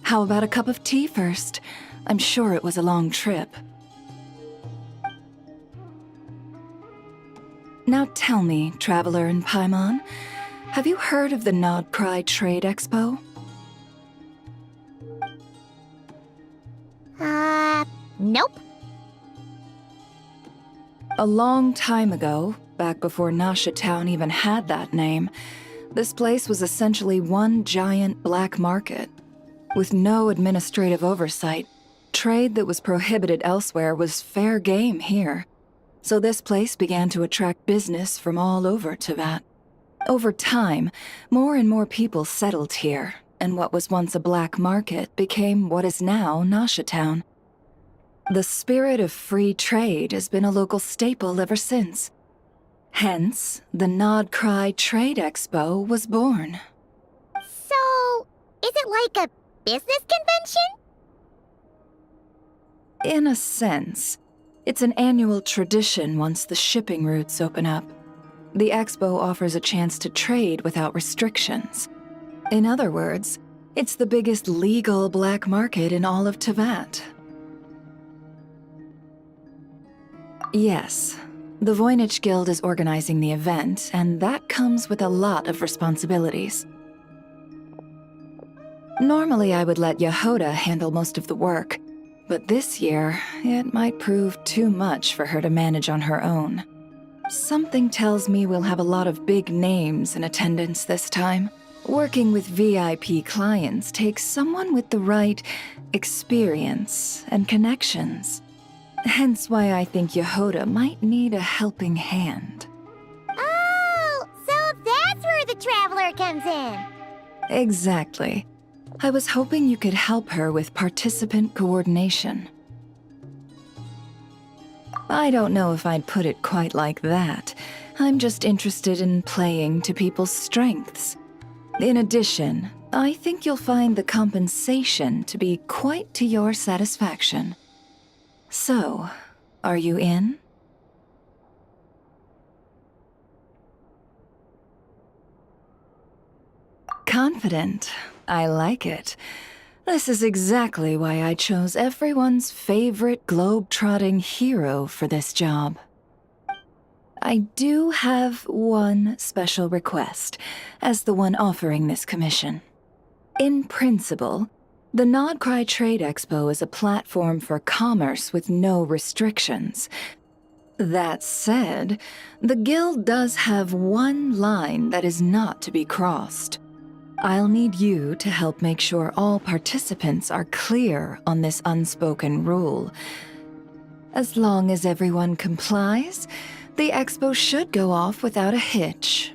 How about a cup of tea first? I'm sure it was a long trip. Now tell me, Traveler in Paimon, have you heard of the Nodcry Trade Expo? Nope. A long time ago, back before Nasha Town even had that name, this place was essentially one giant black market. With no administrative oversight, trade that was prohibited elsewhere was fair game here. So this place began to attract business from all over Teyvat. Over time, more and more people settled here, and what was once a black market became what is now Nasha Town. The spirit of free trade has been a local staple ever since. Hence, the Nodcry Trade Expo was born. So, is it like a business convention? In a sense, it's an annual tradition once the shipping routes open up. The expo offers a chance to trade without restrictions. In other words, it's the biggest legal black market in all of Teyvat. Yes, the Voynich Guild is organizing the event, and that comes with a lot of responsibilities. Normally, I would let Yehoda handle most of the work, but this year, it might prove too much for her to manage on her own. Something tells me we'll have a lot of big names in attendance this time. Working with VIP clients takes someone with the right experience and connections. Hence why I think Yehoda might need a helping hand. Oh, so that's where the Traveler comes in. Exactly. I was hoping you could help her with participant coordination. I don't know if I'd put it quite like that. I'm just interested in playing to people's strengths. In addition, I think you'll find the compensation to be quite to your satisfaction. So, are you in? Confident. I like it. This is exactly why I chose everyone's favorite globe-trotting hero for this job. I do have one special request, as the one offering this commission. In principle, the Nodcry Trade Expo is a platform for commerce with no restrictions. That said, the Guild does have one line that is not to be crossed. I'll need you to help make sure all participants are clear on this unspoken rule. As long as everyone complies, the expo should go off without a hitch.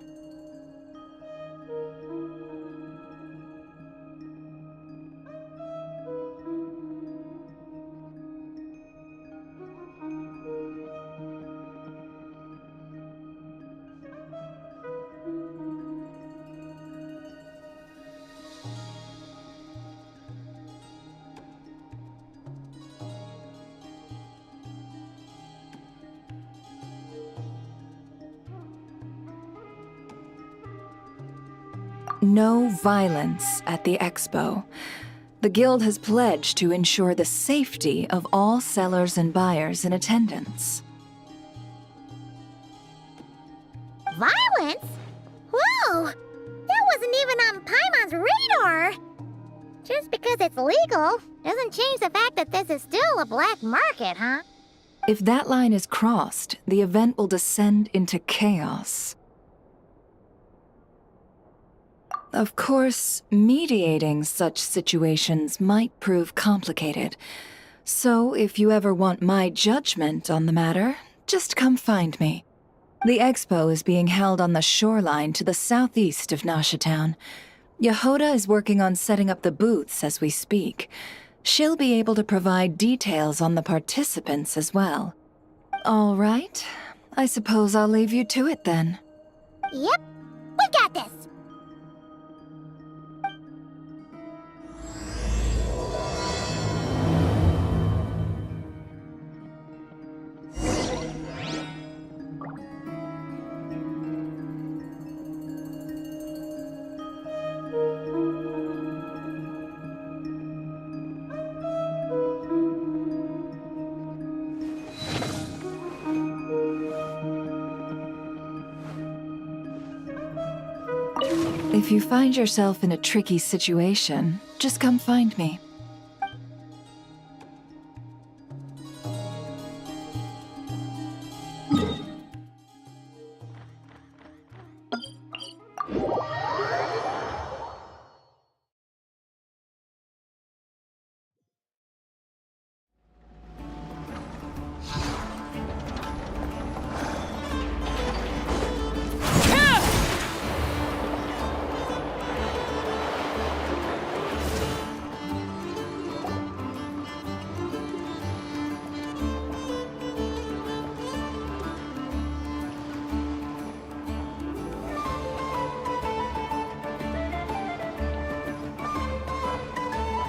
No violence at the expo. The Guild has pledged to ensure the safety of all sellers and buyers in attendance. Violence? Whoa! That wasn't even on Paimon's radar! Just because it's legal doesn't change the fact that this is still a black market, huh? If that line is crossed, the event will descend into chaos. Of course, mediating such situations might prove complicated. So if you ever want my judgment on the matter, just come find me. The expo is being held on the shoreline to the southeast of Nasha Town. Yehoda is working on setting up the booths as we speak. She'll be able to provide details on the participants as well. All right, I suppose I'll leave you to it then. Yep, we got this! If you find yourself in a tricky situation, just come find me.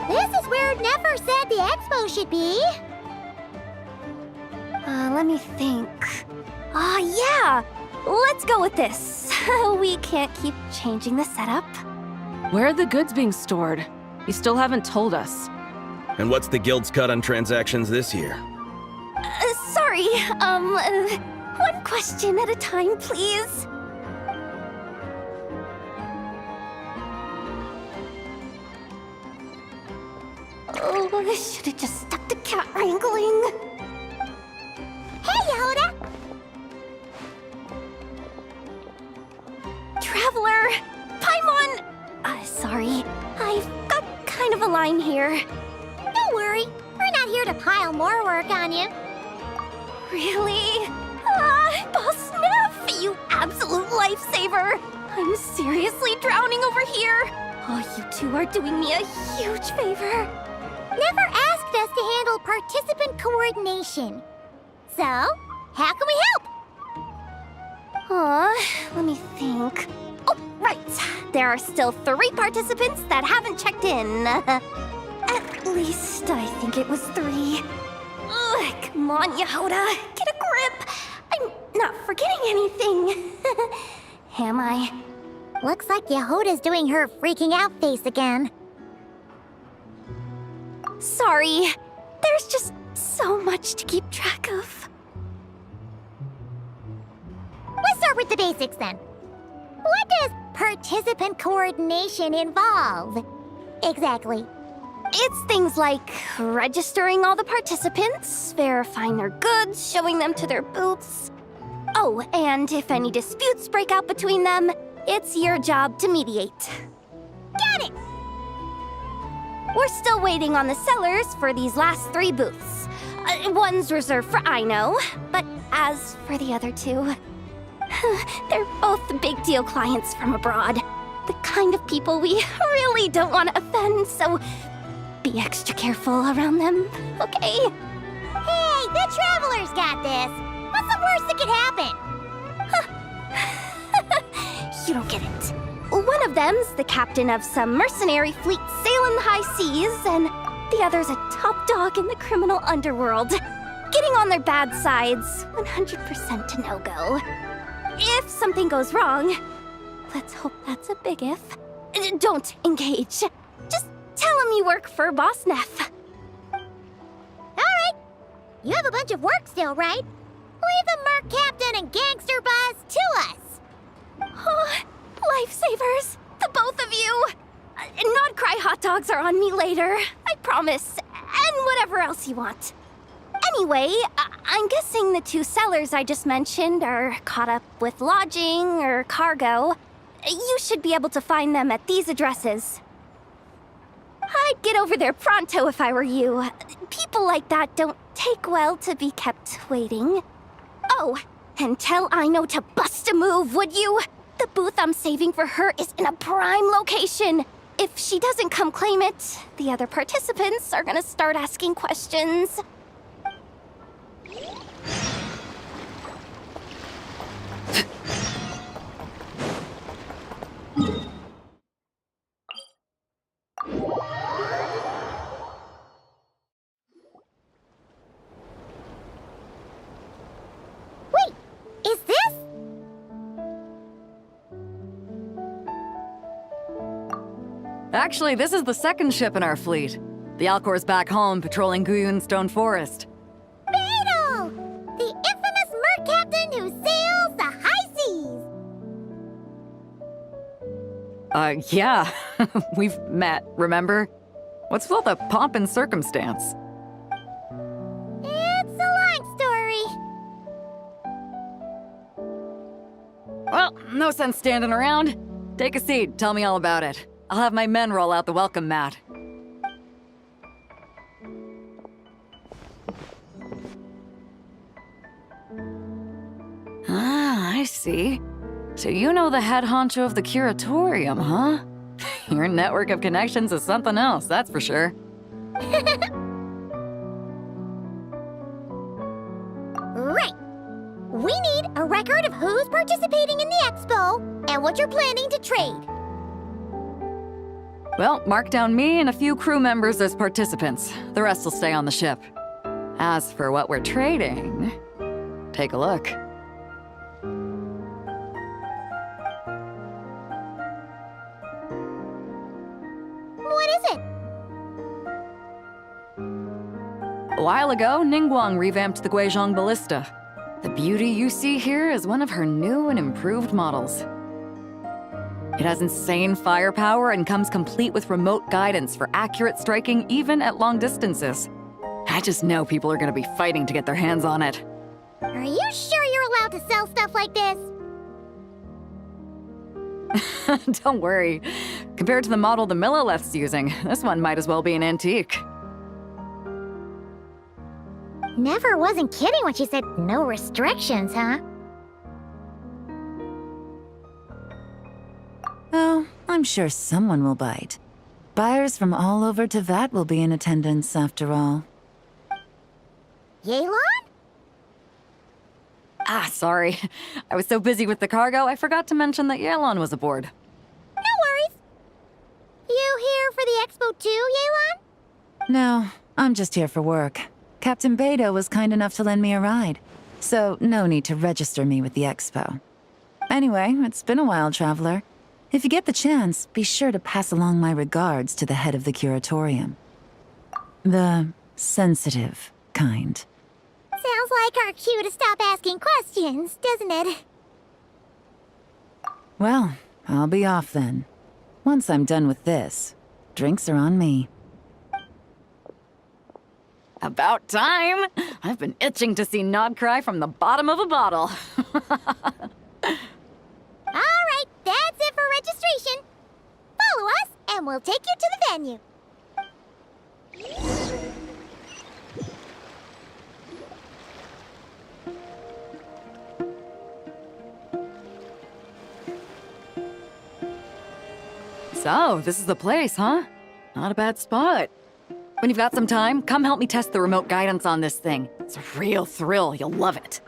This is where Never said the expo should be. Let me think. Yeah! Let's go with this. We can't keep changing the setup. Where are the goods being stored? You still haven't told us. And what's the guild's cut on transactions this year? Sorry, one question at a time, please. Oh, I should have just stuck to cat wrangling. Hey, Yehuda! Traveler! Paimon! Sorry. I've got kind of a line here. Don't worry. We're not here to pile more work on you. Really? Boss Neff, you absolute lifesaver! I'm seriously drowning over here. Oh, you two are doing me a huge favor. Never asked us to handle participant coordination. So, how can we help? Let me think. Oh, right. There are still 3 participants that haven't checked in. At least I think it was 3. Ugh, come on, Yehuda. Get a grip. I'm not forgetting anything. Am I? Looks like Yehuda's doing her freaking out face again. Sorry. There's just so much to keep track of. Let's start with the basics then. What does participant coordination involve? Exactly. It's things like registering all the participants, verifying their goods, showing them to their booths. Oh, and if any disputes break out between them, it's your job to mediate. Got it! We're still waiting on the sellers for these last 3 booths. One's reserved for Aino, but as for the other 2, they're both big deal clients from abroad. The kind of people we really don't want to offend, so be extra careful around them, okay? Hey, the Traveler's got this. What's the worst that could happen? You don't get it. One of them's the captain of some mercenary fleet sailing the high seas, and the other's a top dog in the criminal underworld. Getting on their bad sides, 100% a no-go. If something goes wrong, let's hope that's a big if, don't engage. Just tell him you work for Boss Neff. Alright. You have a bunch of work still, right? Leave the Merc Captain and Gangster Buzz to us. Oh, lifesavers, the both of you. Not cry hot dogs are on me later, I promise. And whatever else you want. Anyway, I'm guessing the 2 sellers I just mentioned are caught up with lodging or cargo. You should be able to find them at these addresses. I'd get over there pronto if I were you. People like that don't take well to be kept waiting. Oh, and tell Aino to bust a move, would you? The booth I'm saving for her is in a prime location. If she doesn't come claim it, the other participants are gonna start asking questions. Wait, is this? Actually, this is the 2nd ship in our fleet. The Alcor's back home patrolling Guyun Stone Forest. Beetle! The infamous Merc Captain who sails the high seas! Yeah. We've met, remember? What's with all the pomp and circumstance? It's a long story. Well, no sense standing around. Take a seat, tell me all about it. I'll have my men roll out the welcome mat. Ah, I see. So you know the head honcho of the curatorium, huh? Your network of connections is something else, that's for sure. Right. We need a record of who's participating in the expo and what you're planning to trade. Well, mark down me and a few crew members as participants. The rest will stay on the ship. As for what we're trading, take a look. What is it? A while ago, Ningguang revamped the Guizhong Ballista. The beauty you see here is one of her new and improved models. It has insane firepower and comes complete with remote guidance for accurate striking even at long distances. I just know people are gonna be fighting to get their hands on it. Are you sure you're allowed to sell stuff like this? Don't worry. Compared to the model the Millileth's using, this one might as well be an antique. Never wasn't kidding when she said no restrictions, huh? Oh, I'm sure someone will bite. Buyers from all over Teyvat will be in attendance after all. Yelan? Ah, sorry. I was so busy with the cargo, I forgot to mention that Yelan was aboard. No worries. You here for the expo too, Yelan? No, I'm just here for work. Captain Beto was kind enough to lend me a ride, so no need to register me with the expo. Anyway, it's been a while, Traveler. If you get the chance, be sure to pass along my regards to the head of the curatorium. The sensitive kind. Sounds like our cue to stop asking questions, doesn't it? Well, I'll be off then. Once I'm done with this, drinks are on me. About time! I've been itching to see Nod cry from the bottom of a bottle. All right, that's it for registration. Follow us, and we'll take you to the venue. So, this is the place, huh? Not a bad spot. When you've got some time, come help me test the remote guidance on this thing. It's a real thrill, you'll love it.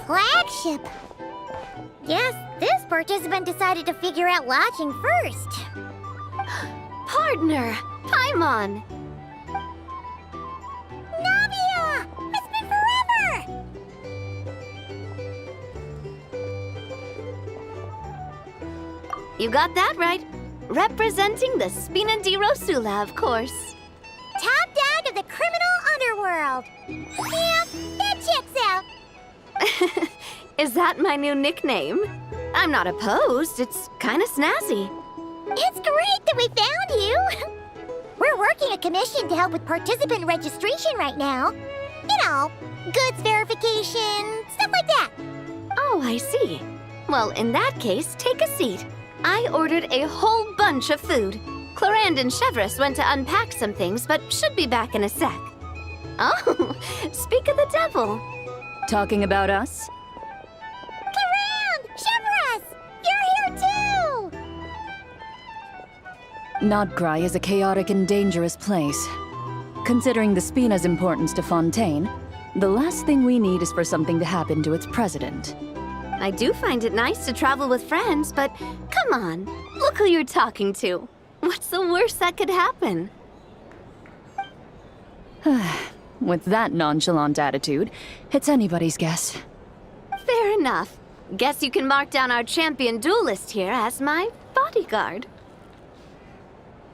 Flagship. Guess this participant decided to figure out lodging first. Partner, Paimon. Navia! It's been forever! You got that right. Representing the Spina di Rosula, of course. Top dog of the criminal underworld. Yeah, that checks out. Is that my new nickname? I'm not opposed. It's kind of snazzy. It's great that we found you. We're working a commission to help with participant registration right now. You know, goods verification, stuff like that. Oh, I see. Well, in that case, take a seat. I ordered a whole bunch of food. Clorand and Chevreuse went to unpack some things, but should be back in a sec. Oh, speak of the devil. Talking about us? Clarand! Shiverus! You're here too! Nodcry is a chaotic and dangerous place. Considering the Spina's importance to Fontaine, the last thing we need is for something to happen to its president. I do find it nice to travel with friends, but come on, look who you're talking to. What's the worst that could happen? With that nonchalant attitude, it's anybody's guess. Fair enough. Guess you can mark down our champion duelist here as my bodyguard.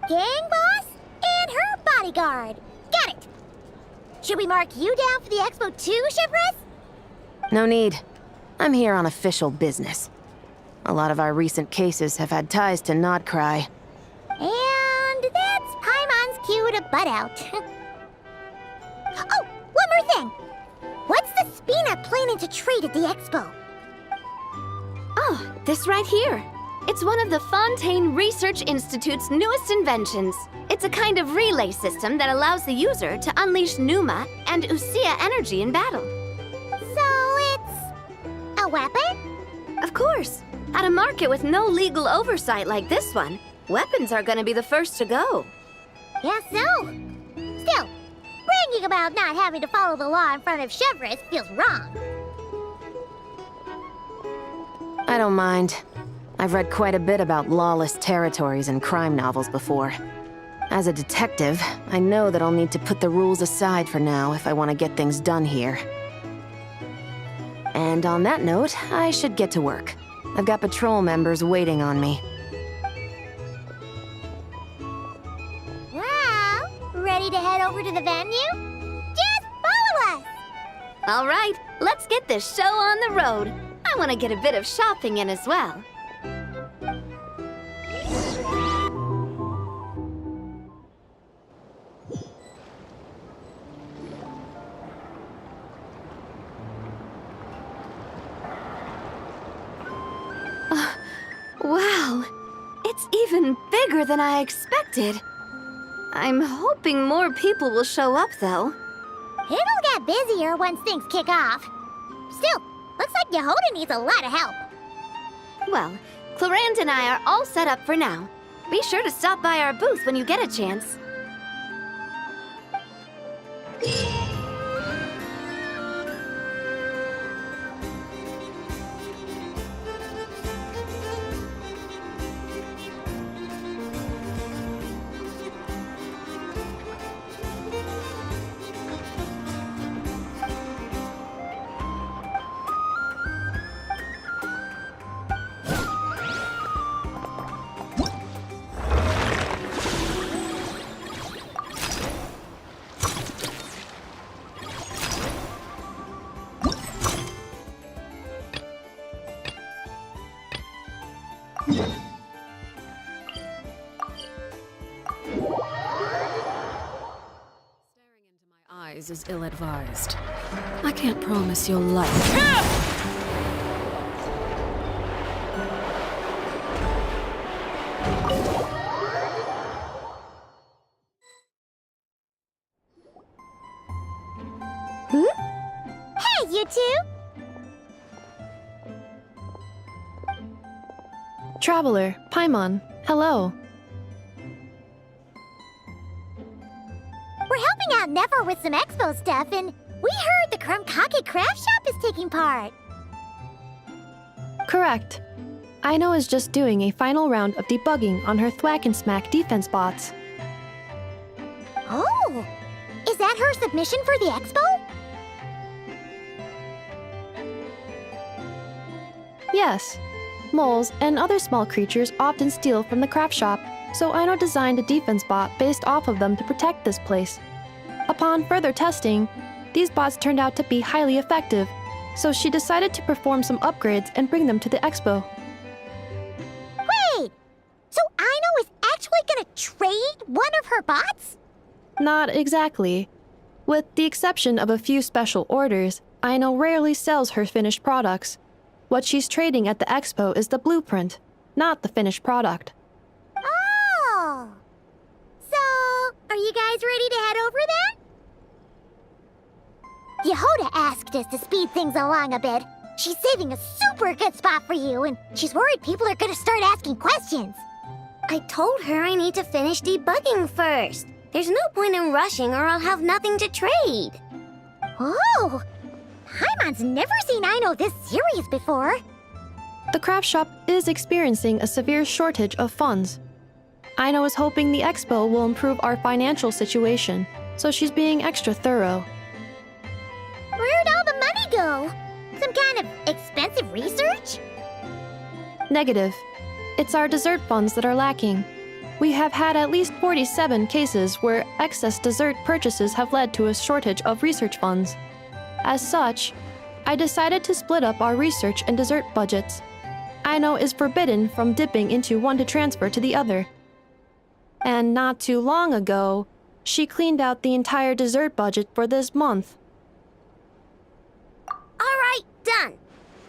Gang boss and her bodyguard. Got it! Should we mark you down for the expo too, Shiverus? No need. I'm here on official business. A lot of our recent cases have had ties to Nodcry. And that's Paimon's cue to butt out. Oh, one more thing! What's the Spina planning to trade at the expo? Oh, this right here. It's one of the Fontaine Research Institute's newest inventions. It's a kind of relay system that allows the user to unleash Pneuma and Usia energy in battle. So it's a weapon? Of course. At a market with no legal oversight like this one, weapons are gonna be the first to go. Guess so. Still, bragging about not having to follow the law in front of Shiverus feels wrong. I don't mind. I've read quite a bit about lawless territories and crime novels before. As a detective, I know that I'll need to put the rules aside for now if I want to get things done here. And on that note, I should get to work. I've got patrol members waiting on me. Well, ready to head over to the venue? Just follow us! All right, let's get this show on the road. I want to get a bit of shopping in as well. Wow, it's even bigger than I expected. I'm hoping more people will show up, though. It'll get busier once things kick off. Still, looks like Yehoda needs a lot of help. Well, Clarand and I are all set up for now. Be sure to stop by our booth when you get a chance. Is ill-advised. I can't promise you'll like. Hey, you two! Traveler, Paimon, hello. We're helping out Never with some expo stuff, and we heard the Krumkake craft shop is taking part. Correct. Aino is just doing a final round of debugging on her Thwack and Smack defense bots. Oh! Is that her submission for the expo? Yes. Moles and other small creatures often steal from the craft shop, so Aino designed a defense bot based off of them to protect this place. Upon further testing, these bots turned out to be highly effective, so she decided to perform some upgrades and bring them to the expo. Wait! So Aino is actually gonna trade one of her bots? Not exactly. With the exception of a few special orders, Aino rarely sells her finished products. What she's trading at the expo is the blueprint, not the finished product. Oh! So, are you guys ready to head over then? Yehoda asked us to speed things along a bit. She's saving a super good spot for you, and she's worried people are gonna start asking questions. I told her I need to finish debugging first. There's no point in rushing or I'll have nothing to trade. Oh! Paimon's never seen Aino this serious before. The craft shop is experiencing a severe shortage of funds. Aino is hoping the expo will improve our financial situation, so she's being extra thorough. Where'd all the money go? Some kind of expensive research? Negative. It's our dessert funds that are lacking. We have had at least 47 cases where excess dessert purchases have led to a shortage of research funds. As such, I decided to split up our research and dessert budgets. Aino is forbidden from dipping into one to transfer to the other. And not too long ago, she cleaned out the entire dessert budget for this month. All right, done.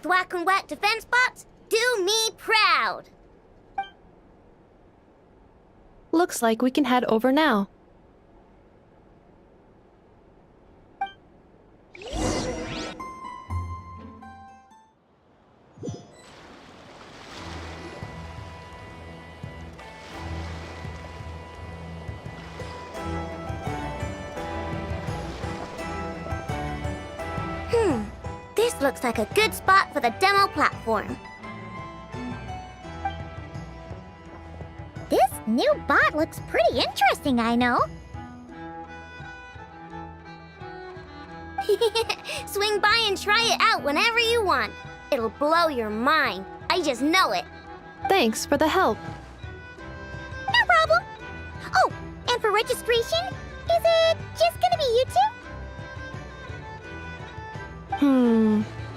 Thwack and whack defense bots, do me proud. Looks like we can head over now. This looks like a good spot for the demo platform. This new bot looks pretty interesting, I know. Swing by and try it out whenever you want. It'll blow your mind. I just know it. Thanks for the help. No problem. Oh, and for registration, is it just gonna be you two?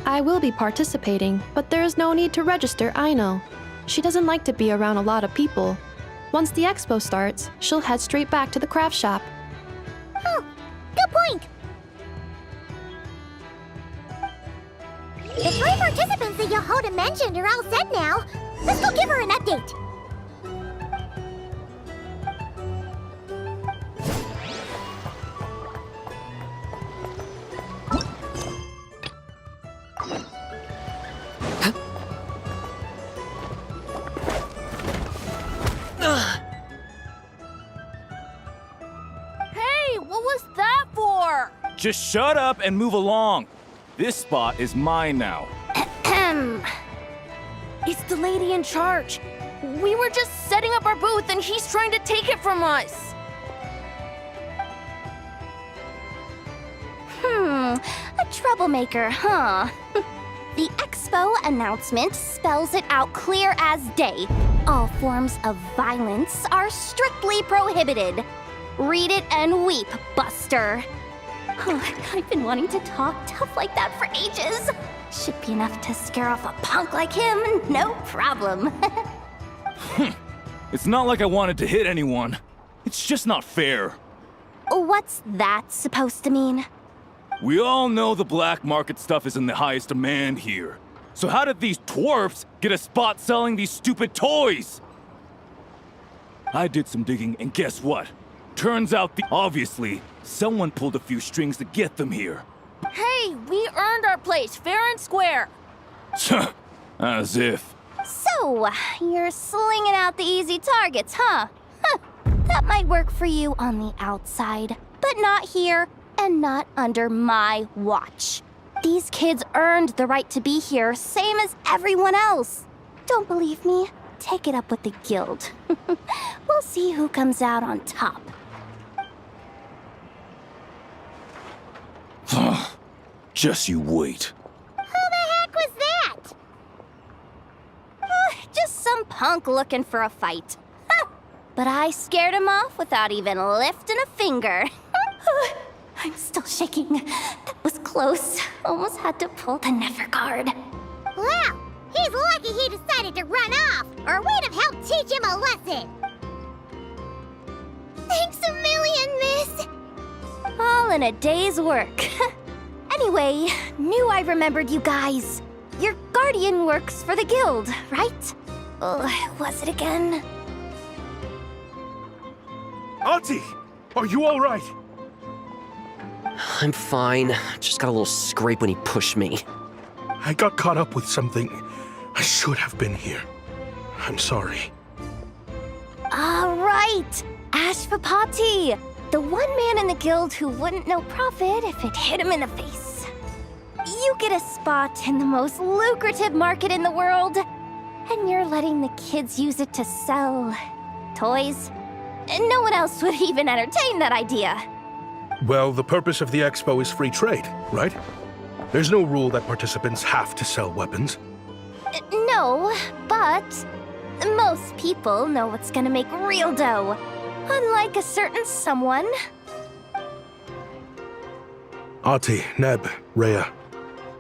I will be participating, but there is no need to register, Aino. She doesn't like to be around a lot of people. Once the expo starts, she'll head straight back to the craft shop. Oh, good point. The 3 participants that Yehoda mentioned are all set now. Let's go give her an update. Hey, what was that for? Just shut up and move along. This spot is mine now. It's the lady in charge. We were just setting up our booth and he's trying to take it from us. A troublemaker, huh? The expo announcement spells it out clear as day. All forms of violence are strictly prohibited. Read it and weep, Buster. I've been wanting to talk tough like that for ages. Should be enough to scare off a punk like him, no problem. It's not like I wanted to hit anyone. It's just not fair. What's that supposed to mean? We all know the black market stuff is in the highest demand here. So how did these twerps get a spot selling these stupid toys? I did some digging and guess what? Turns out obviously, someone pulled a few strings to get them here. Hey, we earned our place fair and square. As if. So, you're slinging out the easy targets, huh? That might work for you on the outside, but not here and not under my watch. These kids earned the right to be here, same as everyone else. Don't believe me? Take it up with the guild. We'll see who comes out on top. Just you wait. Who the heck was that? Just some punk looking for a fight. But I scared him off without even lifting a finger. I'm still shaking. That was close. Almost had to pull the Never guard. Well, he's lucky he decided to run off, or we'd have helped teach him a lesson. Thanks a million, miss. All in a day's work. Anyway, knew I remembered you guys. Your guardian works for the guild, right? Was it again? Auntie, are you all right? I'm fine. Just got a little scrape when he pushed me. I got caught up with something. I should have been here. I'm sorry. Right! Ashvapati! The one man in the guild who wouldn't know profit if it hit him in the face. You get a spot in the most lucrative market in the world, and you're letting the kids use it to sell toys. And no one else would even entertain that idea. Well, the purpose of the expo is free trade, right? There's no rule that participants have to sell weapons. No, but most people know what's gonna make real dough. Unlike a certain someone. Ati, Neb, Rhea,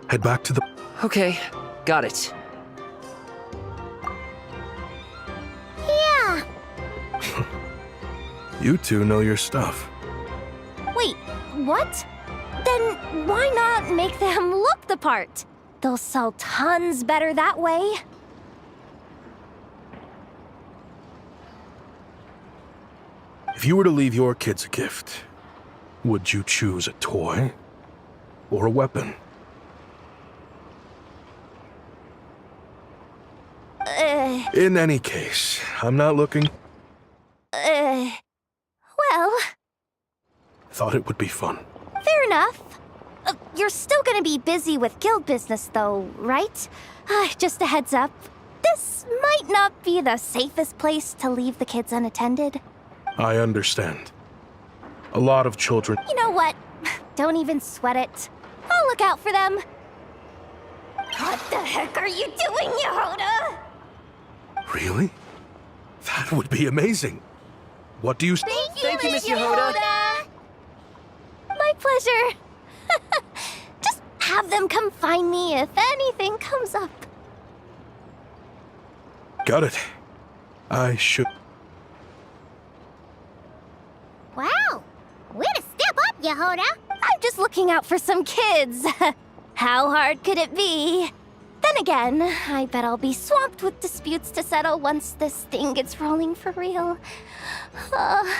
head back to the... Okay, got it. Yeah. You two know your stuff. Wait, what? Then why not make them look the part? They'll sell tons better that way. If you were to leave your kids a gift, would you choose a toy or a weapon? In any case, I'm not looking... Well, Thought it would be fun. fair enough. You're still gonna be busy with guild business though, right? Just a heads up. This might not be the safest place to leave the kids unattended. I understand. A lot of children... You know what? Don't even sweat it. I'll look out for them. What the heck are you doing, Yehoda? Really? That would be amazing. What do you... Thank you, Miss Yehoda. My pleasure. Just have them come find me if anything comes up. Got it. I should... Wow. Way to step up, Yehoda. I'm just looking out for some kids. How hard could it be? Then again, I bet I'll be swamped with disputes to settle once this thing gets rolling for real. Relax,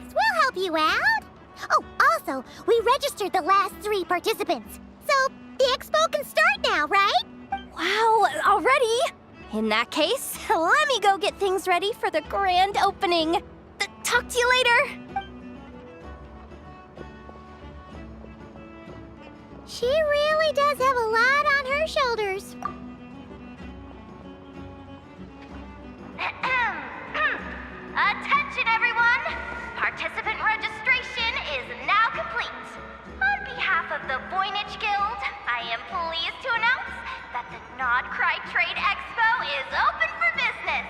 we'll help you out. Oh, also, we registered the last 3 participants. So, the expo can start now, right? Wow, already? In that case, let me go get things ready for the grand opening. Talk to you later. She really does have a lot on her shoulders. Attention, everyone! Participant registration is now complete. On behalf of the Voynich Guild, I am pleased to announce that the Nod Cry Trade Expo is open for business.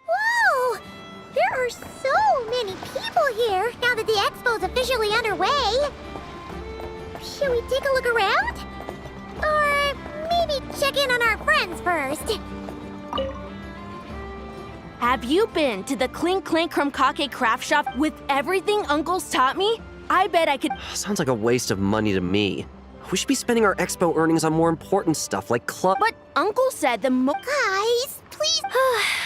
Whoa! There are so many people here now that the expo's officially underway. Should we take a look around? Or maybe check in on our friends first? Have you been to the Clink Clank Krumkake craft shop with everything Uncle's taught me? I bet I could. Sounds like a waste of money to me. We should be spending our expo earnings on more important stuff like club. But Uncle said the Guys, please.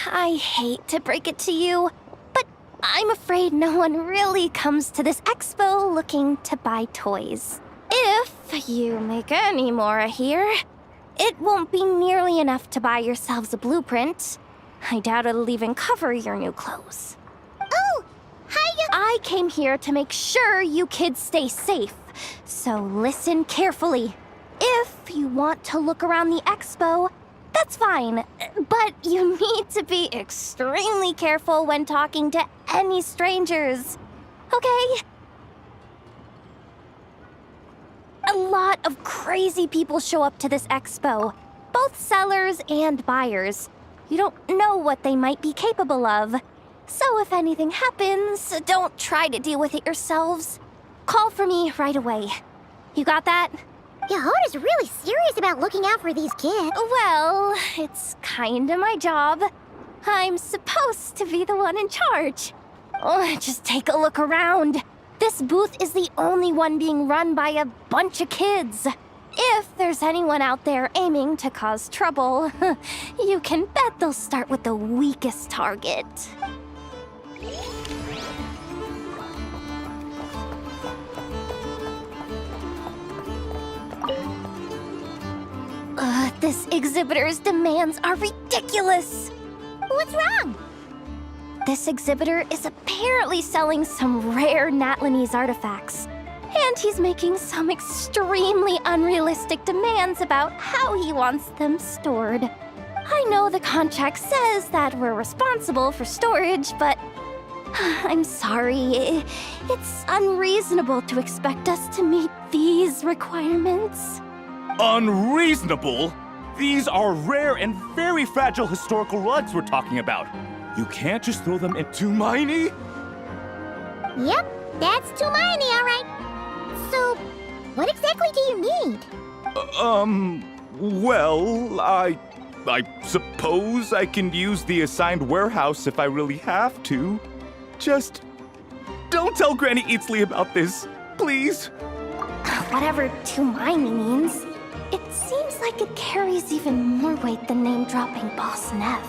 I hate to break it to you, but I'm afraid no one really comes to this expo looking to buy toys. If you make any more here, it won't be nearly enough to buy yourselves a blueprint. I doubt it'll even cover your new clothes. Oh, hiya. I came here to make sure you kids stay safe, so listen carefully. If you want to look around the expo, that's fine, but you need to be extremely careful when talking to any strangers, okay? A lot of crazy people show up to this expo, both sellers and buyers. You don't know what they might be capable of. So if anything happens, don't try to deal with it yourselves. Call for me right away. You got that? Yehoda's really serious about looking out for these kids. Well, it's kinda my job. I'm supposed to be the one in charge. Oh, just take a look around. This booth is the only one being run by a bunch of kids. If there's anyone out there aiming to cause trouble, you can bet they'll start with the weakest target. This exhibitor's demands are ridiculous. What's wrong? This exhibitor is apparently selling some rare Natlanese artifacts. And he's making some extremely unrealistic demands about how he wants them stored. I know the contract says that we're responsible for storage, but I'm sorry. It's unreasonable to expect us to meet these requirements. Unreasonable? These are rare and very fragile historical relics we're talking about. You can't just throw them into Miney? Yep, that's Tumaini, all right. So, what exactly do you need? Well, I suppose I can use the assigned warehouse if I really have to. Just don't tell Granny Eatsley about this, please. Whatever Tumaini means, it seems like it carries even more weight than name-dropping Boss Neff.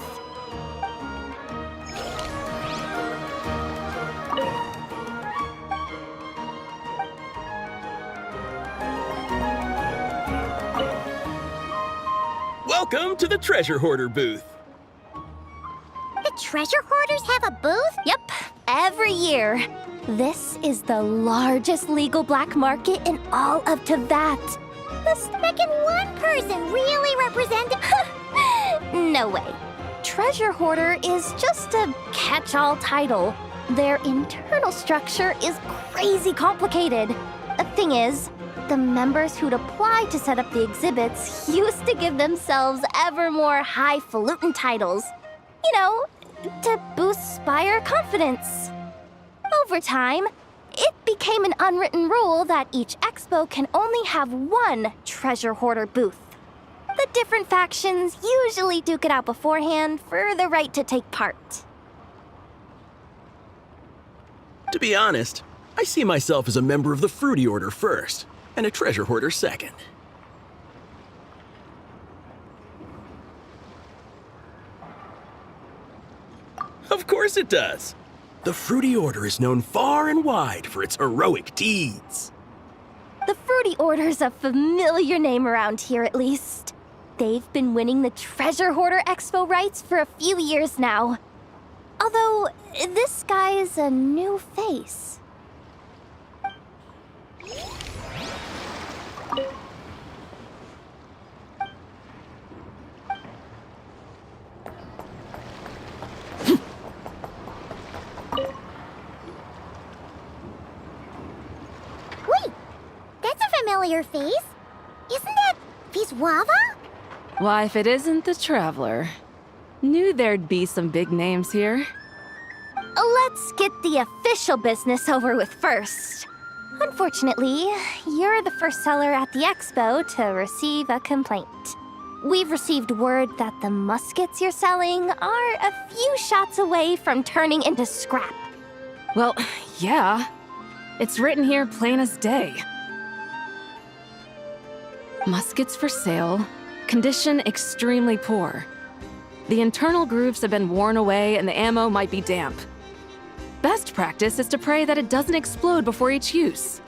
Welcome to the Treasure Hoarder booth. The treasure hoarders have a booth? Yep, every year. This is the largest legal black market in all of Teyvat. The second one person really represented. No way. Treasure Hoarder is just a catch-all title. Their internal structure is crazy complicated. The thing is, the members who'd apply to set up the exhibits used to give themselves ever more highfalutin titles. You know, to boost buyer confidence. Over time, it became an unwritten rule that each expo can only have one treasure hoarder booth. The different factions usually duke it out beforehand for the right to take part. To be honest, I see myself as a member of the Fruity Order first, and a treasure hoarder second. Of course it does. The Fruity Order is known far and wide for its heroic deeds. The Fruity Order's a familiar name around here, at least. They've been winning the Treasure Hoarder Expo rights for a few years now. Although, this guy's a new face. Wait, that's a familiar face. Isn't that Viswava? Why, if it isn't the Traveler. Knew there'd be some big names here. Let's get the official business over with first. Unfortunately, you're the first seller at the expo to receive a complaint. We've received word that the muskets you're selling are a few shots away from turning into scrap. Well, yeah. It's written here plain as day. Muskets for sale. Condition extremely poor. The internal grooves have been worn away and the ammo might be damp. Best practice is to pray that it doesn't explode before each use.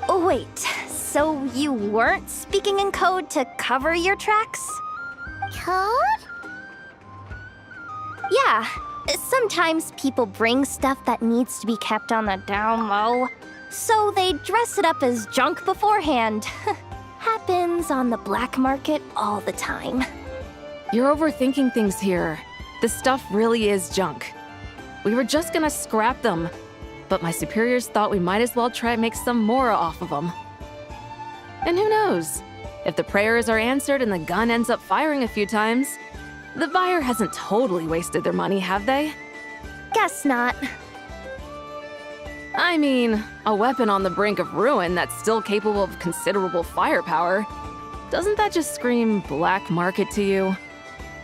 Oh, wait, so you weren't speaking in code to cover your tracks? Code? Yeah, sometimes people bring stuff that needs to be kept on the down low, so they dress it up as junk beforehand. Happens on the black market all the time. You're overthinking things here. This stuff really is junk. We were just gonna scrap them, but my superiors thought we might as well try to make some more off of them. And who knows? If the prayers are answered and the gun ends up firing a few times, the buyer hasn't totally wasted their money, have they? Guess not. I mean, a weapon on the brink of ruin that's still capable of considerable firepower. Doesn't that just scream black market to you?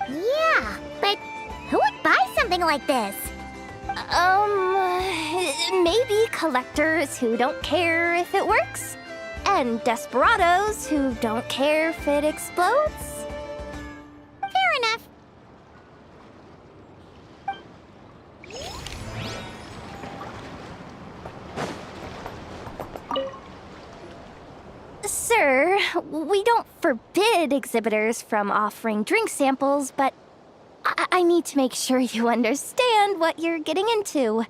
Yeah, but who would buy something like this? Maybe collectors who don't care if it works, and desperados who don't care if it explodes. Fair enough. Sir, we don't forbid exhibitors from offering drink samples, but I need to make sure you understand what you're getting into.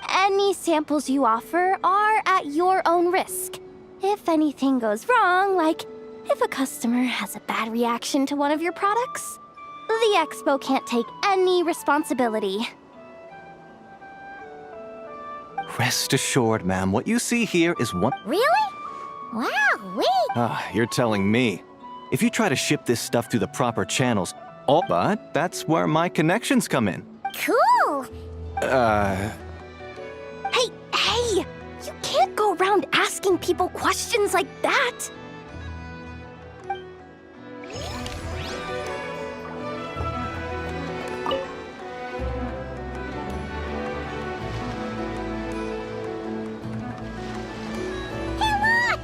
Any samples you offer are at your own risk. If anything goes wrong, like if a customer has a bad reaction to one of your products, the expo can't take any responsibility. Rest assured, ma'am, what you see here is one. Really? Wow, You're telling me. If you try to ship this stuff through the proper channels, but that's where my connections come in. cool. Hey! You can't go around asking people questions like that! Hey, look!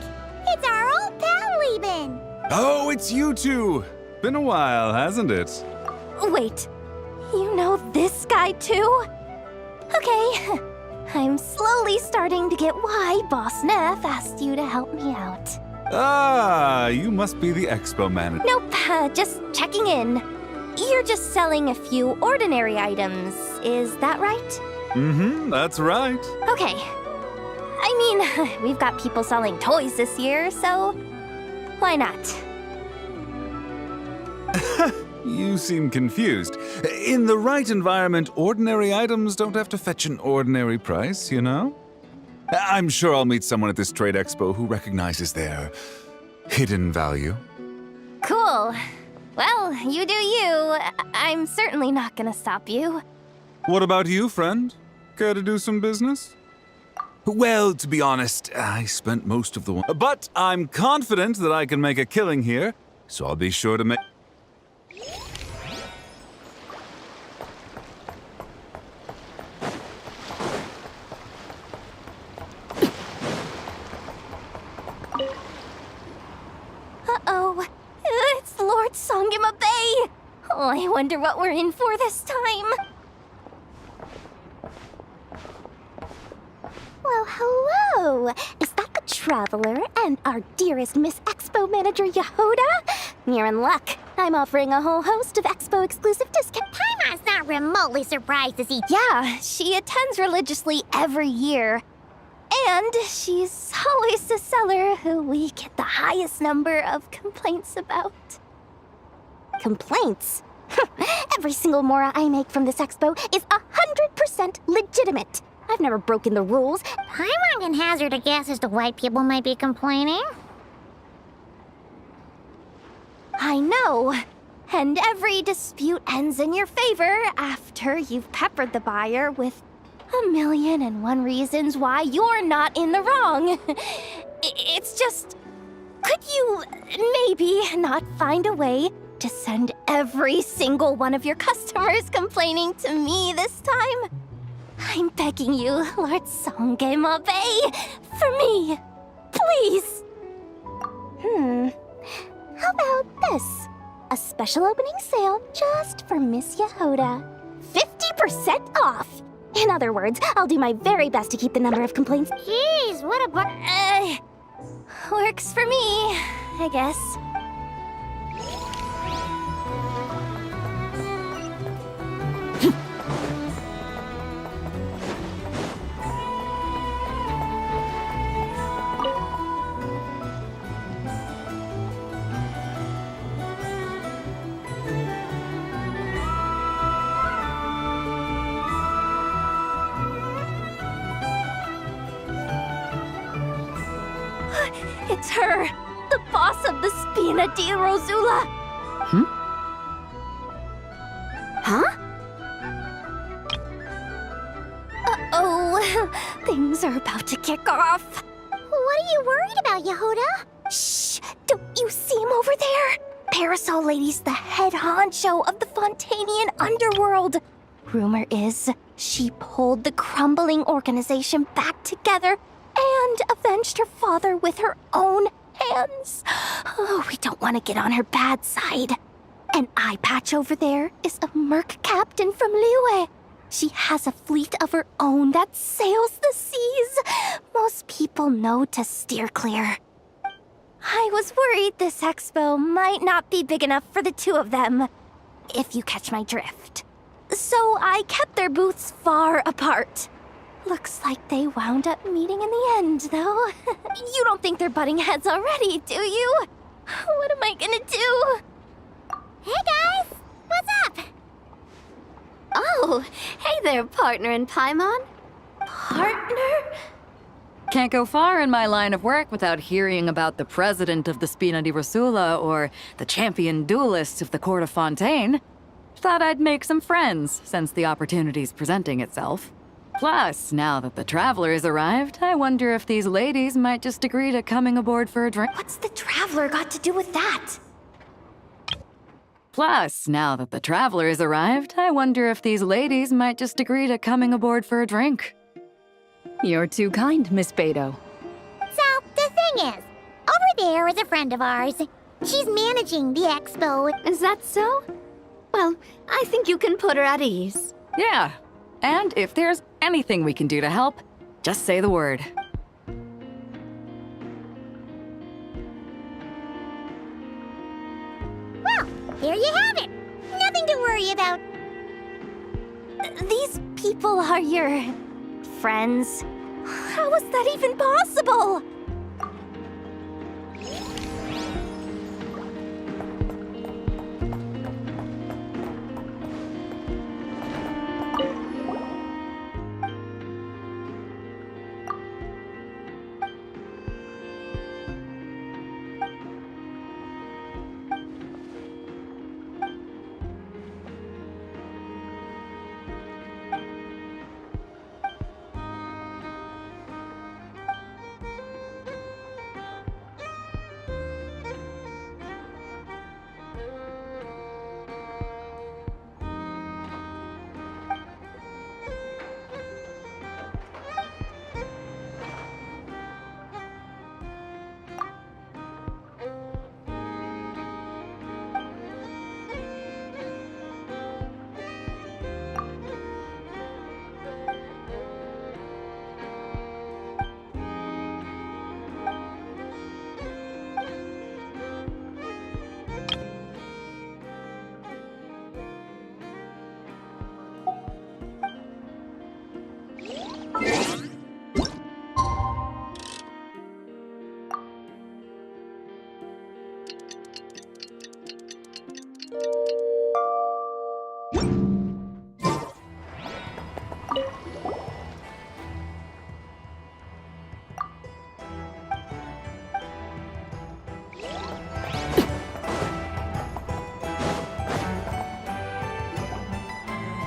It's our old pal Lieben. Oh, it's you two! Been a while, hasn't it? Wait, you know this guy too? Okay, I'm slowly starting to get why Boss Neff asked you to help me out. Ah, you must be the expo manager. Nope, just checking in. You're just selling a few ordinary items, is that right? Mm-hmm, that's right. Okay. I mean, we've got people selling toys this year, so why not? You seem confused. In the right environment, ordinary items don't have to fetch an ordinary price, you know? I'm sure I'll meet someone at this trade expo who recognizes their hidden value. Cool. Well, you do you. I'm certainly not gonna stop you. What about you, friend? Care to do some business? Well, to be honest, I spent most of the one. But I'm confident that I can make a killing here, so I'll be sure to make. Uh-oh. It's Lord Songima Bay! Oh, I wonder what we're in for this time. Well, hello! Is that the Traveler and our dearest Miss Expo Manager Yehoda? You're in luck. I'm offering a whole host of Expo-exclusive discounts. Paimon's not remotely surprised to see. Yeah, she attends religiously every year. And she's always the seller who we get the highest number of complaints about. Complaints? Every single mora I make from this expo is 100% legitimate. I've never broken the rules. Paimon can hazard a guess as to why people might be complaining. I know. And every dispute ends in your favor after you've peppered the buyer with 1,000,001 reasons why you're not in the wrong. It's just, could you maybe not find a way to send every single one of your customers complaining to me this time? I'm begging you, Lord Songema Bay, for me, please. How about this? A special opening sale just for Miss Yehoda. 50% off! In other words, I'll do my very best to keep the number of complaints. Jeez, what a Works for me, I guess. It's her! the boss of the Spina di Rosula. Huh? Uh-oh, things are about to kick off. What are you worried about, Yehuda? Shh! Don't you see him over there? Parasol Lady's the head honcho of the Fontanian underworld. Rumor is she pulled the crumbling organization back together and avenged her father with her own hands. Oh, we don't want to get on her bad side. An eye patch over there is a merc captain from Liyue. She has a fleet of her own that sails the seas. Most people know to steer clear. I was worried this expo might not be big enough for the two of them, if you catch my drift. So I kept their booths far apart. Looks like they wound up meeting in the end, though. You don't think they're butting heads already, do you? What am I gonna do? Hey guys, what's up? Oh, hey there, partner in Paimon. Partner? Can't go far in my line of work without hearing about the president of the Spina di Rosula or the champion duelist of the court of Fontaine. Thought I'd make some friends since the opportunity's presenting itself. Plus, now that the traveler's arrived, I wonder if these ladies might just agree to coming aboard for a drink. What's the traveler got to do with that? Plus, now that the traveler's arrived, I wonder if these ladies might just agree to coming aboard for a drink. You're too kind, Miss Beto. So, the thing is, over there is a friend of ours. She's managing the expo. Is that so? Well, I think you can put her at ease. Yeah, and if there's anything we can do to help, just say the word. Well, there you have it. Nothing to worry about. These people are your friends. How is that even possible?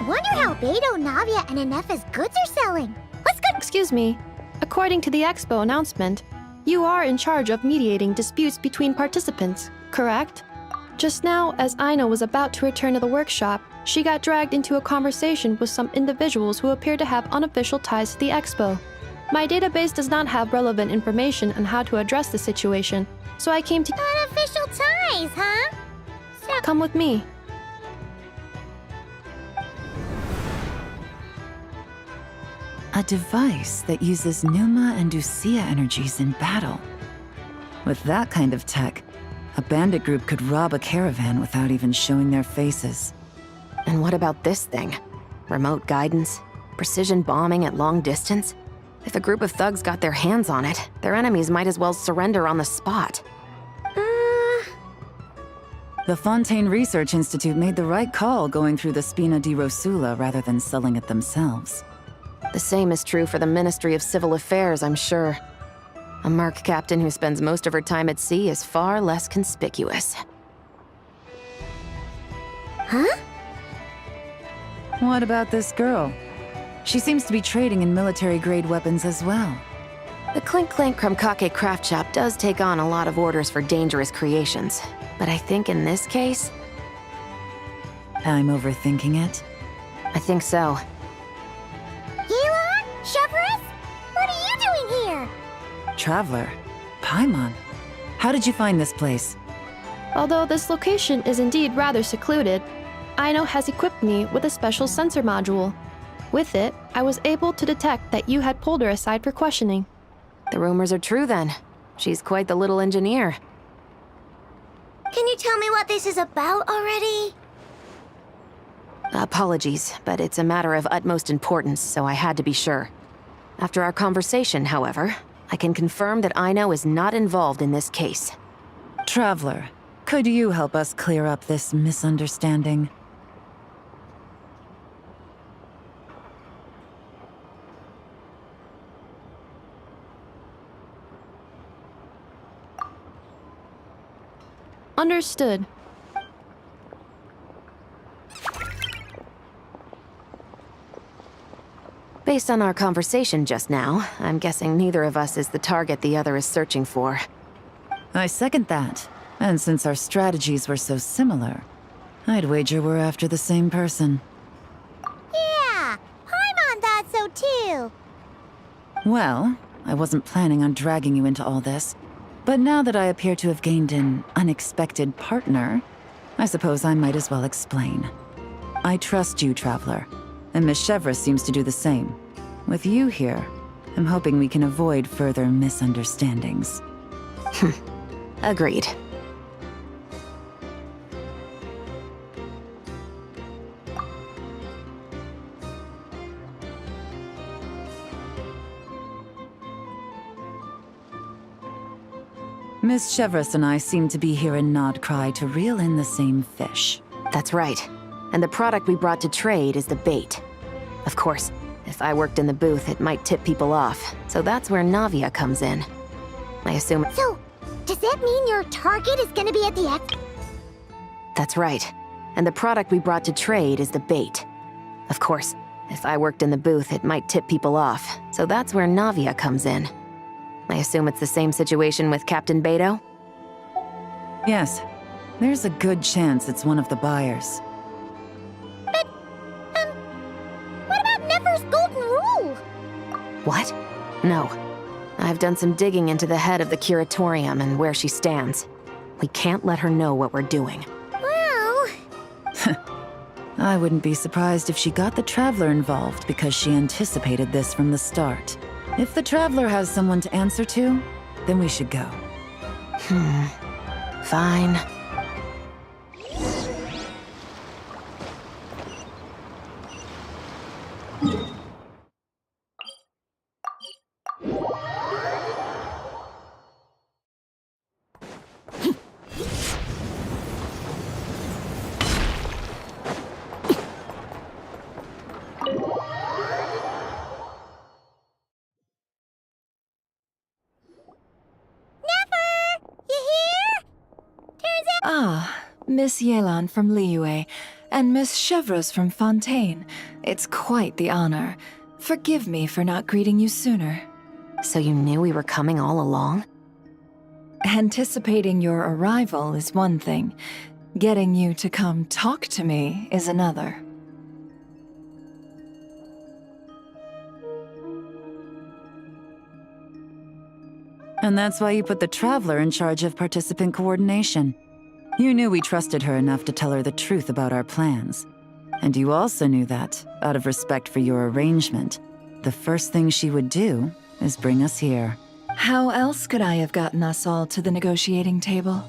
Wonder how Beto, Navia, and Inef's goods are selling. What's good? Excuse me. According to the expo announcement, you are in charge of mediating disputes between participants, correct? Just now, as Aina was about to return to the workshop, she got dragged into a conversation with some individuals who appear to have unofficial ties to the expo. My database does not have relevant information on how to address the situation, so I came to— Unofficial ties, huh? So Come with me. A device that uses Pneuma and Ducia energies in battle. With that kind of tech, a bandit group could rob a caravan without even showing their faces. And what about this thing? Remote guidance? Precision bombing at long distance? If a group of thugs got their hands on it, their enemies might as well surrender on the spot. The Fontaine Research Institute made the right call going through the Spina di Rosula rather than selling it themselves. The same is true for the Ministry of Civil Affairs, I'm sure. A merc captain who spends most of her time at sea is far less conspicuous. Huh? What about this girl? She seems to be trading in military-grade weapons as well. The Clink Clank Krumkake craft shop does take on a lot of orders for dangerous creations, but I think in this case, I'm overthinking it. I think so. Elon? Chevrolet? What are you doing here? Traveler? Paimon? How did you find this place? Although this location is indeed rather secluded, Aino has equipped me with a special sensor module. With it, I was able to detect that you had pulled her aside for questioning. The rumors are true then. She's quite the little engineer. Can you tell me what this is about already? Apologies, but it's a matter of utmost importance, so I had to be sure. After our conversation, however, I can confirm that Aino is not involved in this case. Traveler, could you help us clear up this misunderstanding? Understood. Based on our conversation just now, I'm guessing neither of us is the target the other is searching for. I second that. And since our strategies were so similar, I'd wager we're after the same person. Yeah, Paimon thought so too. Well, I wasn't planning on dragging you into all this, but now that I appear to have gained an unexpected partner, I suppose I might as well explain. I trust you, Traveler, and Miss Chevra seems to do the same. With you here, I'm hoping we can avoid further misunderstandings. Agreed. Miss Chevras and I seem to be here in Nodcry to reel in the same fish. That's right. And the product we brought to trade is the bait. Of course, if I worked in the booth, it might tip people off, so that's where Navia comes in. I assume... So, does that mean your target is gonna be at the X? That's right. And the product we brought to trade is the bait. Of course, if I worked in the booth, it might tip people off, so that's where Navia comes in. I assume it's the same situation with Captain Beto? Yes. There's a good chance it's one of the buyers. But, what about Nefer's golden rule? What? No. I've done some digging into the head of the curatorium and where she stands. We can't let her know what we're doing. Well... I wouldn't be surprised if she got the Traveler involved because she anticipated this from the start. If the Traveler has someone to answer to, then we should go. Fine. Miss Yelan from Liyue, and Miss Chevros from Fontaine. It's quite the honor. Forgive me for not greeting you sooner. So you knew we were coming all along? Anticipating your arrival is one thing. Getting you to come talk to me is another. And that's why you put the Traveler in charge of participant coordination. You knew we trusted her enough to tell her the truth about our plans. And you also knew that, out of respect for your arrangement, the first thing she would do is bring us here. How else could I have gotten us all to the negotiating table?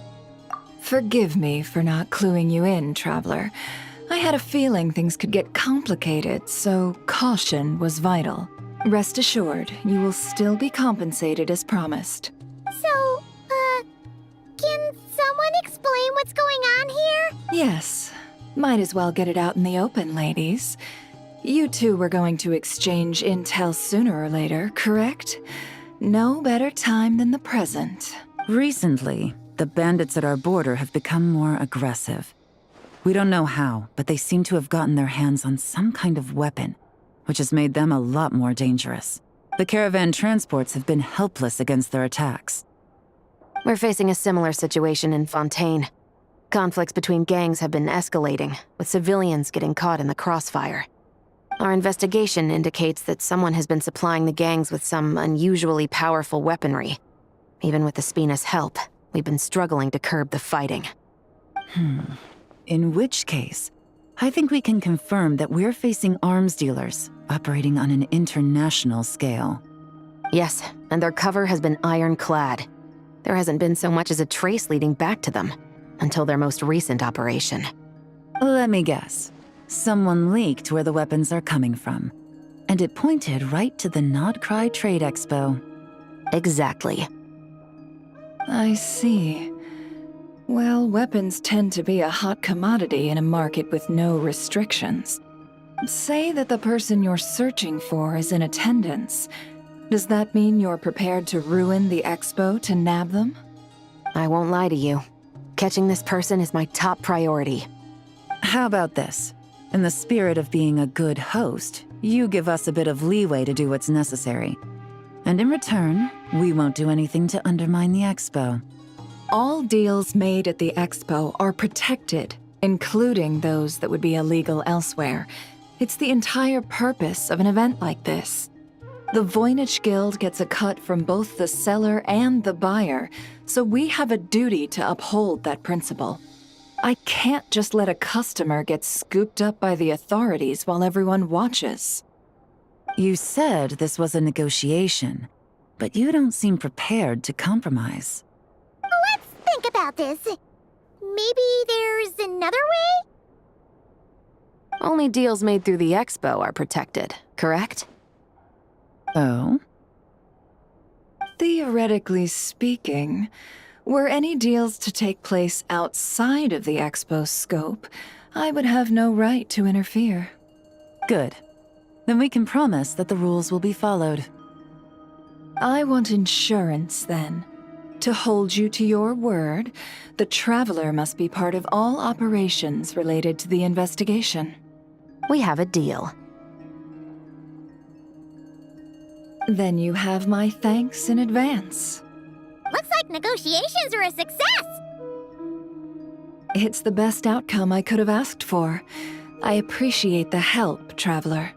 Forgive me for not cluing you in, Traveler. I had a feeling things could get complicated, so caution was vital. Rest assured, you will still be compensated as promised. So, can someone explain what's going on here? Yes. Might as well get it out in the open, ladies. You two were going to exchange intel sooner or later, correct? No better time than the present. Recently, the bandits at our border have become more aggressive. We don't know how, but they seem to have gotten their hands on some kind of weapon, which has made them a lot more dangerous. The caravan transports have been helpless against their attacks. We're facing a similar situation in Fontaine. Conflicts between gangs have been escalating, with civilians getting caught in the crossfire. Our investigation indicates that someone has been supplying the gangs with some unusually powerful weaponry. Even with the Spina's help, we've been struggling to curb the fighting. In which case, I think we can confirm that we're facing arms dealers operating on an international scale. Yes, and their cover has been ironclad. There hasn't been so much as a trace leading back to them, until their most recent operation. Let me guess. Someone leaked where the weapons are coming from. And it pointed right to the Nodcry Trade Expo. Exactly. I see. Well, weapons tend to be a hot commodity in a market with no restrictions. Say that the person you're searching for is in attendance. Does that mean you're prepared to ruin the expo to nab them? I won't lie to you. Catching this person is my top priority. How about this? In the spirit of being a good host, you give us a bit of leeway to do what's necessary. And in return, we won't do anything to undermine the expo. All deals made at the expo are protected, including those that would be illegal elsewhere. It's the entire purpose of an event like this. The Voynich Guild gets a cut from both the seller and the buyer, so we have a duty to uphold that principle. I can't just let a customer get scooped up by the authorities while everyone watches. You said this was a negotiation, but you don't seem prepared to compromise. Let's think about this. Maybe there's another way? Only deals made through the expo are protected, correct? Oh? Theoretically speaking, were any deals to take place outside of the expo's scope, I would have no right to interfere. Good. Then we can promise that the rules will be followed. I want insurance, then. To hold you to your word, the Traveler must be part of all operations related to the investigation. We have a deal. Then you have my thanks in advance. Looks like negotiations are a success! It's the best outcome I could have asked for. I appreciate the help, Traveler.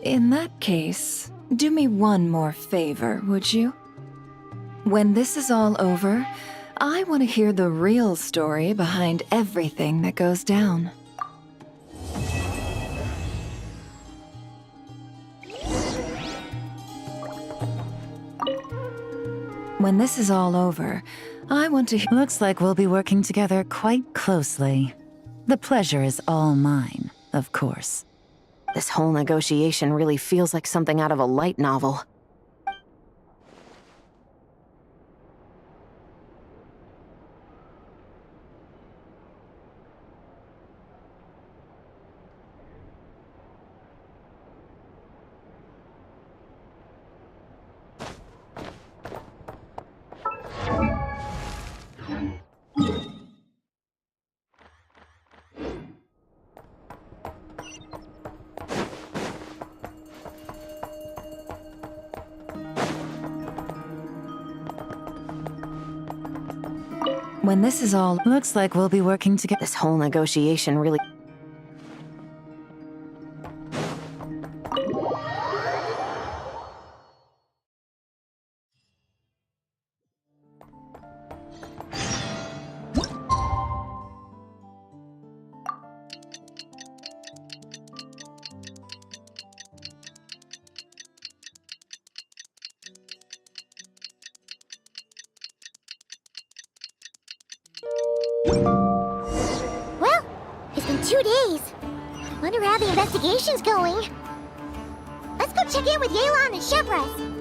In that case, do me one more favor, would you? When this is all over, I want to hear the real story behind everything that goes down. When this is all over, I want to Looks like we'll be working together quite closely. The pleasure is all mine, of course. This whole negotiation really feels like something out of a light novel. When this is all... Looks like we'll be working together. This whole negotiation really... Well, it's been 2 days. Wonder how the investigation's going. Let's go check in with Yelan and Shepras.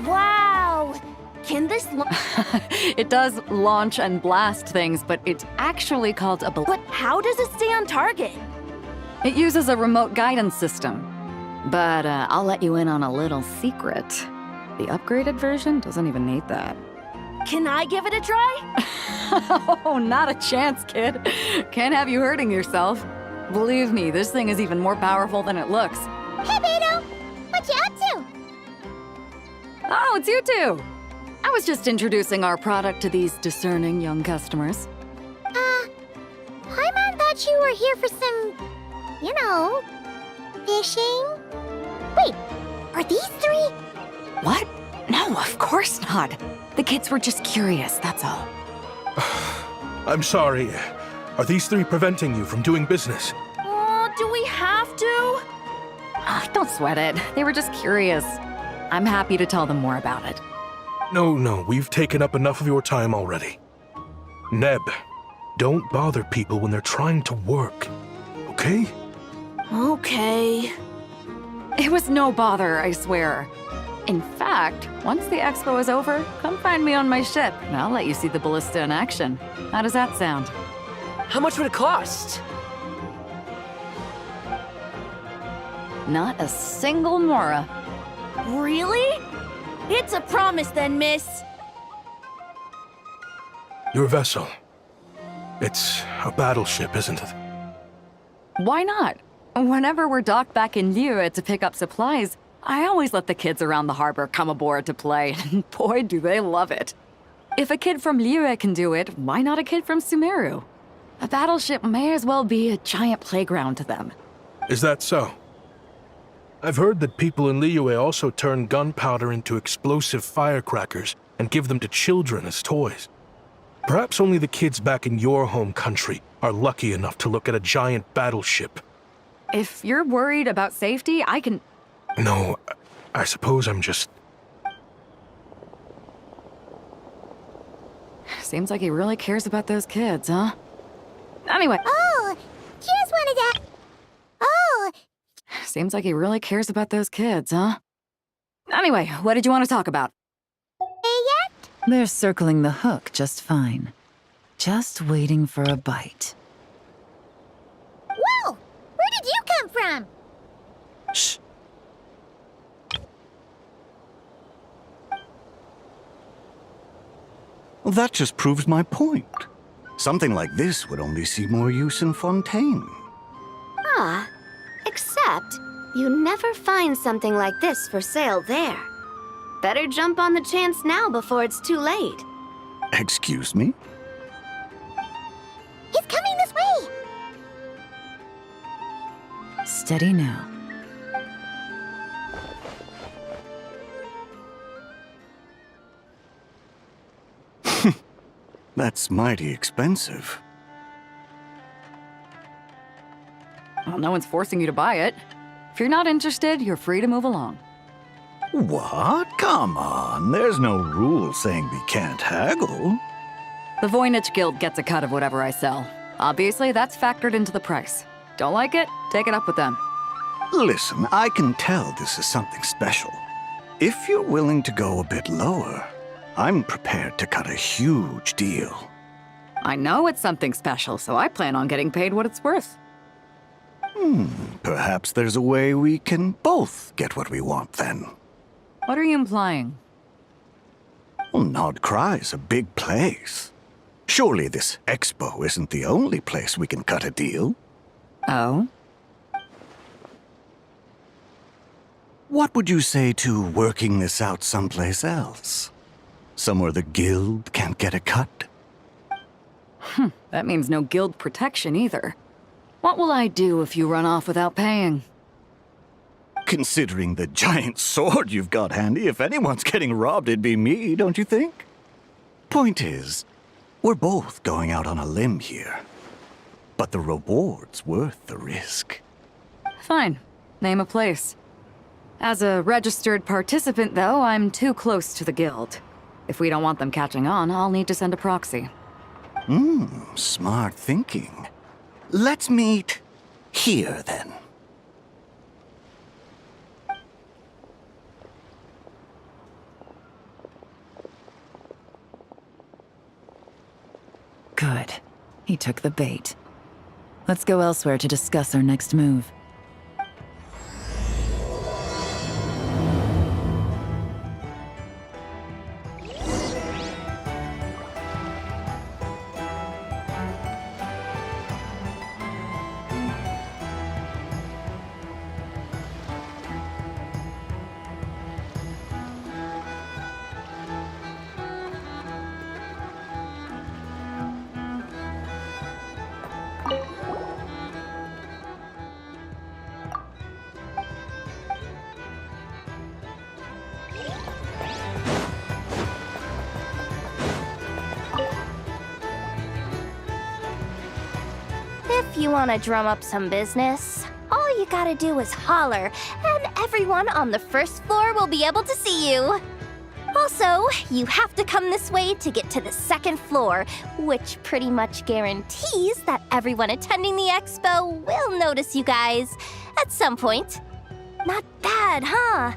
Wow! Can this It does launch and blast things, but it's actually called a But how does it stay on target? It uses a remote guidance system. But I'll let you in on a little secret. The upgraded version doesn't even need that. Can I give it a try? Oh, not a chance, kid. Can't have you hurting yourself. Believe me, this thing is even more powerful than it looks. Hey, Beto! What you up to? Oh, it's you two. I was just introducing our product to these discerning young customers. Paimon thought you were here for some, you know, fishing. Wait, are these three? What? No, of course not. The kids were just curious, that's all. I'm sorry. Are these three preventing you from doing business? Oh, do we have to? Don't sweat it. They were just curious. I'm happy to tell them more about it. No, we've taken up enough of your time already. Neb, don't bother people when they're trying to work, okay? Okay. It was no bother, I swear. In fact, once the expo is over, come find me on my ship, and I'll let you see the ballista in action. How does that sound? How much would it cost? Not a single mora. Really? It's a promise then, miss. Your vessel. It's a battleship, isn't it? Why not? Whenever we're docked back in Liyue to pick up supplies, I always let the kids around the harbor come aboard to play, and boy, do they love it. If a kid from Liyue can do it, why not a kid from Sumeru? A battleship may as well be a giant playground to them. Is that so? I've heard that people in Liyue also turn gunpowder into explosive firecrackers and give them to children as toys. Perhaps only the kids back in your home country are lucky enough to look at a giant battleship. If you're worried about safety, I can... No, I suppose I'm just... Seems like he really cares about those kids, huh? Anyway. Oh, just wanted to... Oh, Seems like he really cares about those kids, huh? Anyway, what did you want to talk about? yet? They're circling the hook just fine. Just waiting for a bite. Whoa! Where did you come from? Shh. Well, that just proves my point. Something like this would only see more use in Fontaine. Ah, except you never find something like this for sale there. Better jump on the chance now before it's too late. Excuse me? He's coming this way! Steady now. That's mighty expensive. Well, no one's forcing you to buy it. If you're not interested, you're free to move along. What? Come on, there's no rule saying we can't haggle. The Voynich Guild gets a cut of whatever I sell. Obviously, that's factored into the price. Don't like it? Take it up with them. Listen, I can tell this is something special. If you're willing to go a bit lower, I'm prepared to cut a huge deal. I know it's something special, so I plan on getting paid what it's worth. Perhaps there's a way we can both get what we want then. What are you implying? Well, Nod Cry's a big place. Surely this expo isn't the only place we can cut a deal. Oh? What would you say to working this out someplace else? Somewhere the guild can't get a cut? That means no guild protection either. What will I do if you run off without paying? Considering the giant sword you've got handy, if anyone's getting robbed, it'd be me, don't you think? Point is, we're both going out on a limb here. But the reward's worth the risk. Fine. Name a place. As a registered participant, though, I'm too close to the guild. If we don't want them catching on, I'll need to send a proxy. Smart thinking. Let's meet here, then. Good. He took the bait. Let's go elsewhere to discuss our next move. If you want to drum up some business, all you gotta do is holler, and everyone on the first floor will be able to see you. Also, you have to come this way to get to the second floor, which pretty much guarantees that everyone attending the expo will notice you guys at some point. Not bad, huh?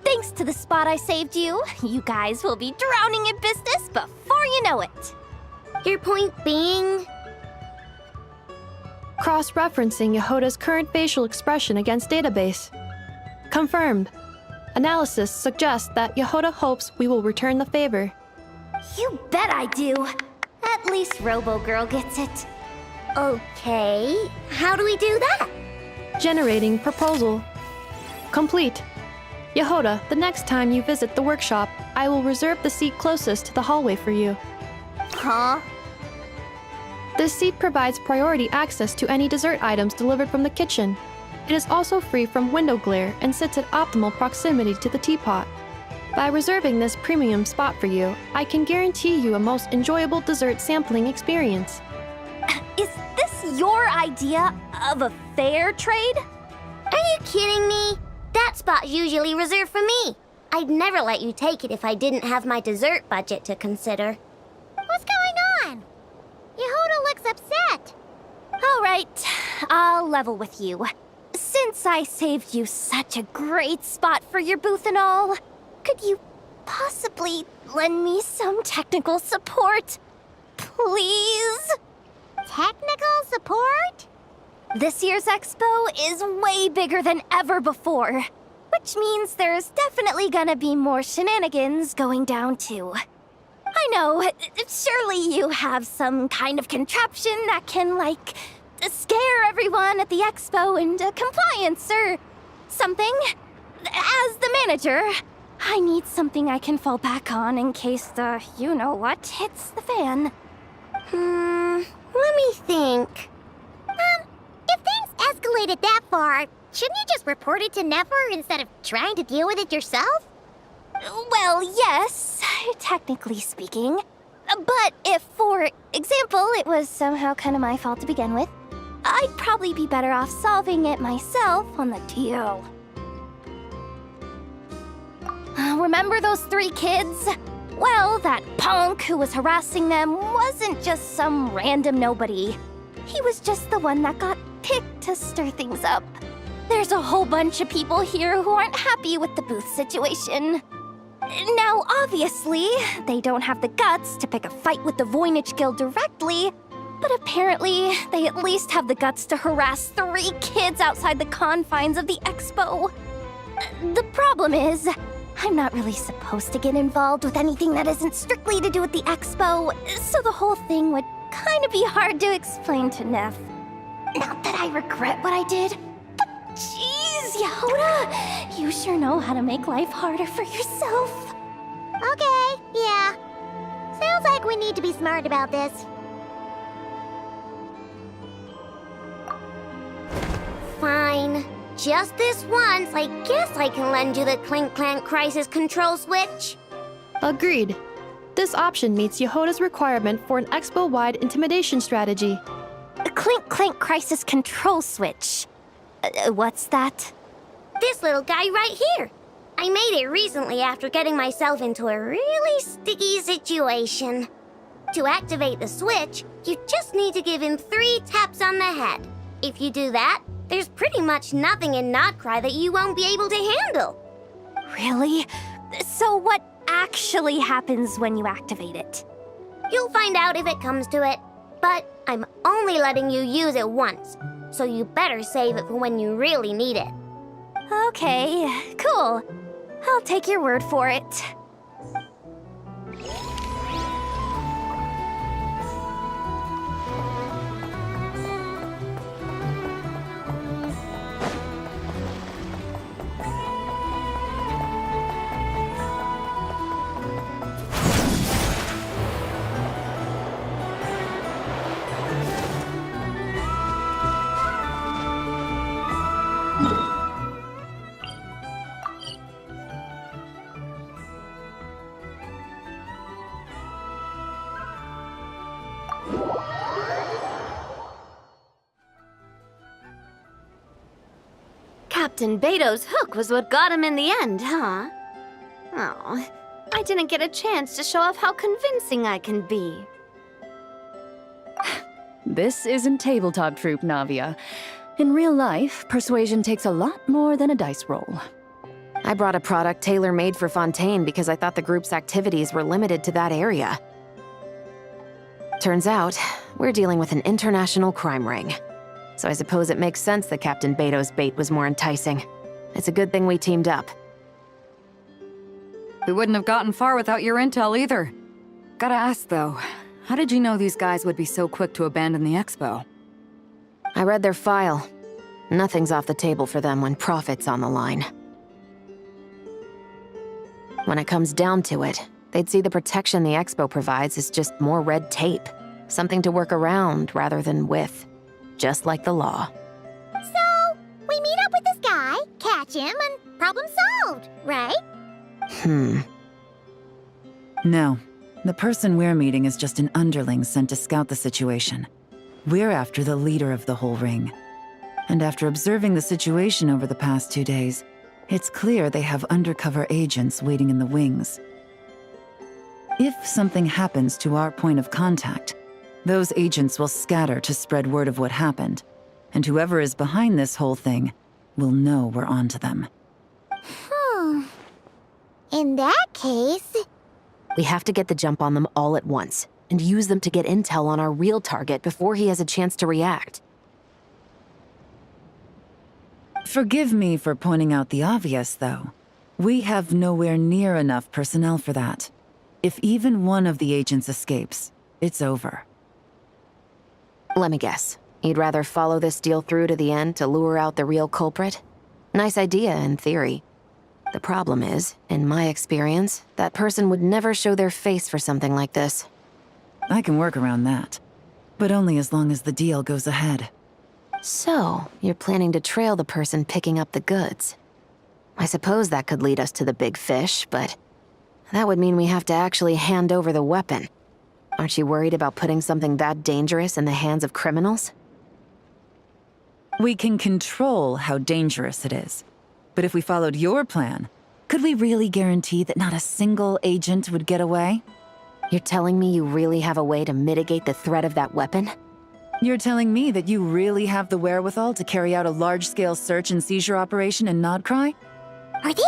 Thanks to the spot I saved you, you guys will be drowning in business before you know it. Your point being? Cross-referencing Yehoda's current facial expression against database. Confirmed. Analysis suggests that Yehoda hopes we will return the favor. You bet I do. At least Robo-Girl gets it. Okay, how do we do that? Generating proposal. Complete. Yehoda, the next time you visit the workshop, I will reserve the seat closest to the hallway for you. Huh? This seat provides priority access to any dessert items delivered from the kitchen. It is also free from window glare and sits at optimal proximity to the teapot. By reserving this premium spot for you, I can guarantee you a most enjoyable dessert sampling experience. Is this your idea of a fair trade? Are you kidding me? That spot's usually reserved for me. I'd never let you take it if I didn't have my dessert budget to consider. What's going on? Yehoda looks upset. All right, I'll level with you. Since I saved you such a great spot for your booth and all, could you possibly lend me some technical support? Please? Technical support? This year's expo is way bigger than ever before, which means there's definitely gonna be more shenanigans going down too. I know. Surely you have some kind of contraption that can, like, scare everyone at the expo into compliance or something. As the manager, I need something I can fall back on in case the you-know-what hits the fan. Let me think. If things escalated that far, shouldn't you just report it to Nefer instead of trying to deal with it yourself? Well, yes, technically speaking. But if, for example, it was somehow kind of my fault to begin with, I'd probably be better off solving it myself on the DL. Remember those 3 kids? Well, that punk who was harassing them wasn't just some random nobody. He was just the one that got picked to stir things up. There's a whole bunch of people here who aren't happy with the booth situation. Now, obviously, they don't have the guts to pick a fight with the Voynich Guild directly, but apparently, they at least have the guts to harass 3 kids outside the confines of the expo. The problem is, I'm not really supposed to get involved with anything that isn't strictly to do with the expo, so the whole thing would kind of be hard to explain to Neff. Not that I regret what I did, but jeez, Yehoda, you sure know how to make life harder for yourself. Okay, yeah. Sounds like we need to be smart about this. Fine. Just this once, I guess I can lend you the Clink Clank Crisis Control Switch. Agreed. This option meets Yehoda's requirement for an expo-wide intimidation strategy. A Clink Clank Crisis Control Switch. What's that? This little guy right here. I made it recently after getting myself into a really sticky situation. To activate the switch, you just need to give him 3 taps on the head. If you do that, there's pretty much nothing in Notcry that you won't be able to handle. Really? So what actually happens when you activate it? You'll find out if it comes to it, but I'm only letting you use it once, so you better save it for when you really need it. Okay, cool. I'll take your word for it. Captain Beto's hook was what got him in the end, huh? Oh, I didn't get a chance to show off how convincing I can be. This isn't tabletop troop, Navia. In real life, persuasion takes a lot more than a dice roll. I brought a product tailor-made for Fontaine because I thought the group's activities were limited to that area. Turns out, we're dealing with an international crime ring. So I suppose it makes sense that Captain Beto's bait was more enticing. It's a good thing we teamed up. We wouldn't have gotten far without your intel either. Gotta ask though, how did you know these guys would be so quick to abandon the expo? I read their file. Nothing's off the table for them when profit's on the line. When it comes down to it, they'd see the protection the expo provides as just more red tape. Something to work around rather than with. Just like the law. So, we meet up with this guy, catch him, and problem solved, right? No. The person we're meeting is just an underling sent to scout the situation. We're after the leader of the whole ring. And after observing the situation over the past 2 days, it's clear they have undercover agents waiting in the wings. If something happens to our point of contact, those agents will scatter to spread word of what happened, and whoever is behind this whole thing will know we're onto them. In that case... We have to get the jump on them all at once, and use them to get intel on our real target before he has a chance to react. Forgive me for pointing out the obvious, though. We have nowhere near enough personnel for that. If even one of the agents escapes, it's over. Let me guess. You'd rather follow this deal through to the end to lure out the real culprit? Nice idea, in theory. The problem is, in my experience, that person would never show their face for something like this. I can work around that. But only as long as the deal goes ahead. So, you're planning to trail the person picking up the goods. I suppose that could lead us to the big fish, but that would mean we have to actually hand over the weapon. Aren't you worried about putting something that dangerous in the hands of criminals? We can control how dangerous it is. But if we followed your plan, could we really guarantee that not a single agent would get away? You're telling me you really have a way to mitigate the threat of that weapon? You're telling me that you really have the wherewithal to carry out a large-scale search and seizure operation in Nodcry? Are they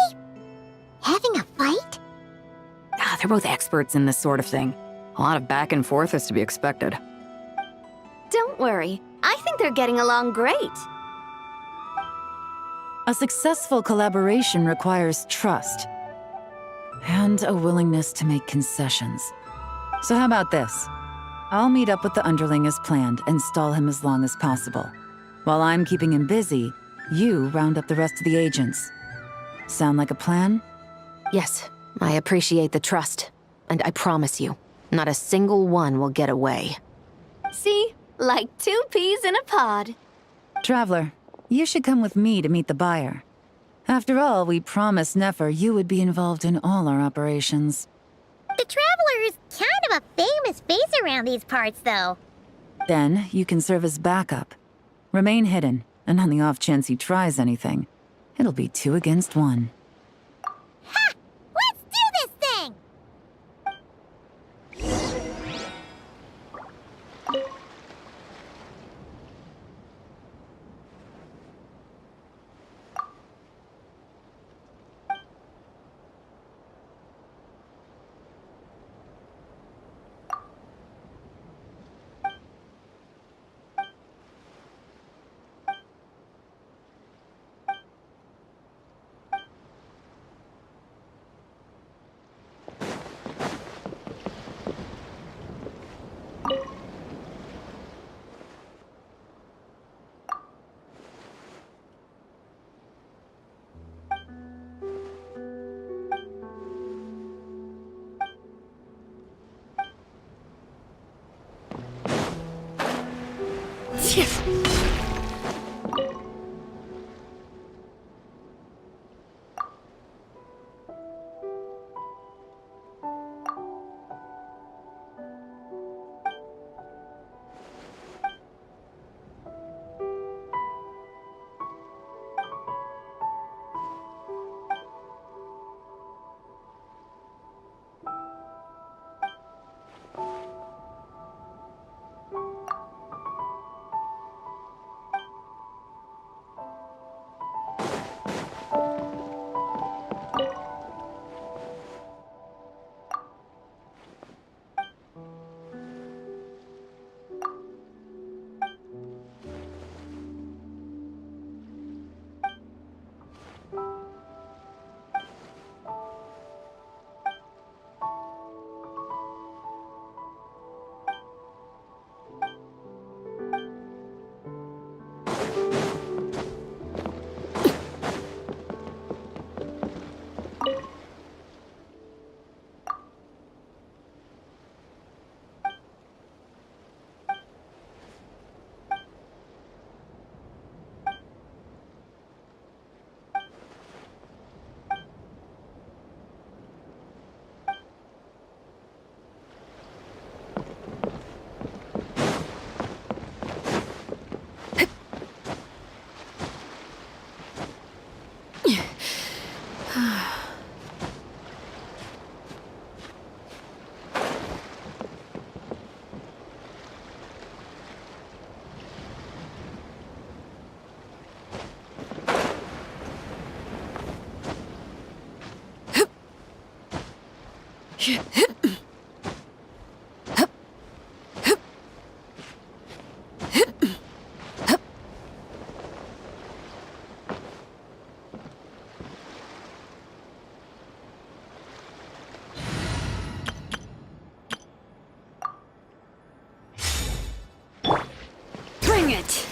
having a fight? They're both experts in this sort of thing. A lot of back and forth is to be expected. Don't worry. I think they're getting along great. A successful collaboration requires trust. And a willingness to make concessions. So how about this? I'll meet up with the underling as planned and stall him as long as possible. While I'm keeping him busy, you round up the rest of the agents. Sound like a plan? Yes, I appreciate the trust. And I promise you, not a single one will get away. See? Like 2 peas in a pod. Traveler, you should come with me to meet the buyer. After all, we promised Nefer you would be involved in all our operations. The Traveler is kind of a famous face around these parts, though. Then, you can serve as backup. Remain hidden, and on the off chance he tries anything, it'll be 2 against 1. Ha! Let's do this thing! it!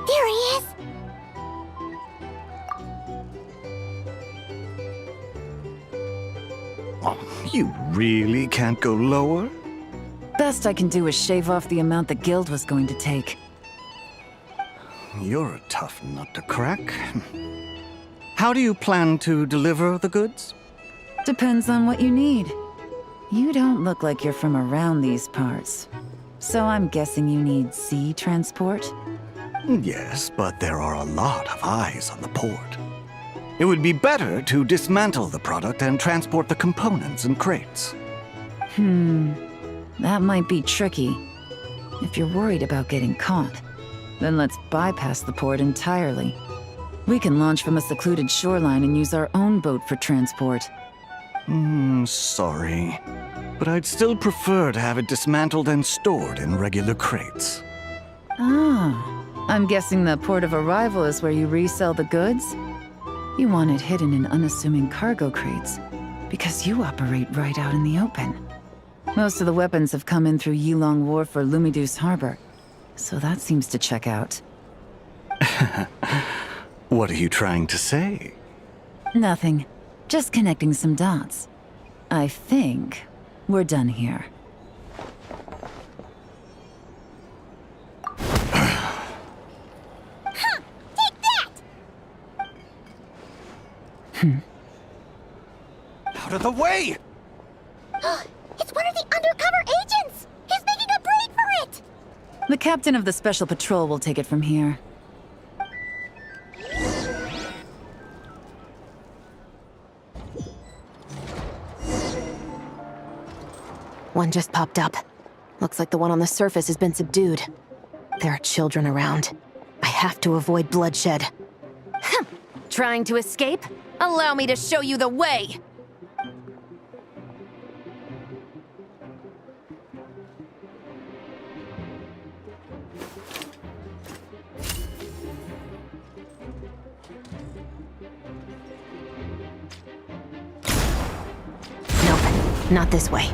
There he is! Oh, you really can't go lower? Best I can do is shave off the amount the guild was going to take. You're a tough nut to crack. How do you plan to deliver the goods? Depends on what you need. You don't look like you're from around these parts. So I'm guessing you need sea transport? Yes, but there are a lot of eyes on the port. It would be better to dismantle the product and transport the components in crates. That might be tricky. If you're worried about getting caught, then let's bypass the port entirely. We can launch from a secluded shoreline and use our own boat for transport. Sorry. But I'd still prefer to have it dismantled and stored in regular crates. Ah, I'm guessing the port of arrival is where you resell the goods? You want it hidden in unassuming cargo crates, because you operate right out in the open. Most of the weapons have come in through Yilong Wharf or Lumiduce Harbor, so that seems to check out. What are you trying to say? Nothing. Just connecting some dots. I think we're done here. Out of the way! It's one of the undercover agents! He's making a break for it! The captain of the Special Patrol will take it from here. One just popped up. Looks like the one on the surface has been subdued. There are children around. I have to avoid bloodshed. Trying to escape? Allow me to show you the way! Nope, not this way.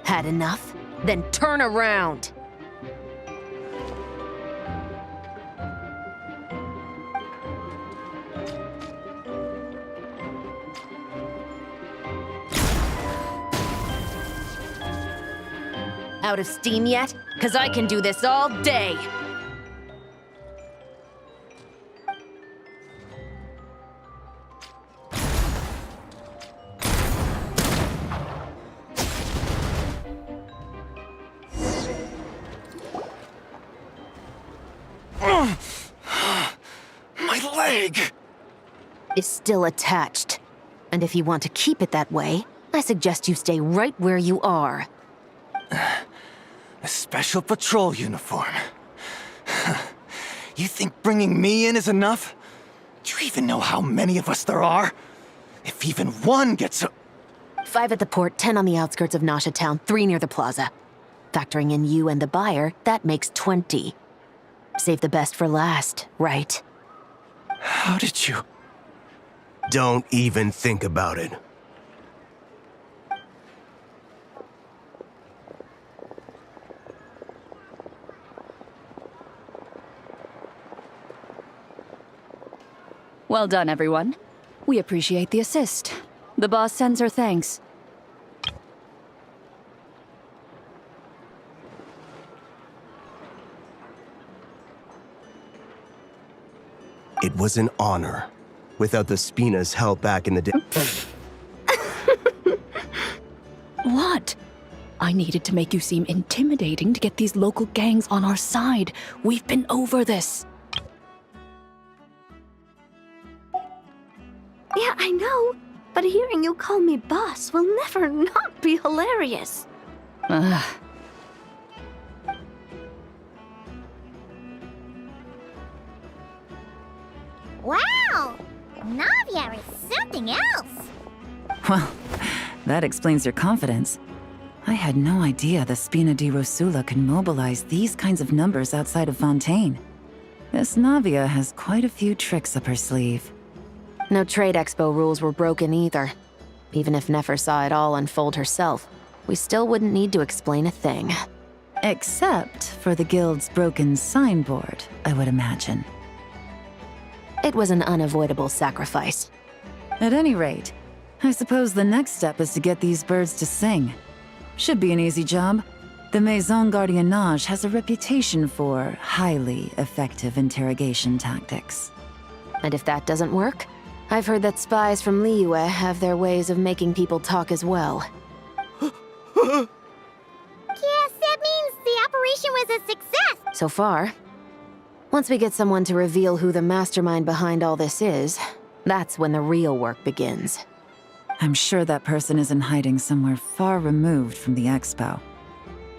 Had enough? Then turn around! Out of steam yet? 'Cause I can do this all day! My leg! Is still attached. And if you want to keep it that way, I suggest you stay right where you are. A special patrol uniform. You think bringing me in is enough? Do you even know how many of us there are? If even one gets a... 5 at the port, 10 on the outskirts of Nasha Town, 3 near the plaza. Factoring in you and the buyer, that makes 20. Save the best for last, right? How did you... Don't even think about it. Well done, everyone. We appreciate the assist. The boss sends her thanks. It was an honor. Without the Spinas held back in the day. What? I needed to make you seem intimidating to get these local gangs on our side. We've been over this. Yeah, I know. But hearing you call me boss will never not be hilarious. Ugh. Wow! Navia is something else! Well, that explains your confidence. I had no idea the Spina di Rosula could mobilize these kinds of numbers outside of Fontaine. This Navia has quite a few tricks up her sleeve. No trade expo rules were broken either. Even if Nefer saw it all unfold herself, we still wouldn't need to explain a thing. Except for the guild's broken signboard, I would imagine. It was an unavoidable sacrifice. At any rate, I suppose the next step is to get these birds to sing. Should be an easy job. The Maison Gardiennage has a reputation for highly effective interrogation tactics. And if that doesn't work, I've heard that spies from Liyue have their ways of making people talk as well. Yes, that means the operation was a success! So far. Once we get someone to reveal who the mastermind behind all this is, that's when the real work begins. I'm sure that person is in hiding somewhere far removed from the expo.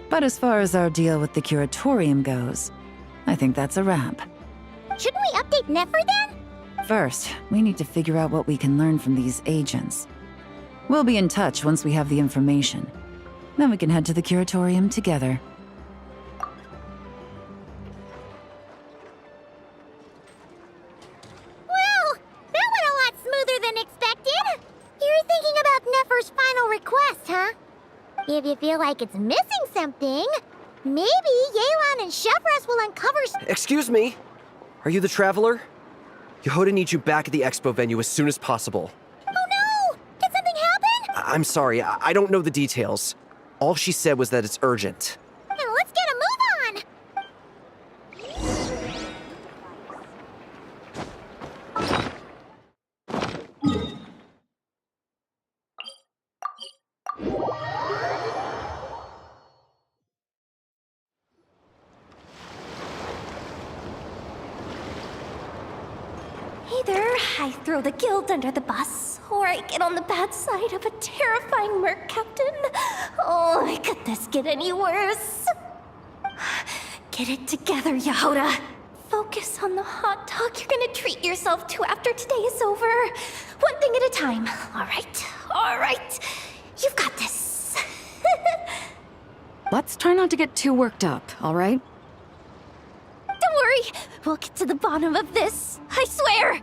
But as far as our deal with the curatorium goes, I think that's a wrap. Shouldn't we update Nefer then? First, we need to figure out what we can learn from these agents. We'll be in touch once we have the information. Then we can head to the curatorium together. Well, that went a lot smoother than expected. You're thinking about Nefer's final request, huh? If you feel like it's missing something, maybe Yelan and Chevros will uncover Excuse me? Are you the Traveler? Yehoda needs you back at the expo venue as soon as possible. Oh no! Did something happen? I'm sorry, I don't know the details. All she said was that it's urgent. Then let's get a move on! Either I throw the guild under the bus, or I get on the bad side of a terrifying merc captain. Oh, could this get any worse? Get it together, Yehoda. Focus on the hot dog you're gonna treat yourself to after today is over. One thing at a time. All right. You've got this. Let's try not to get too worked up, all right? Don't worry, we'll get to the bottom of this. I swear.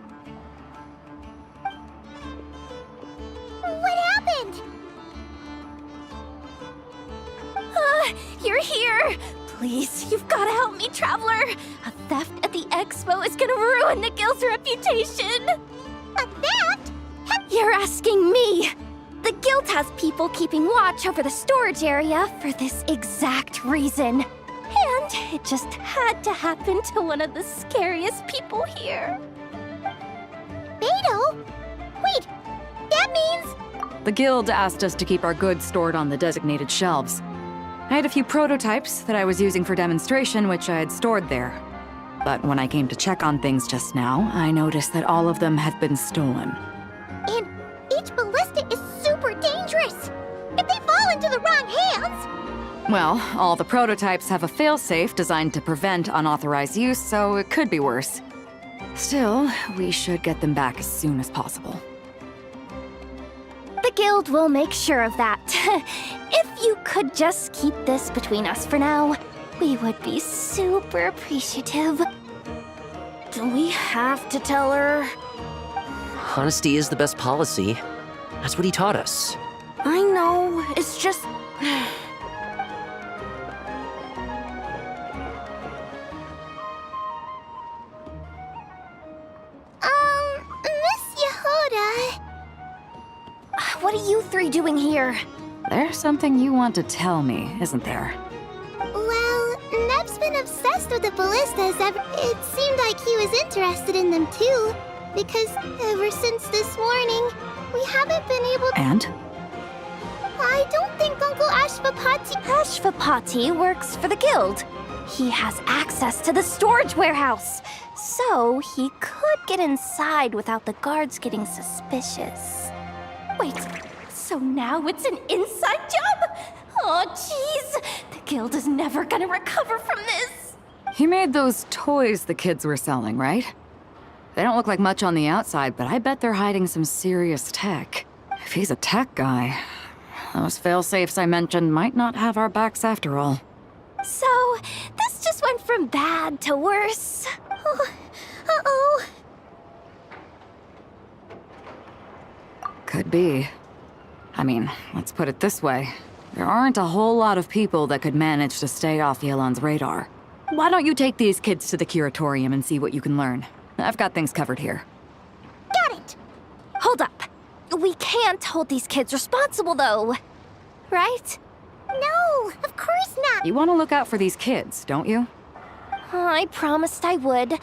What happened? You're here. Please, you've got to help me, Traveler. A theft at the expo is gonna ruin the guild's reputation. A theft? You're asking me. The guild has people keeping watch over the storage area for this exact reason. And it just had to happen to one of the scariest people here. Beto? Wait, that means... The guild asked us to keep our goods stored on the designated shelves. I had a few prototypes that I was using for demonstration, which I had stored there. But when I came to check on things just now, I noticed that all of them had been stolen. And each ballista is super dangerous. If they fall into the wrong hands... Well, all the prototypes have a failsafe designed to prevent unauthorized use, so it could be worse. Still, we should get them back as soon as possible. The guild will make sure of that. If you could just keep this between us for now. We would be super appreciative. Do we have to tell her? Honesty is the best policy. That's what he taught us. I know, it's just... Miss Yehuda. What are you three doing here? There's something you want to tell me, isn't there? Well, Neb's been obsessed with the ballistas It seemed like he was interested in them too, because ever since this morning, we haven't been able to... And? I don't think Uncle Ashvapati... Ashvapati works for the guild. He has access to the storage warehouse, so he could get inside without the guards getting suspicious. Wait, so now it's an inside job? Oh, jeez. The guild is never gonna recover from this. He made those toys the kids were selling, right? They don't look like much on the outside, but I bet they're hiding some serious tech. If he's a tech guy, those fail-safes I mentioned might not have our backs after all. So, this just went from bad to worse. Oh, uh-oh. Could be. I mean, let's put it this way. There aren't a whole lot of people that could manage to stay off Yelan's radar. Why don't you take these kids to the curatorium and see what you can learn? I've got things covered here. Got it! Hold up. We can't hold these kids responsible, though. Right? No, of course not. You want to look out for these kids, don't you? I promised I would.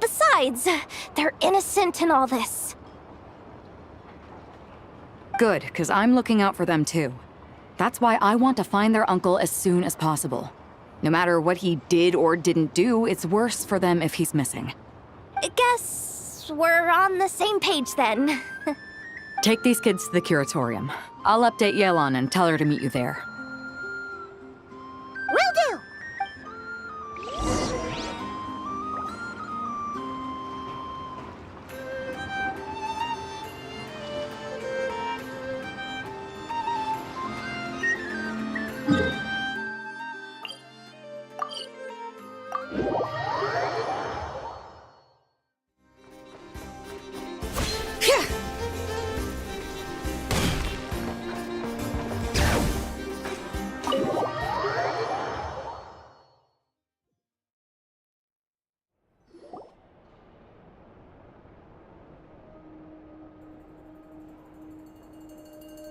Besides, they're innocent in all this. Good, because I'm looking out for them too. That's why I want to find their uncle as soon as possible. No matter what he did or didn't do, it's worse for them if he's missing. I guess we're on the same page then. Take these kids to the curatorium. I'll update Yelan and tell her to meet you there. Will do!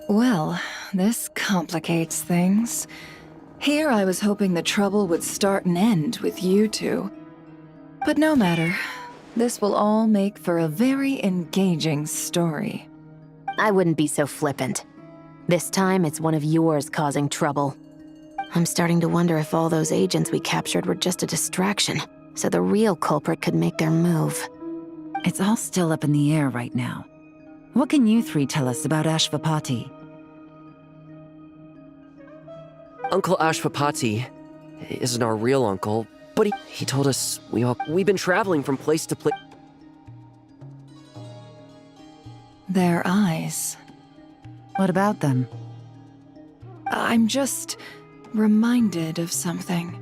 Well, this complicates things. Here I was hoping the trouble would start and end with you two. But no matter. This will all make for a very engaging story. I wouldn't be so flippant. This time, it's one of yours causing trouble. I'm starting to wonder if all those agents we captured were just a distraction, so the real culprit could make their move. It's all still up in the air right now. What can you three tell us about Ashvapati? Uncle Ashvapati isn't our real uncle, but he told us we've been traveling from place to place. Their eyes. What about them? I'm just reminded of something.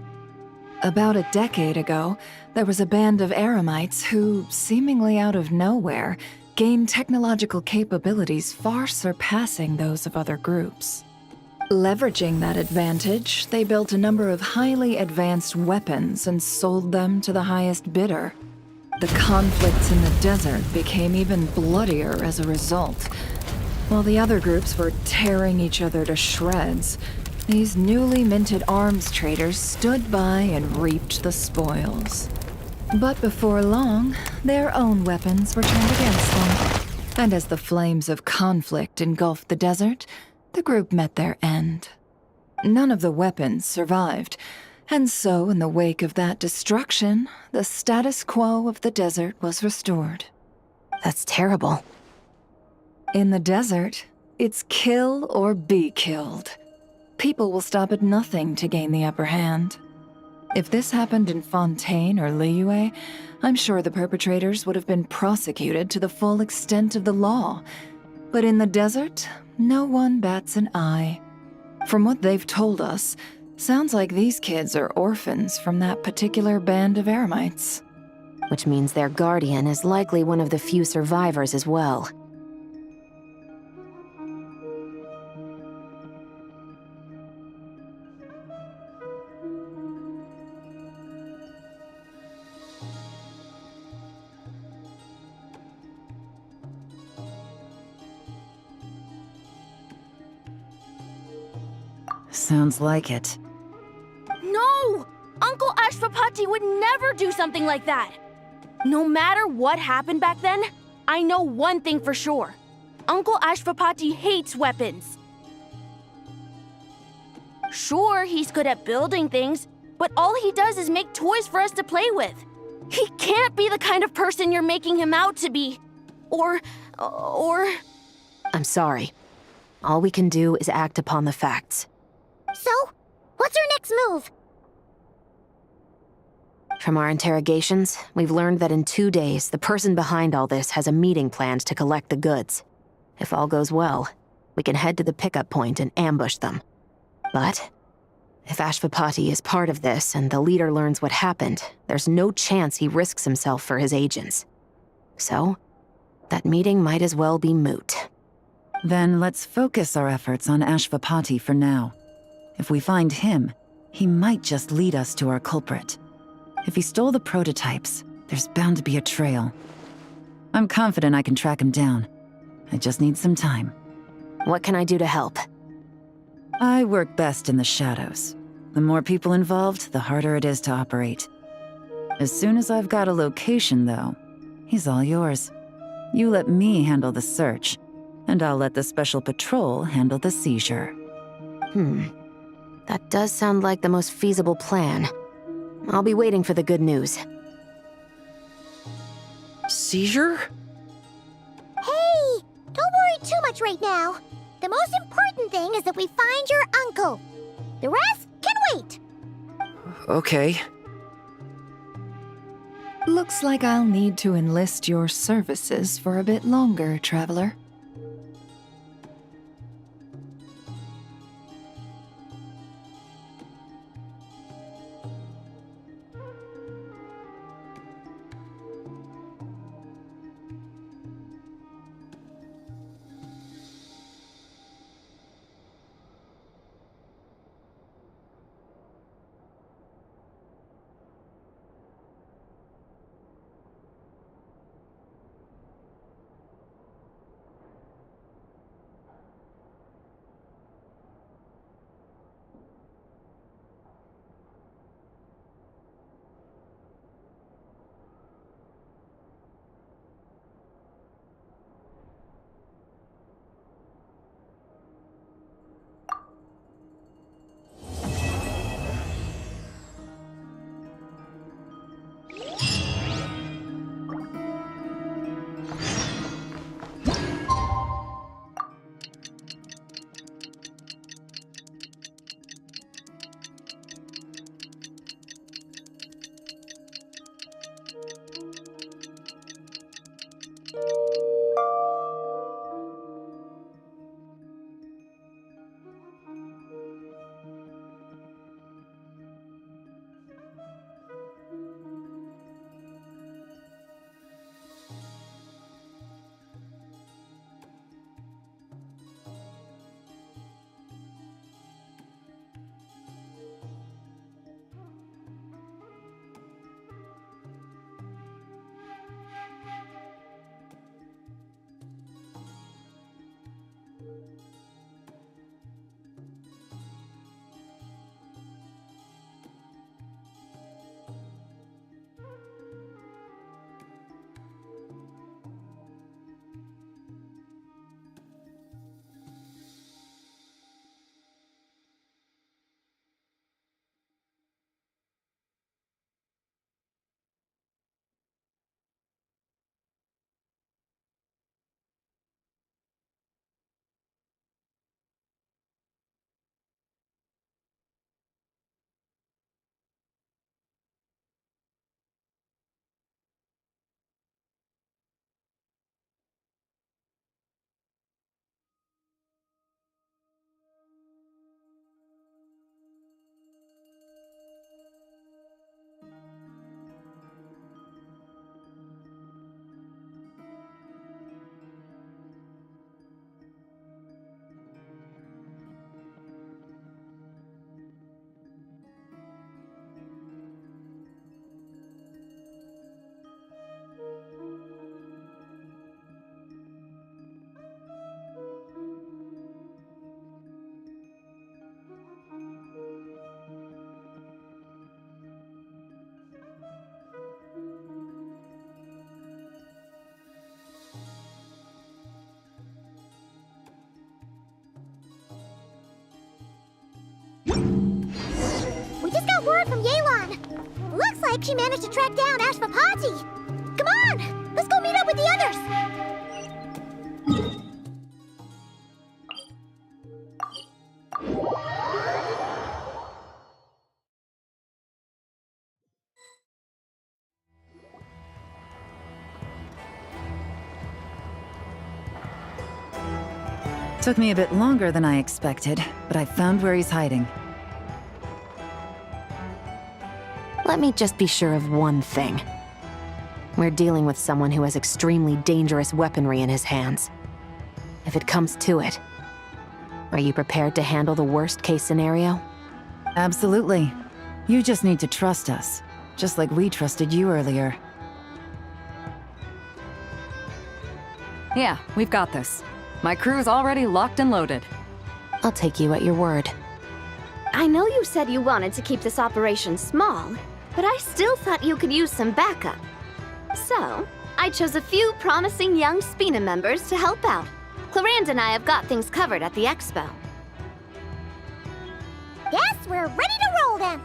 About a decade ago, there was a band of Eremites who, seemingly out of nowhere, gained technological capabilities far surpassing those of other groups. Leveraging that advantage, they built a number of highly advanced weapons and sold them to the highest bidder. The conflicts in the desert became even bloodier as a result. While the other groups were tearing each other to shreds, these newly minted arms traders stood by and reaped the spoils. But before long, their own weapons were turned against them. And as the flames of conflict engulfed the desert, the group met their end. None of the weapons survived, and so in the wake of that destruction, the status quo of the desert was restored. That's terrible. In the desert, it's kill or be killed. People will stop at nothing to gain the upper hand. If this happened in Fontaine or Liyue, I'm sure the perpetrators would have been prosecuted to the full extent of the law. But in the desert, no one bats an eye. From what they've told us, Sounds like these kids are orphans from that particular band of eremites. Which means their guardian is likely one of the few survivors as well. Sounds like it. No! Uncle Ashvapati would never do something like that! No matter what happened back then, I know one thing for sure. Uncle Ashvapati hates weapons. Sure, he's good at building things, but all he does is make toys for us to play with. He can't be the kind of person you're making him out to be. Or... I'm sorry. All we can do is act upon the facts. So, what's our next move? From our interrogations, we've learned that in 2 days, the person behind all this has a meeting planned to collect the goods. If all goes well, we can head to the pickup point and ambush them. But if Ashvapati is part of this and the leader learns what happened, there's no chance he risks himself for his agents. So, that meeting might as well be moot. Then let's focus our efforts on Ashvapati for now. If we find him, he might just lead us to our culprit. If he stole the prototypes, there's bound to be a trail. I'm confident I can track him down. I just need some time. What can I do to help? I work best in the shadows. The more people involved, the harder it is to operate. As soon as I've got a location, though, he's all yours. You let me handle the search, and I'll let the special patrol handle the seizure. That does sound like the most feasible plan. I'll be waiting for the good news. Seizure? Hey! Don't worry too much right now. The most important thing is that we find your uncle. The rest can wait. Okay. Looks like I'll need to enlist your services for a bit longer, Traveler. she managed to track down Ashvapati. Come on, let's go meet up with the others. Took me a bit longer than I expected, but I found where he's hiding. Let me just be sure of one thing. We're dealing with someone who has extremely dangerous weaponry in his hands. If it comes to it, are you prepared to handle the worst-case scenario? Absolutely. You just need to trust us, just like we trusted you earlier. Yeah, we've got this. My crew's already locked and loaded. I'll take you at your word. I know you said you wanted to keep this operation small, but I still thought you could use some backup. So, I chose a few promising young Spina members to help out. Clarande and I have got things covered at the expo. Yes, we're ready to roll then.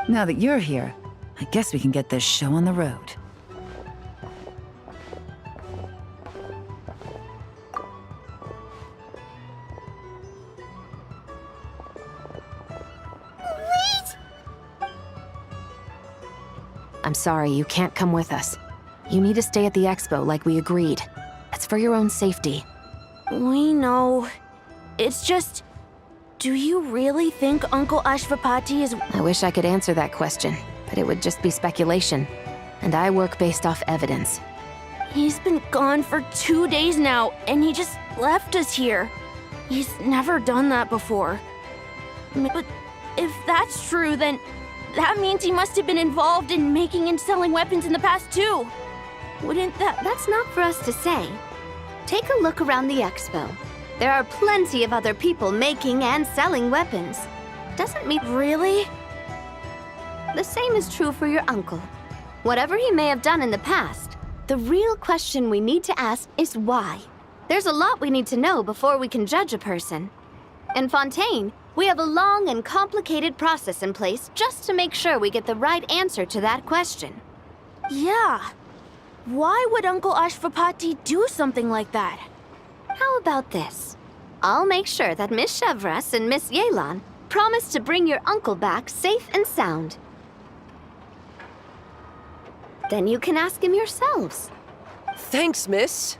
Now that you're here, I guess we can get this show on the road. I'm sorry, you can't come with us. You need to stay at the expo like we agreed. It's for your own safety. We know. It's just... Do you really think Uncle Ashvapati is... I wish I could answer that question, but it would just be speculation. And I work based off evidence. He's been gone for 2 days now, and he just left us here. He's never done that before. But if that's true, then that means he must have been involved in making and selling weapons in the past too. Wouldn't that... That's not for us to say. Take a look around the expo. There are plenty of other people making and selling weapons. Doesn't mean... Really? The same is true for your uncle. Whatever he may have done in the past, the real question we need to ask is why. There's a lot we need to know before we can judge a person. In Fontaine, we have a long and complicated process in place just to make sure we get the right answer to that question. Yeah. Why would Uncle Ashvapati do something like that? How about this? I'll make sure that Miss Chevras and Miss Yelan promise to bring your uncle back safe and sound. Then you can ask him yourselves. Thanks, miss.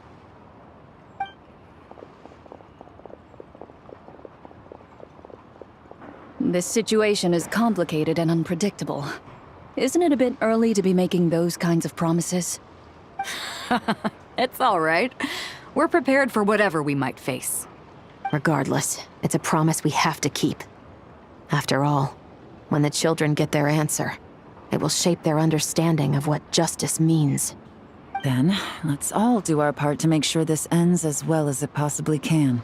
This situation is complicated and unpredictable. Isn't it a bit early to be making those kinds of promises? It's all right. We're prepared for whatever we might face. Regardless, it's a promise we have to keep. After all, when the children get their answer, it will shape their understanding of what justice means. Then, let's all do our part to make sure this ends as well as it possibly can.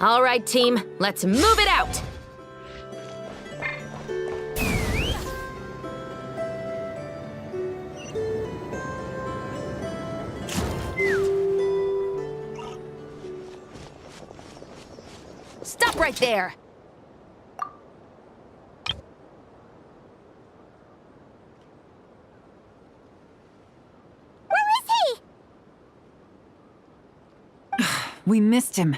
All right, team, let's move it out! Stop right there! Where is he? We missed him.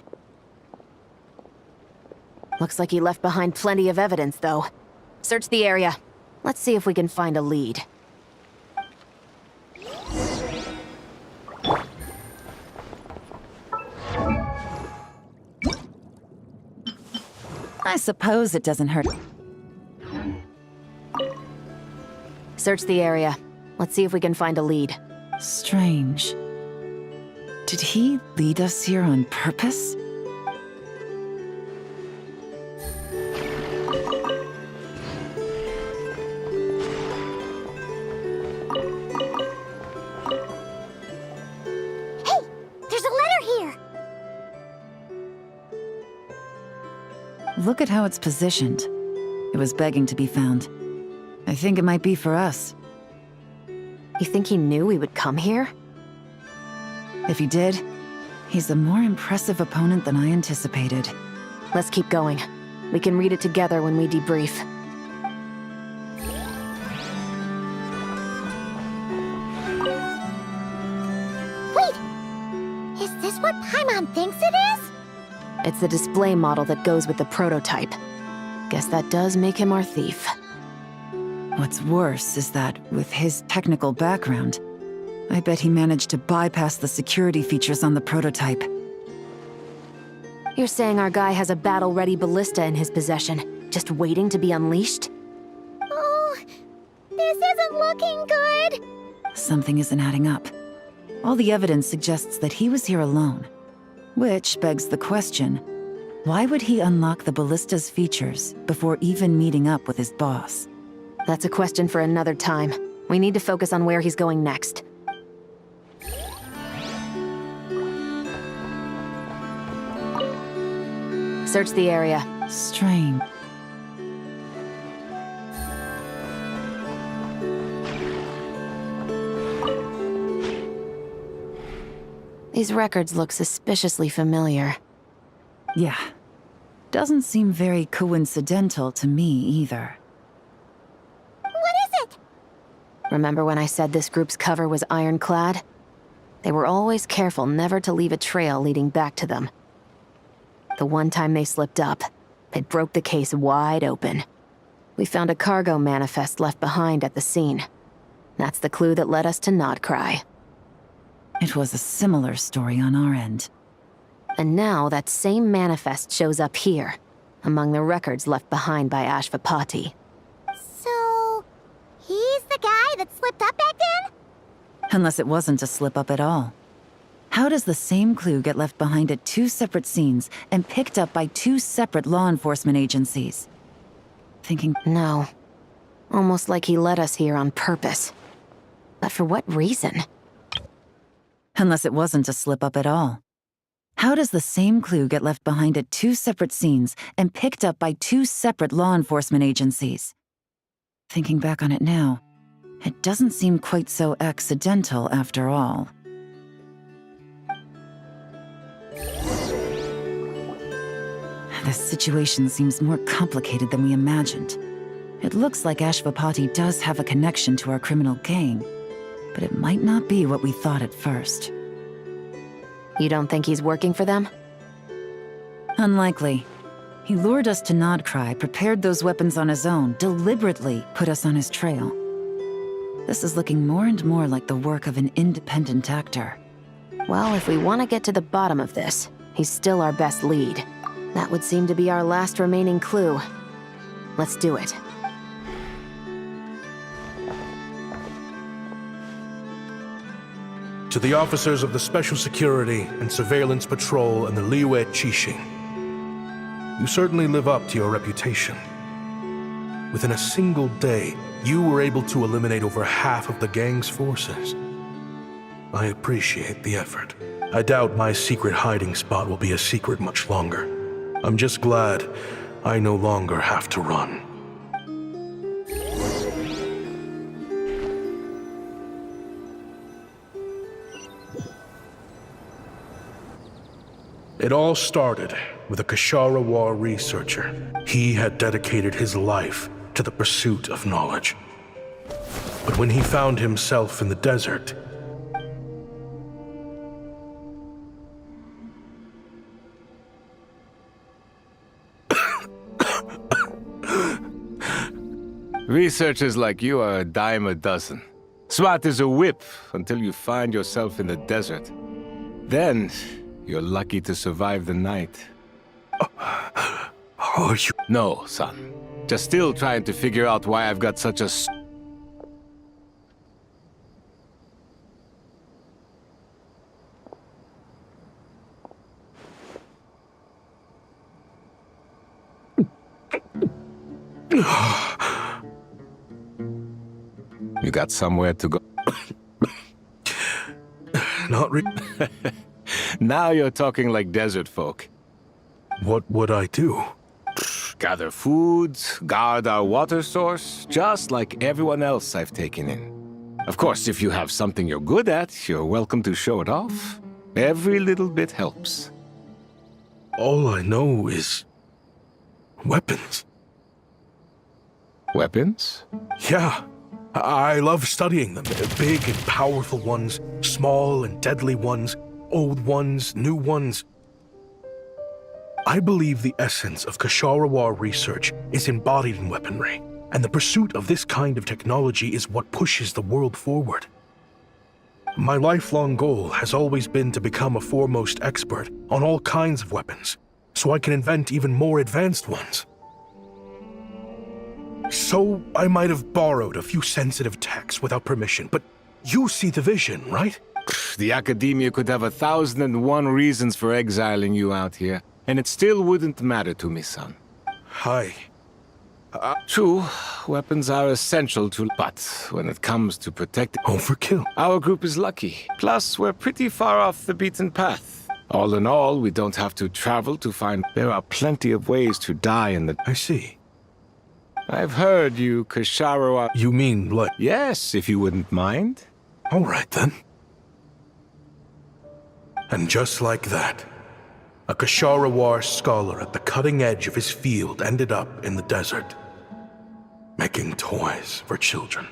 Looks like he left behind plenty of evidence, though. Search the area. Let's see if we can find a lead. I suppose it doesn't hurt. Search the area. Let's see if we can find a lead. Strange. Did he lead us here on purpose? Hey, there's a letter here. Look at how it's positioned. It was begging to be found. I think it might be for us. You think he knew we would come here? If he did, he's a more impressive opponent than I anticipated. Let's keep going. We can read it together when we debrief. Wait! Is this what Paimon thinks it is? It's the display model that goes with the prototype. Guess that does make him our thief. What's worse is that, with his technical background, I bet he managed to bypass the security features on the prototype. You're saying our guy has a battle-ready ballista in his possession, just waiting to be unleashed? Oh, this isn't looking good. Something isn't adding up. All the evidence suggests that he was here alone. Which begs the question, why would he unlock the ballista's features before even meeting up with his boss? That's a question for another time. We need to focus on where he's going next. Search the area. Strange. These records look suspiciously familiar. Yeah. Doesn't seem very coincidental to me either. Remember when I said this group's cover was ironclad? They were always careful never to leave a trail leading back to them. The one time they slipped up, it broke the case wide open. We found a cargo manifest left behind at the scene. That's the clue that led us to Nodcry. It was a similar story on our end. And now that same manifest shows up here, among the records left behind by Ashvapati. So, he's the guy that slipped up back then? Unless it wasn't a slip-up at all. How does the same clue get left behind at two separate scenes and picked up by two separate law enforcement agencies? Thinking... No. Almost like he led us here on purpose. But for what reason? Unless it wasn't a slip-up at all. How does the same clue get left behind at two separate scenes and picked up by two separate law enforcement agencies? Thinking back on it now, it doesn't seem quite so accidental after all. This situation seems more complicated than we imagined. It looks like Ashvapati does have a connection to our criminal gang, but it might not be what we thought at first. You don't think he's working for them? Unlikely. He lured us to Nodcry, prepared those weapons on his own, deliberately put us on his trail. This is looking more and more like the work of an independent actor. Well, if we want to get to the bottom of this, he's still our best lead. That would seem to be our last remaining clue. Let's do it. To the officers of the Special Security and Surveillance Patrol and the Liyue Qixing, you certainly live up to your reputation. Within a single day, you were able to eliminate over half of the gang's forces. I appreciate the effort. I doubt my secret hiding spot will be a secret much longer. I'm just glad I no longer have to run. It all started with a Kashara War researcher. He had dedicated his life to the pursuit of knowledge. But when he found himself in the desert, Researchers like you are a dime a dozen. Smart as a whip until you find yourself in the desert. Then, you're lucky to survive the night. Are you? No, son. Just still trying to figure out why I've got such a... You got somewhere to go? Not really. Now you're talking like desert folk. What would I do? Gather food, guard our water source, just like everyone else I've taken in. Of course, if you have something you're good at, you're welcome to show it off. Every little bit helps. All I know is... weapons. Weapons? Yeah. I love studying them. Big and powerful ones, small and deadly ones, old ones, new ones. I believe the essence of Kshatriya research is embodied in weaponry, and the pursuit of this kind of technology is what pushes the world forward. My lifelong goal has always been to become a foremost expert on all kinds of weapons, so I can invent even more advanced ones. So I might have borrowed a few sensitive texts without permission, but you see the vision, right? The Academia could have 1,001 reasons for exiling you out here, and it still wouldn't matter to me, son. Hi. True, weapons are essential to... But when it comes to protecting... Overkill. Our group is lucky. Plus, we're pretty far off the beaten path. All in all, we don't have to travel to find... There are plenty of ways to die in the... I see. I've heard you, Kshatriya... You mean like... Yes, if you wouldn't mind. All right, then. And just like that, a Kshatriya scholar at the cutting edge of his field ended up in the desert, making toys for children.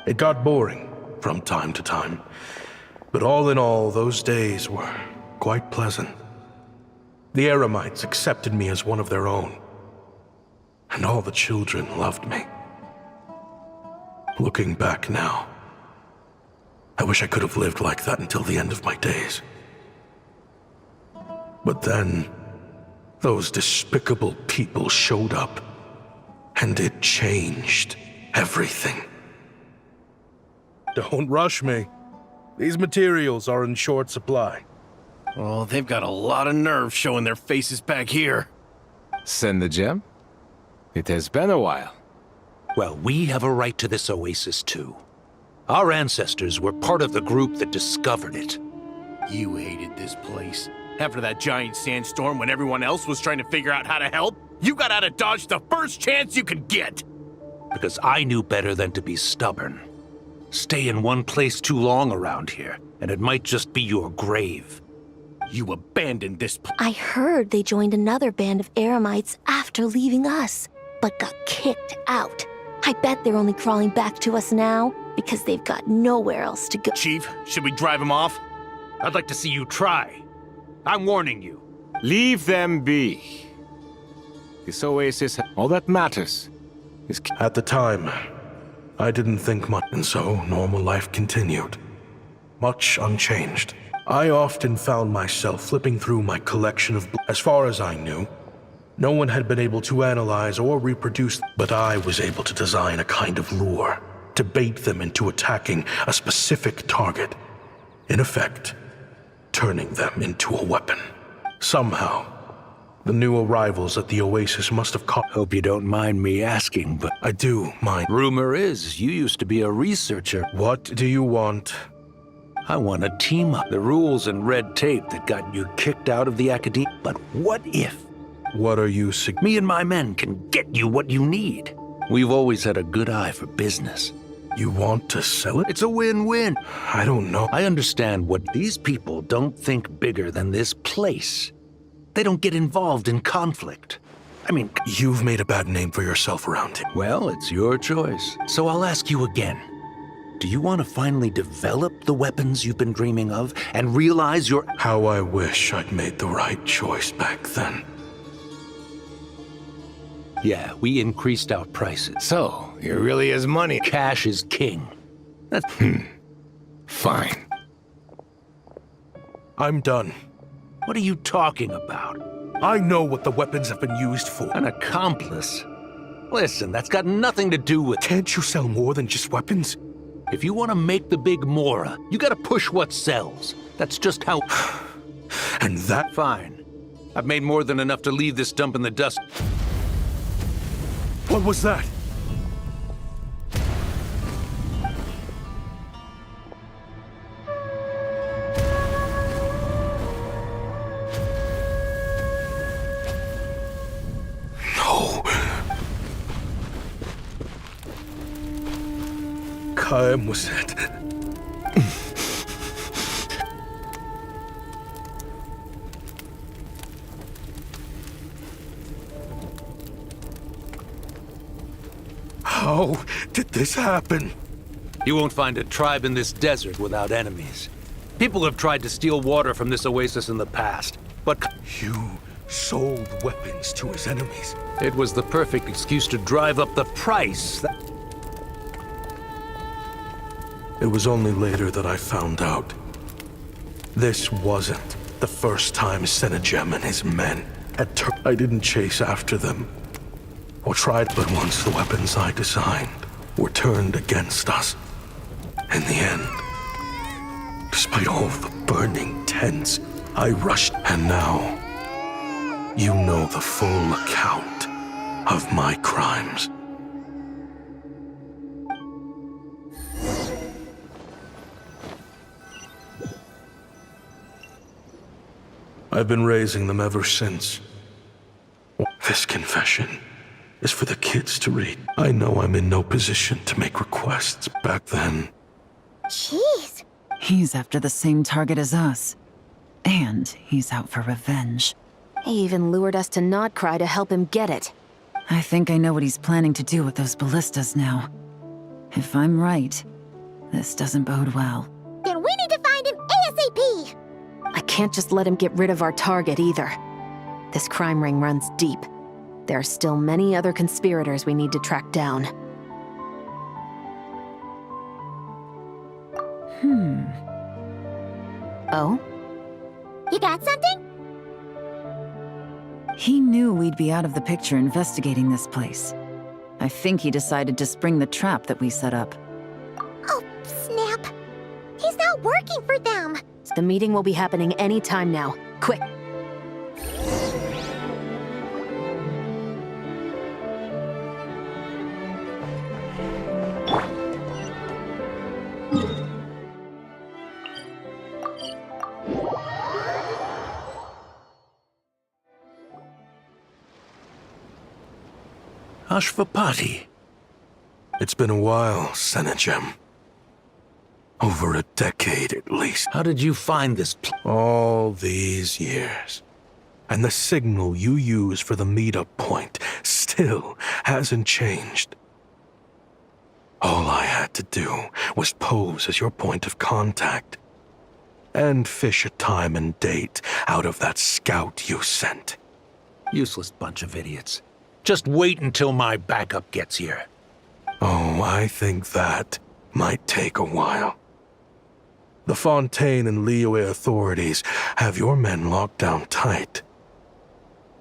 It got boring from time to time, but all in all, those days were quite pleasant. The Eremites accepted me as one of their own, and all the children loved me. Looking back now, I wish I could have lived like that until the end of my days. But then, those despicable people showed up, and it changed everything. Don't rush me. These materials are in short supply. Oh, they've got a lot of nerve showing their faces back here. Send the gem? It has been a while. Well, we have a right to this oasis, too. Our ancestors were part of the group that discovered it. You hated this place. After that giant sandstorm when everyone else was trying to figure out how to help, you got out of Dodge the first chance you could get. Because I knew better than to be stubborn. Stay in one place too long around here, and it might just be your grave. You abandoned this place. I heard they joined another band of Eremites after leaving us, but got kicked out. I bet they're only crawling back to us now because they've got nowhere else to go. Chief, should we drive them off? I'd like to see you try. I'm warning you. Leave them be. This oasis, all that matters is... At the time, I didn't think much, and so normal life continued. Much unchanged. I often found myself flipping through my collection of... As far as I knew, no one had been able to analyze or reproduce, but I was able to design a kind of lure to bait them into attacking a specific target. In effect, turning them into a weapon. Somehow, the new arrivals at the Oasis must have caught... Hope you don't mind me asking, but... I do mind. Rumor is you used to be a researcher. What do you want? I want to team up. The rules and red tape that got you kicked out of the academia. But what if? What are you Me and my men can get you what you need. We've always had a good eye for business. You want to sell it? It's a win-win. I don't know. I understand what these people don't think bigger than this place. They don't get involved in conflict. I mean... You've made a bad name for yourself around here. Well, it's your choice. So I'll ask you again. Do you want to finally develop the weapons you've been dreaming of and realize your... How I wish I'd made the right choice back then. Yeah, we increased our prices. So, it really is money. Cash is king. That's... Fine. I'm done. What are you talking about? I know what the weapons have been used for. An accomplice? Listen, that's got nothing to do with... Can't you sell more than just weapons? If you want to make the big Mora, you gotta push what sells. That's just how... And that... Fine. I've made more than enough to leave this dump in the dust. What was that? No. Kaim was it. How did this happen? You won't find a tribe in this desert without enemies. People have tried to steal water from this oasis in the past, but... You sold weapons to his enemies. It was the perfect excuse to drive up the price. It was only later that I found out. This wasn't the first time Senegem and his men had turned. I didn't chase after them, or tried, but once the weapons I designed were turned against us. In the end, despite all the burning tents, I rushed, and now you know the full account of my crimes. I've been raising them ever since. This confession is for the kids to read. I know I'm in no position to make requests back then. Jeez. He's after the same target as us. And he's out for revenge. He even lured us to Notcry to help him get it. I think I know what he's planning to do with those ballistas now. If I'm right, this doesn't bode well. Then we need to find him ASAP! I can't just let him get rid of our target either. This crime ring runs deep. There are still many other conspirators we need to track down. Oh? You got something? He knew we'd be out of the picture investigating this place. I think he decided to spring the trap that we set up. Oh, snap. He's not working for them. The meeting will be happening any time now. Quick! Ashvapati. It's been a while, Senegem. Over a decade at least. How did you find this all these years. And the signal you use for the meetup point still hasn't changed. All I had to do was pose as your point of contact. And fish a time and date out of that scout you sent. Useless bunch of idiots. Just wait until my backup gets here. Oh, I think that might take a while. The Fontaine and Liyue authorities have your men locked down tight.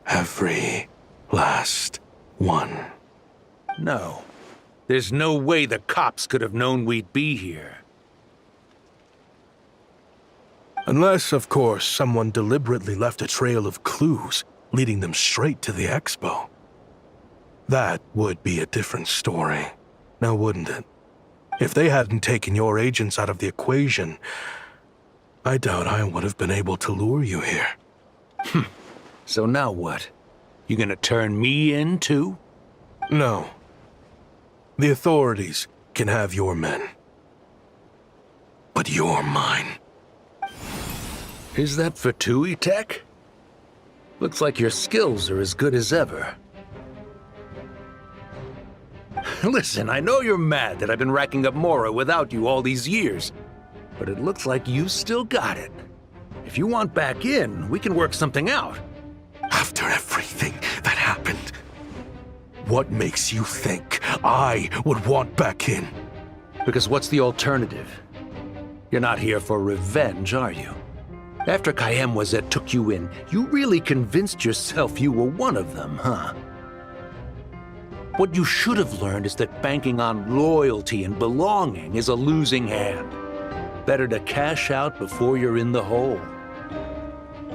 Every last one. No. There's no way the cops could have known we'd be here. Unless, of course, someone deliberately left a trail of clues, leading them straight to the expo. That would be a different story, now wouldn't it? If they hadn't taken your agents out of the equation, I doubt I would have been able to lure you here. So now what? You gonna turn me in, too? No. The authorities can have your men. But you're mine. Is that for Tui Tech? Looks like your skills are as good as ever. Listen, I know you're mad that I've been racking up Mora without you all these years, but it looks like you still got it. If you want back in, we can work something out. After everything that happened, what makes you think I would want back in? Because what's the alternative? You're not here for revenge, are you? After Kayemwazet took you in, you really convinced yourself you were one of them, huh? What you should have learned is that banking on loyalty and belonging is a losing hand. Better to cash out before you're in the hole.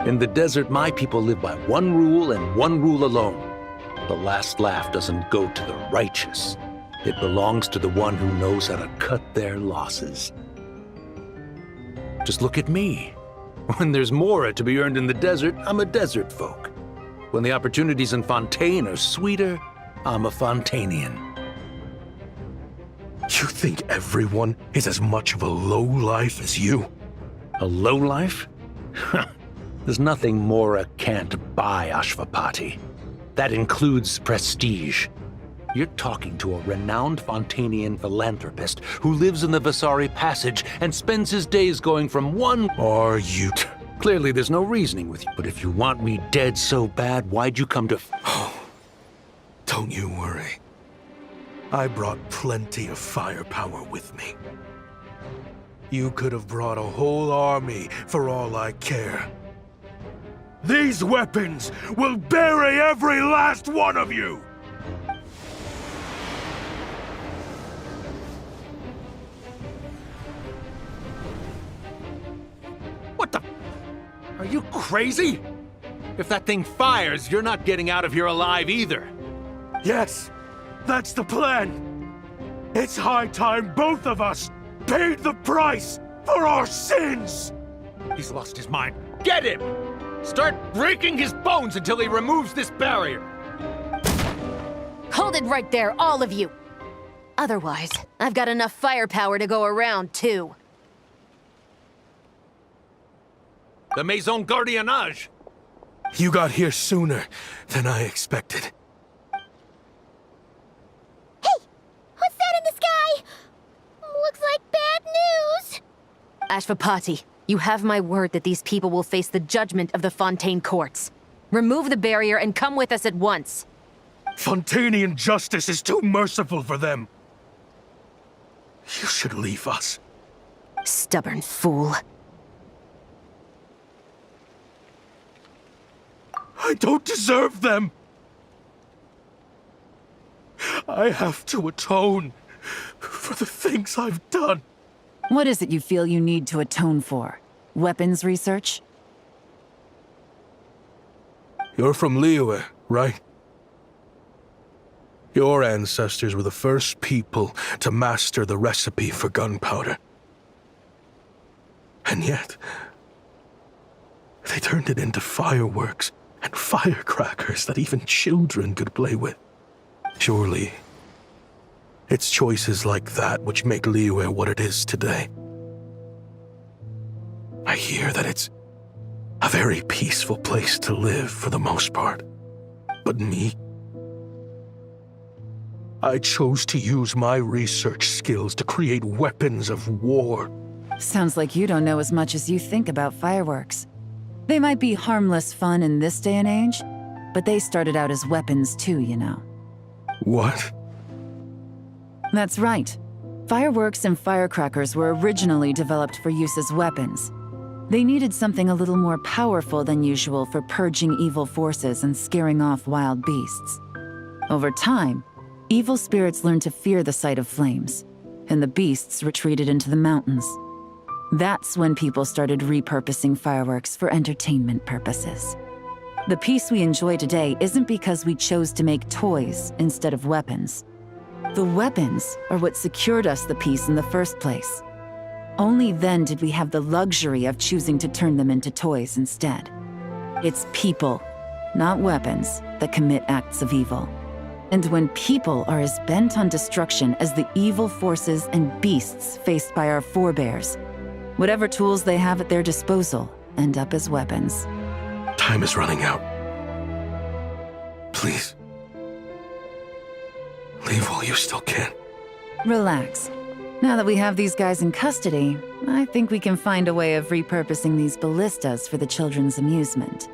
In the desert, my people live by one rule and one rule alone. The last laugh doesn't go to the righteous. It belongs to the one who knows how to cut their losses. Just look at me. When there's Mora to be earned in the desert, I'm a desert folk. When the opportunities in Fontaine are sweeter, I'm a Fontanian. You think everyone is as much of a lowlife as you? A lowlife? There's nothing Mora can't buy, Ashvapati. That includes prestige. You're talking to a renowned Fontanian philanthropist who lives in the Vasari Passage and spends his days going from one... Are you... Clearly there's no reasoning with you, but if you want me dead so bad, why'd you come to... Don't you worry. I brought plenty of firepower with me. You could have brought a whole army for all I care. These weapons will bury every last one of you! What the... Are you crazy? If that thing fires, you're not getting out of here alive either. Yes, that's the plan. It's high time both of us paid the price for our sins! He's lost his mind. Get him! Start breaking his bones until he removes this barrier! Hold it right there, all of you! Otherwise, I've got enough firepower to go around, too. The Maison Gardiennage! You got here sooner than I expected. What's that in the sky? Looks like bad news. Ashvapati, you have my word that these people will face the judgment of the Fontaine courts. Remove the barrier and come with us at once. Fontanian justice is too merciful for them. You should leave us. Stubborn fool. I don't deserve them. I have to atone for the things I've done. What is it you feel you need to atone for? Weapons research? You're from Liyue, right? Your ancestors were the first people to master the recipe for gunpowder. And yet, they turned it into fireworks and firecrackers that even children could play with. Surely, it's choices like that which make Liyue what it is today. I hear that it's a very peaceful place to live for the most part. But me? I chose to use my research skills to create weapons of war. Sounds like you don't know as much as you think about fireworks. They might be harmless fun in this day and age, but they started out as weapons too, you know. What? That's right. Fireworks and firecrackers were originally developed for use as weapons. They needed something a little more powerful than usual for purging evil forces and scaring off wild beasts. Over time, evil spirits learned to fear the sight of flames, and the beasts retreated into the mountains. That's when people started repurposing fireworks for entertainment purposes. The peace we enjoy today isn't because we chose to make toys instead of weapons. The weapons are what secured us the peace in the first place. Only then did we have the luxury of choosing to turn them into toys instead. It's people, not weapons, that commit acts of evil. And when people are as bent on destruction as the evil forces and beasts faced by our forebears, whatever tools they have at their disposal end up as weapons. Time is running out. Please. Leave while you still can. Relax. Now that we have these guys in custody, I think we can find a way of repurposing these ballistas for the children's amusement.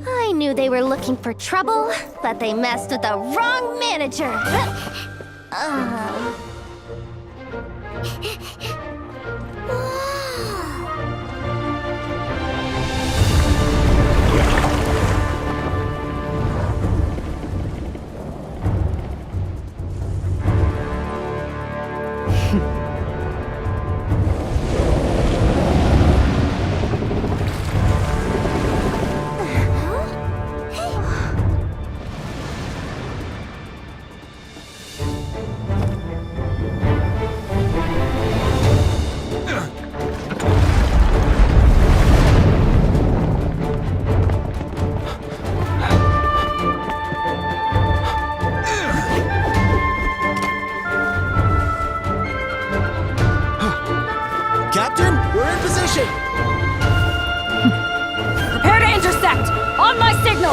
I knew they were looking for trouble, but they messed with the wrong manager. Captain, we're in position! Prepare to intersect! On my signal!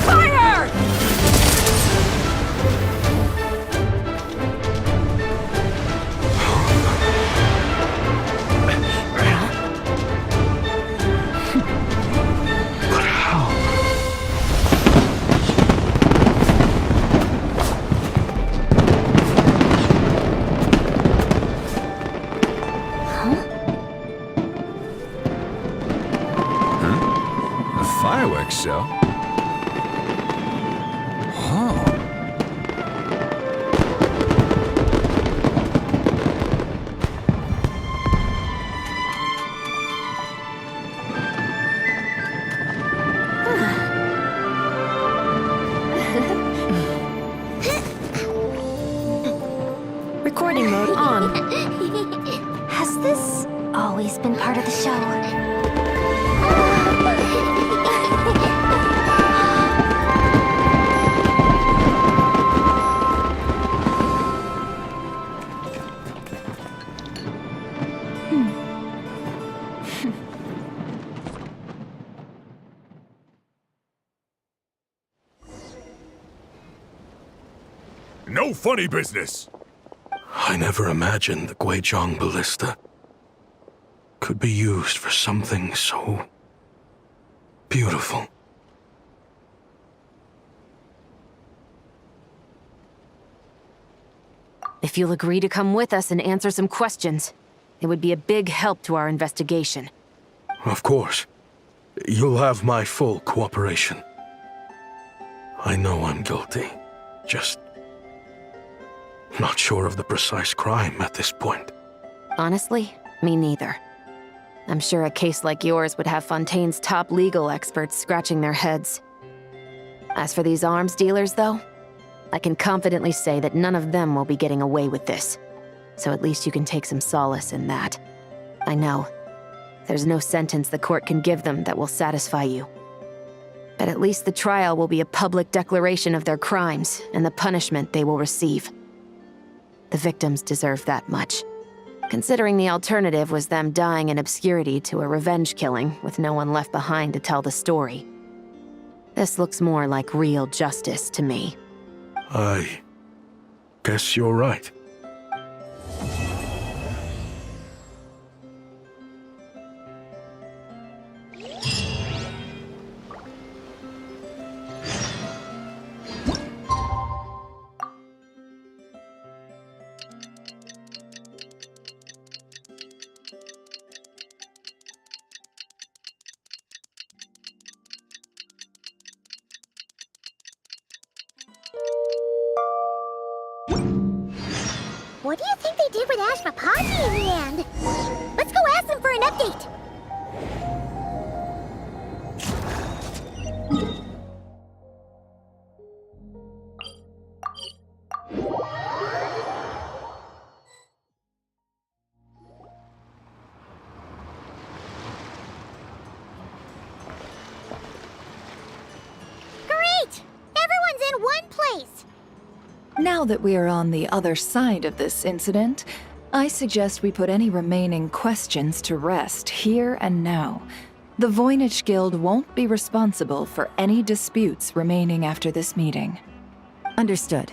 Fire! But how? A fireworks show? Oh. Recording mode on. Has this always been part of the show? No funny business! I never imagined the Guizhong Ballista could be used for something so beautiful. If you'll agree to come with us and answer some questions, it would be a big help to our investigation. Of course. You'll have my full cooperation. I know I'm guilty. Just not sure of the precise crime at this point. Honestly, me neither. I'm sure a case like yours would have Fontaine's top legal experts scratching their heads. As for these arms dealers, though, I can confidently say that none of them will be getting away with this. So at least you can take some solace in that. I know. There's no sentence the court can give them that will satisfy you. But at least the trial will be a public declaration of their crimes and the punishment they will receive. The victims deserve that much. Considering the alternative was them dying in obscurity to a revenge killing with no one left behind to tell the story. This looks more like real justice to me. I guess you're right. What do you think they did with Ashvapati in the end? Let's go ask them for an update. Great! Everyone's in one place. Now that we are on the other side of this incident, I suggest we put any remaining questions to rest here and now. The Voynich Guild won't be responsible for any disputes remaining after this meeting. Understood.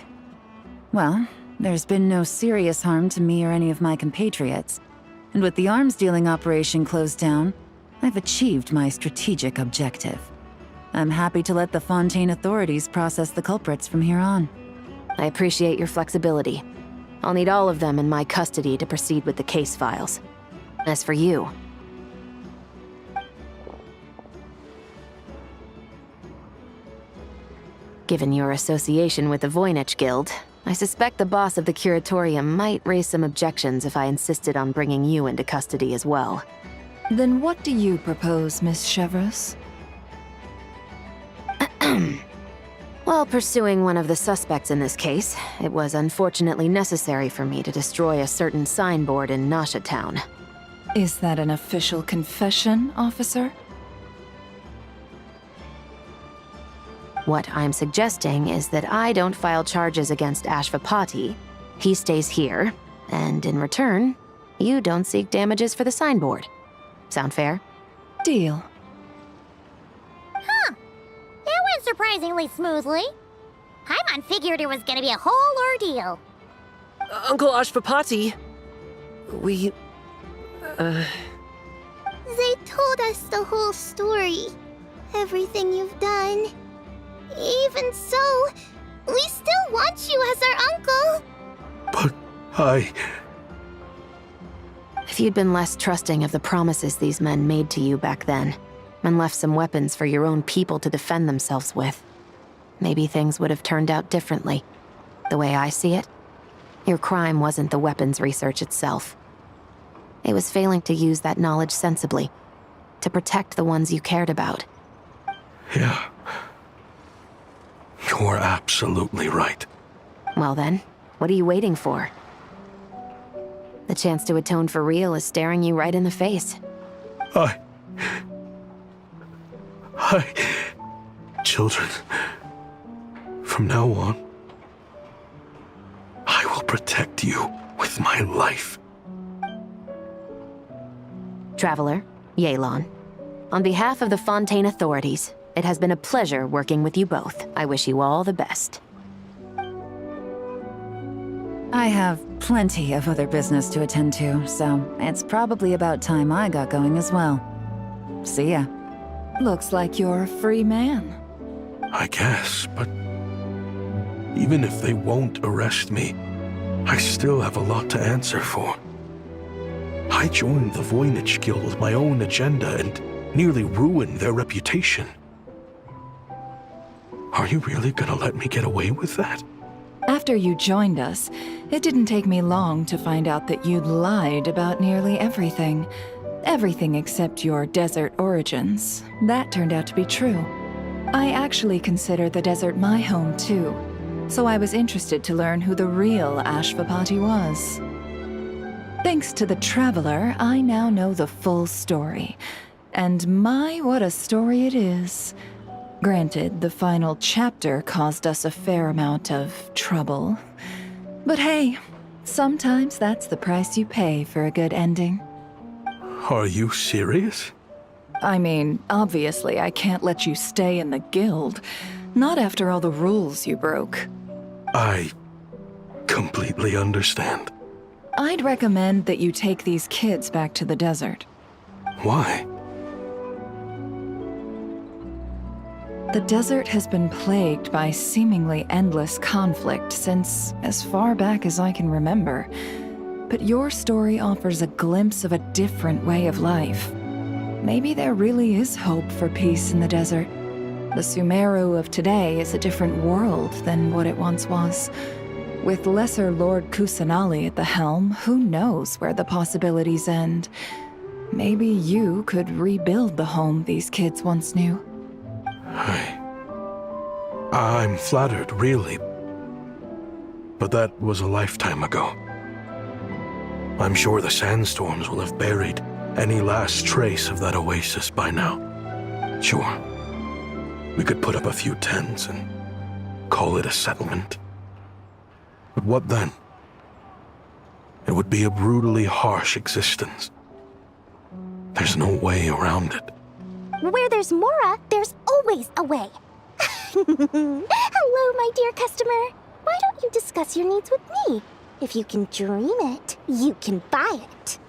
Well, there's been no serious harm to me or any of my compatriots. And with the arms dealing operation closed down, I've achieved my strategic objective. I'm happy to let the Fontaine authorities process the culprits from here on. I appreciate your flexibility. I'll need all of them in my custody to proceed with the case files. As for you... Given your association with the Voynich Guild, I suspect the boss of the Curatorium might raise some objections if I insisted on bringing you into custody as well. Then what do you propose, Miss Chevreuse? While pursuing one of the suspects in this case, it was unfortunately necessary for me to destroy a certain signboard in Nasha Town. Is that an official confession, officer? What I'm suggesting is that I don't file charges against Ashvapati, he stays here, and in return, you don't seek damages for the signboard. Sound fair? Deal. Huh. That went surprisingly smoothly. Paimon figured it was gonna be a whole ordeal. Uncle Ashvapati, we... They told us the whole story. Everything you've done. Even so, we still want you as our uncle. But I... If you'd been less trusting of the promises these men made to you back then, and left some weapons for your own people to defend themselves with, maybe things would have turned out differently. The way I see it, your crime wasn't the weapons research itself. It was failing to use that knowledge sensibly, to protect the ones you cared about. Yeah. You're absolutely right. Well then, what are you waiting for? The chance to atone for real is staring you right in the face. Children, from now on, I will protect you with my life. Traveler, Yelan, on behalf of the Fontaine authorities, it has been a pleasure working with you both. I wish you all the best. I have plenty of other business to attend to, so it's probably about time I got going as well. See ya. Looks like you're a free man. I guess, but even if they won't arrest me, I still have a lot to answer for. I joined the Voynich Guild with my own agenda and nearly ruined their reputation. Are you really gonna let me get away with that? After you joined us, it didn't take me long to find out that you'd lied about nearly everything. Everything except your desert origins. That turned out to be true. I actually consider the desert my home too, so I was interested to learn who the real Ashvapati was. Thanks to the Traveler, I now know the full story. And my, what a story it is. Granted, the final chapter caused us a fair amount of trouble. But hey, sometimes that's the price you pay for a good ending. Are you serious? I mean, obviously I can't let you stay in the guild. Not after all the rules you broke. I completely understand. I'd recommend that you take these kids back to the desert. Why? The desert has been plagued by seemingly endless conflict since as far back as I can remember. But your story offers a glimpse of a different way of life. Maybe there really is hope for peace in the desert. The Sumeru of today is a different world than what it once was. With Lesser Lord Kusanali at the helm, who knows where the possibilities end? Maybe you could rebuild the home these kids once knew. I'm flattered, really. But that was a lifetime ago. I'm sure the sandstorms will have buried any last trace of that oasis by now. Sure, we could put up a few tents and call it a settlement. But what then? It would be a brutally harsh existence. There's no way around it. Where there's Mora, there's always a way. Hello, my dear customer. Why don't you discuss your needs with me? If you can dream it, you can buy it.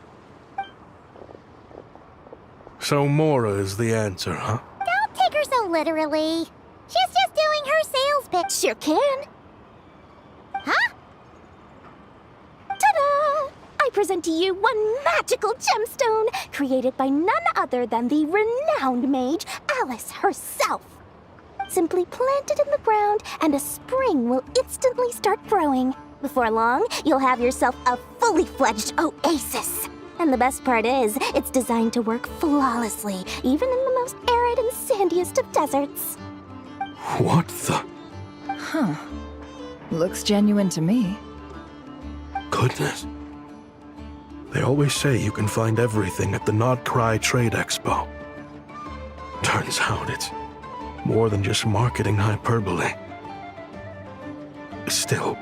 So Mora is the answer, huh? Don't take her so literally. She's just doing her sales pitch. Sure can. Huh? Ta-da! I present to you one magical gemstone created by none other than the renowned mage Alice herself. Simply plant it in the ground and a spring will instantly start growing. Before long, you'll have yourself a fully fledged oasis. And the best part is, it's designed to work flawlessly, even in the most arid and sandiest of deserts. What the? Huh. Looks genuine to me. Goodness. They always say you can find everything at the Not Cry Trade Expo. Turns out it's more than just marketing hyperbole. Still,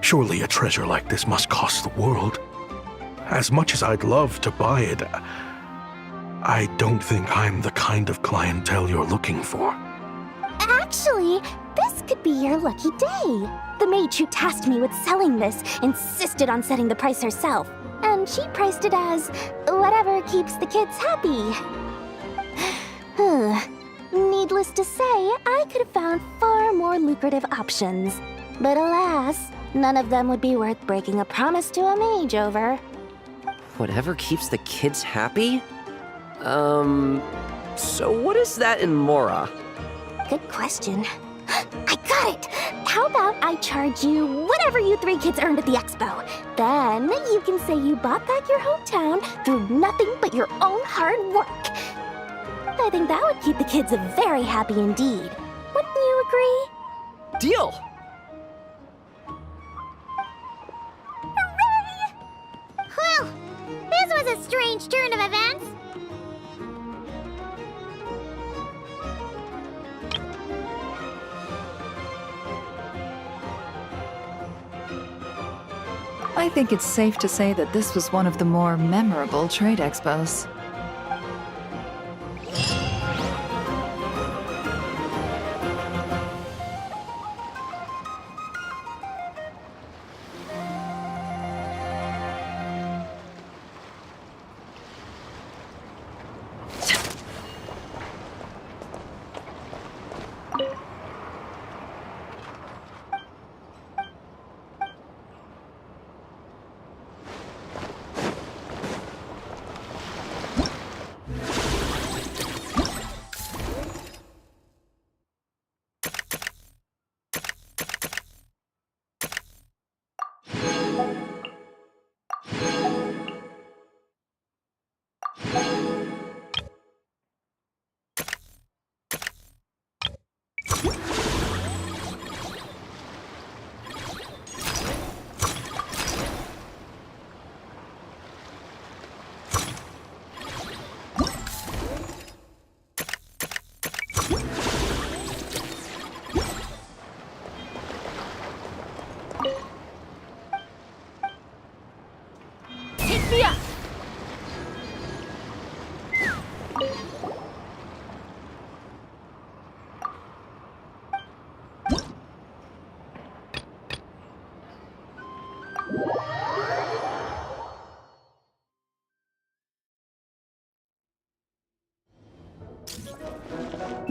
surely a treasure like this must cost the world. As much as I'd love to buy it, I don't think I'm the kind of clientele you're looking for. Actually, this could be your lucky day. The mage who tasked me with selling this insisted on setting the price herself, and she priced it as whatever keeps the kids happy. Needless to say, I could have found far more lucrative options. But alas, none of them would be worth breaking a promise to a mage over. Whatever keeps the kids happy? So what is that in Mora? Good question. I got it! How about I charge you whatever you three kids earned at the expo? Then you can say you bought back your hometown through nothing but your own hard work. I think that would keep the kids very happy indeed. Wouldn't you agree? Deal! Hooray! Well, this was a strange turn of events. I think it's safe to say that this was one of the more memorable trade expos.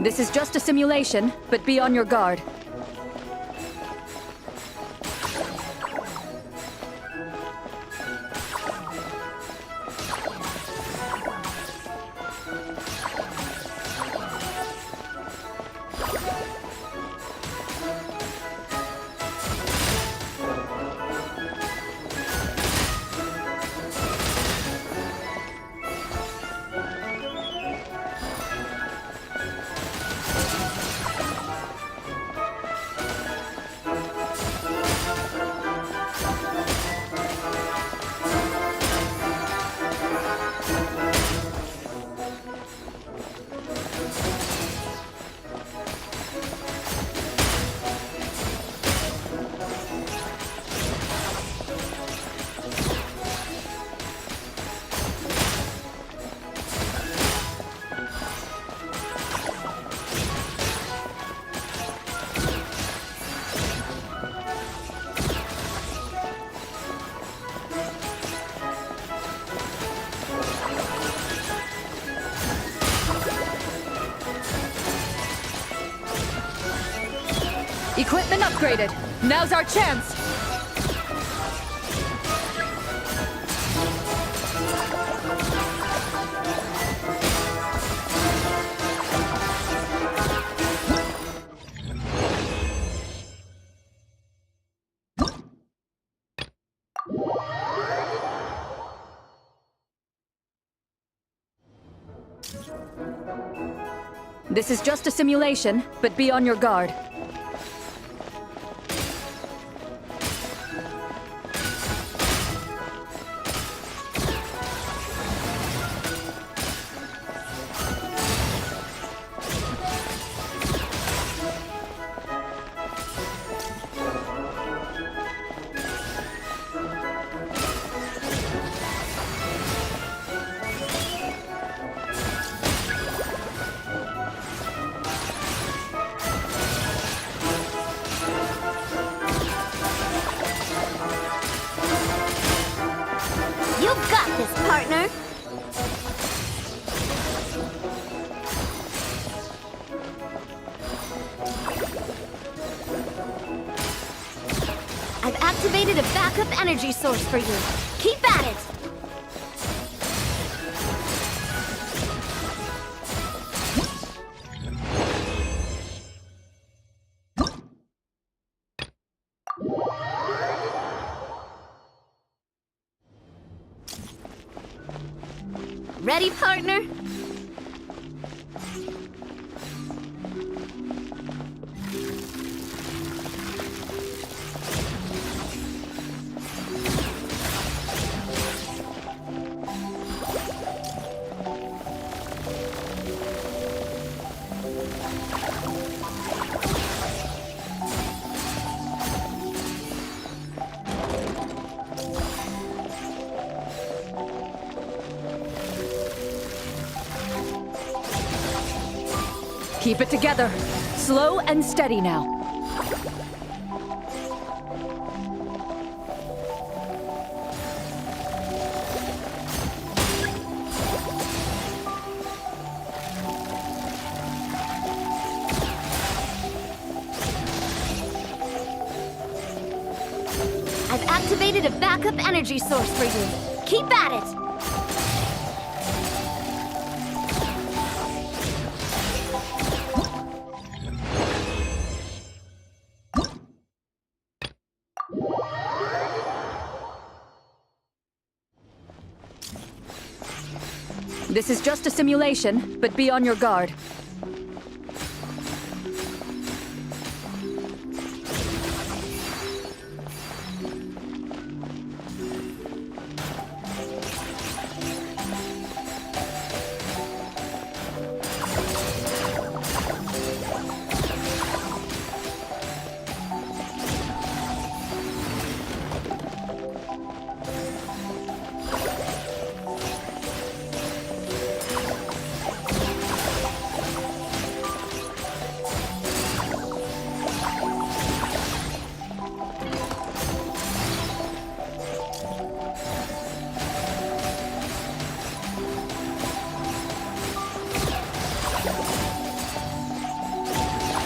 This is just a simulation, but be on your guard. Equipment upgraded. Now's our chance. This is just a simulation, but be on your guard. You've got this, partner! I've activated a backup energy source for you. Keep at it! Ready, partner? Keep it together. Slow and steady now. I've activated a backup energy source for you. Keep at it! This is just a simulation, but be on your guard.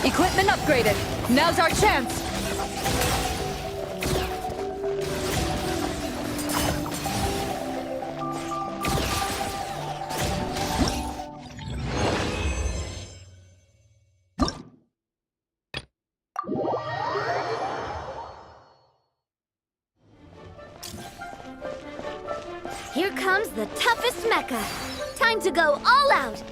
Equipment upgraded. Now's our chance. Here comes the toughest mecha. Time to go all out.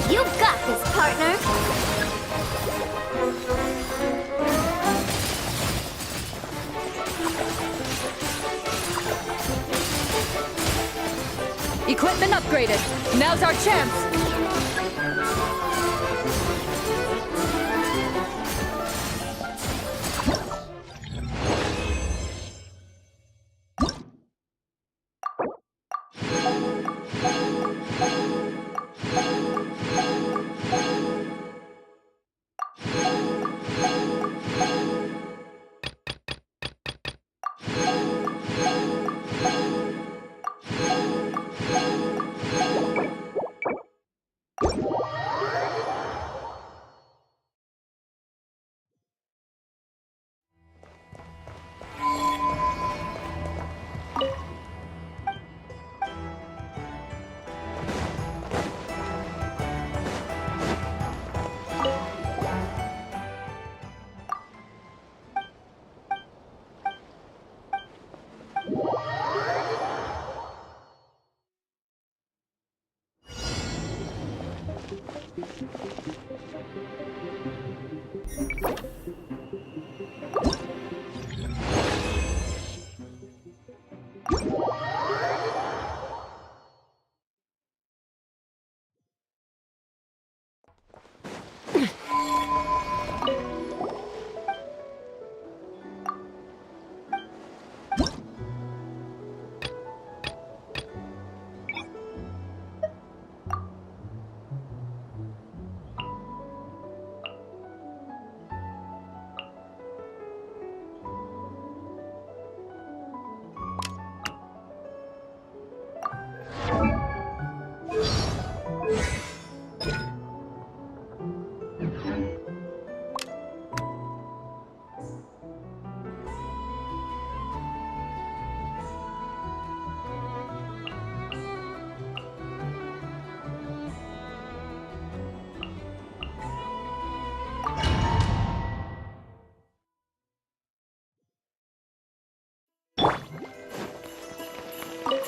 You've got this, partner! Equipment upgraded. Now's our chance.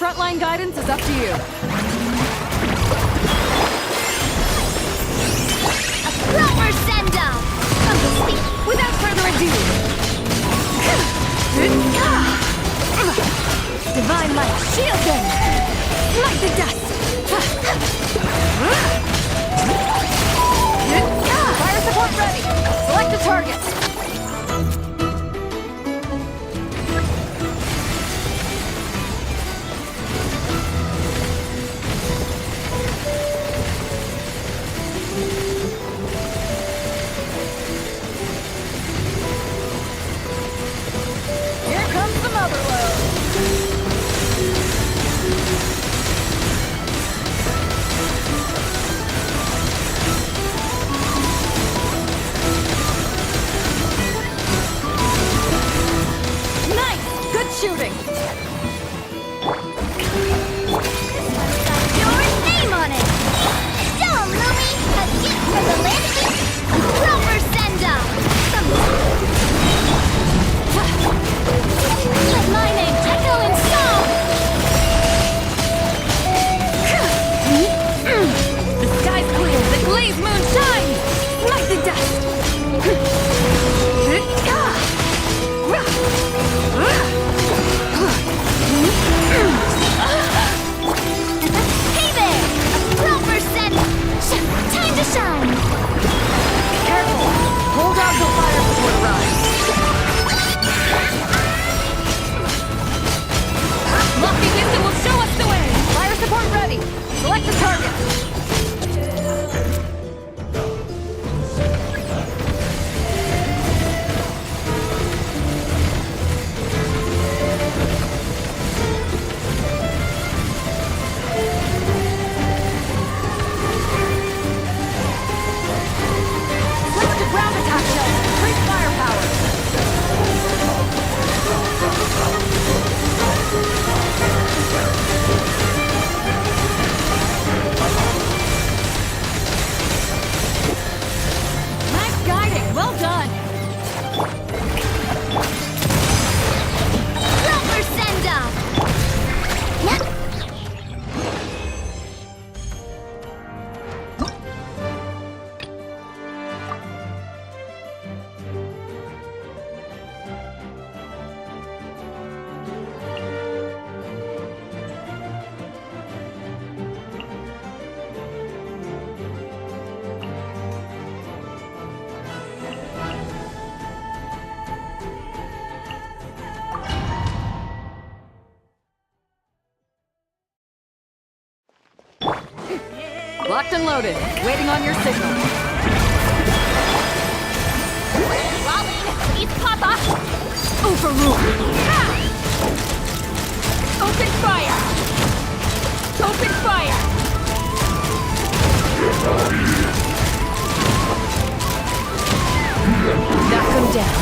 frontline guidance is up to you. Proper send-off! Without further ado! Divine light, shield them! Light the dust! Fire support ready! Select a target! Here comes the mother load! Nice! Good shooting! Your name on it! Show 'em, Lumi! A gift for the list! Proper send-off! Let my name echo in song! The sky's clear, the glazed moon shines! Light the dust! Hey there! A proper send... Time to shine! Careful! Hold on till fire support arrives. Lofty Wisdom will show us the way! Fire support ready! Select the target! Switch to ground attack shell! Increase firepower! Nice guiding! Well done! Proper send-off! Locked and loaded. Waiting on your signal. Lolly, it's Papa! Overruled! Open fire! Open fire! Knock him down.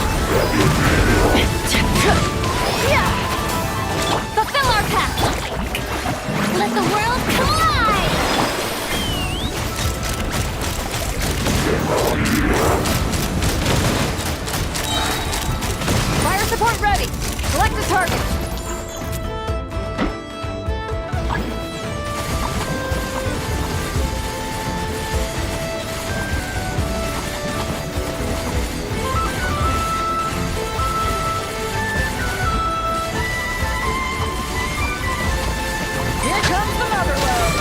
Fulfill our path! Let the world collide! Fire support ready! Select the target! Here comes the mother load!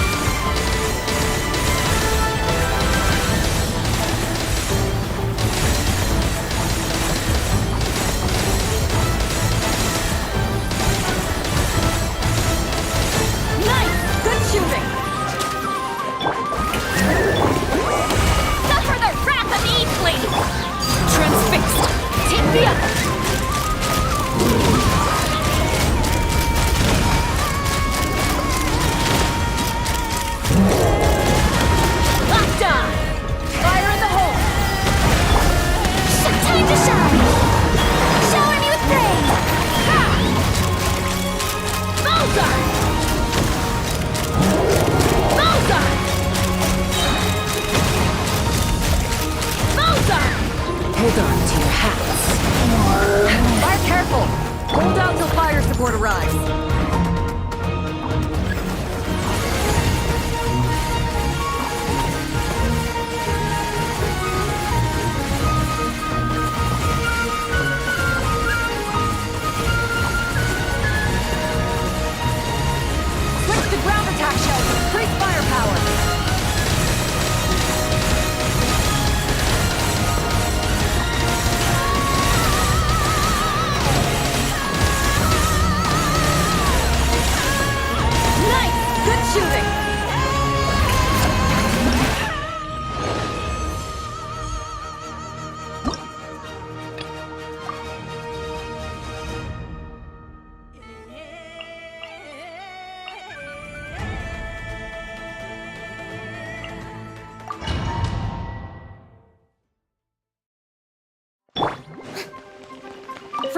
Nice! Good shooting! Suffer the wrath of Eastling! Transfixed! Take the other! Locked on! Fire in the hole! Time to shine! Shower me with praise! Bullseye! Bullseye! Bullseye! Hold on to your hats. Fire careful! Hold out till fire support arrives.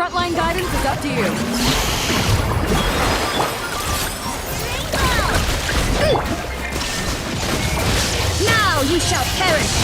frontline guidance is up to you. Now you shall perish!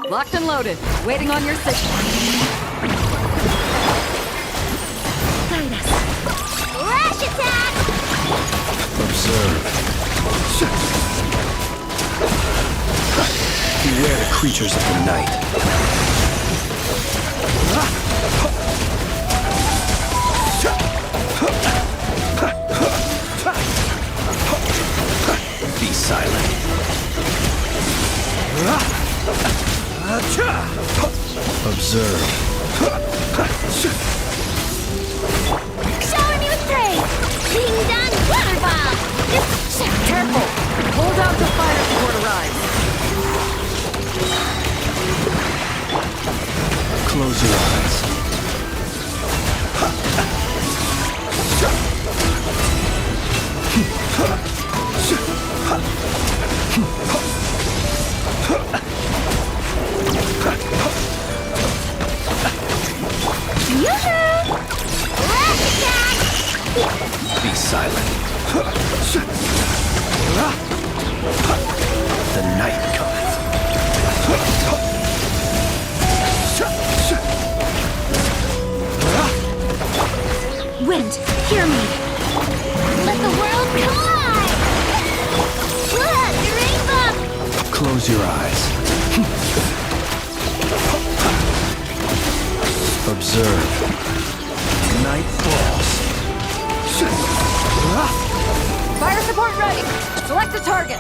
Locked and loaded, waiting on your signal. Guide us. Rush attack! Observe. Beware the creatures of the night. Be silent. Observe. Shower me with praise! Ding dong waterfall! Careful! Hold out till fire support arrives. Close your eyes. Yoo-hoo! Rush attack! Be silent. The night cometh. Wind, hear me! Let the world collide! Look, rainbow! Close your eyes. Observe. Night falls. Fire support ready! Select a target!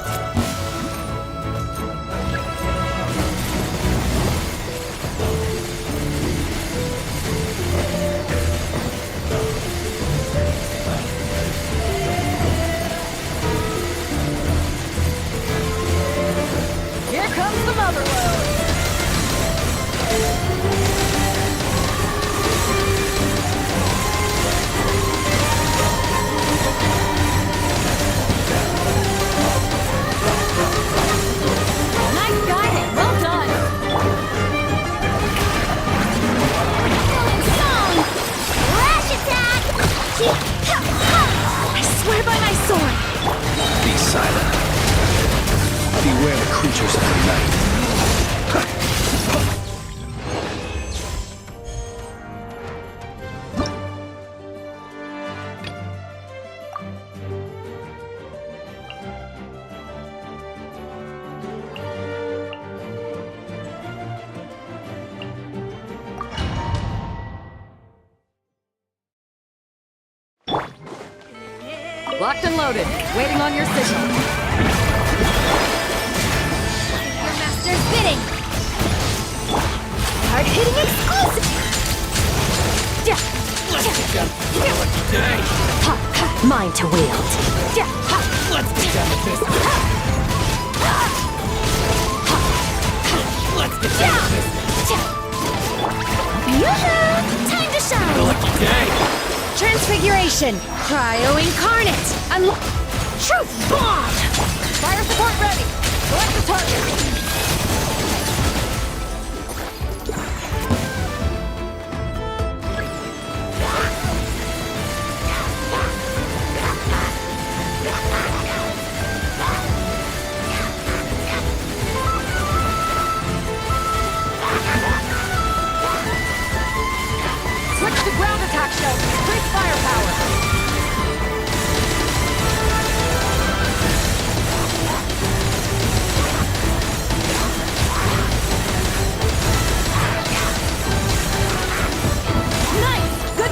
Here comes the mother load! Nice guiding! Well done! Killing song! Rush attack! I swear by my sword! Be silent. Beware the creatures of the night. Locked and loaded, waiting on your signal. Your master's bidding! Hard-hitting exclusive! Mine to wield. Let's get down with this! Let's get down with this! Yoo-hoo! Time to shine! Lucky day! Transfiguration! Cryo incarnate! Truth bomb! Fire support ready! Select the target! Switch to ground attack shell! Increase firepower!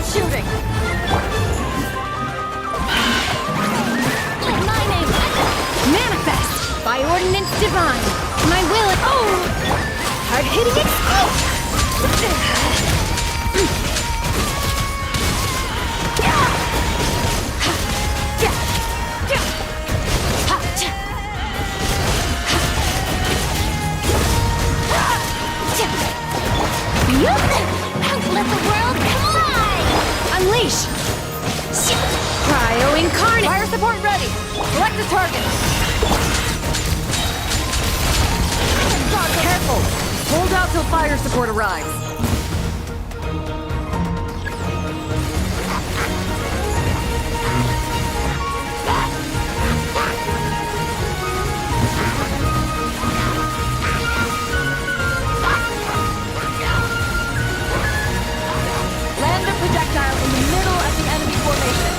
Shooting! My name! Manifest! By ordinance divine! My will and... Oh! Hard-hitting Select a target! Careful! Hold out till fire support arrives. Land a projectile in the middle of the enemy formation.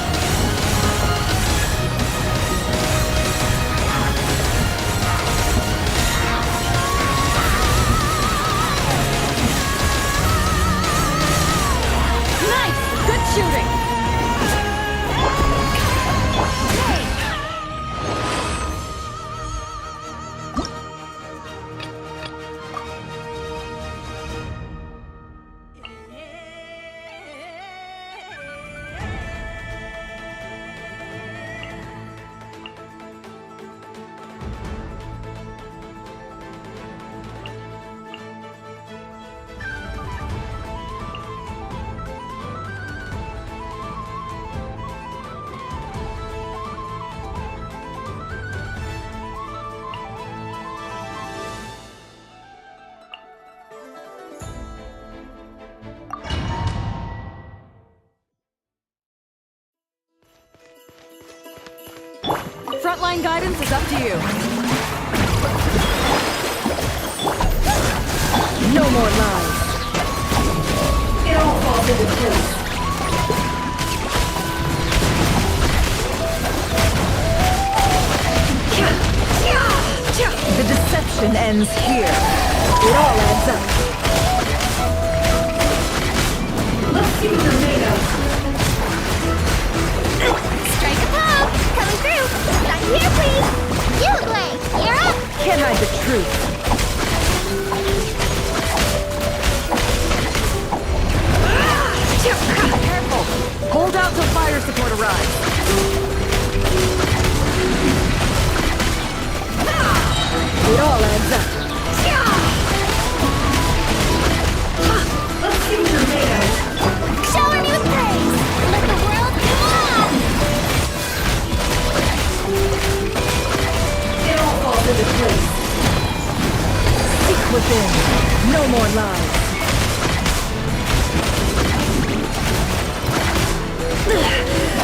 Nice! Good shooting! Frontline guidance is up to you. No more lies. It all falls into place. The deception ends here. It all adds up. Let's see what they're made of. Strike a pose! Coming through! Sign here, please! Uruguay, you're up! Can't hide the truth. Careful! Hold out till fire support arrives. It all adds up. Let's see what you're made of. Shower me with praise! Let the world go on! It all falls into place. Seek within. No more lies.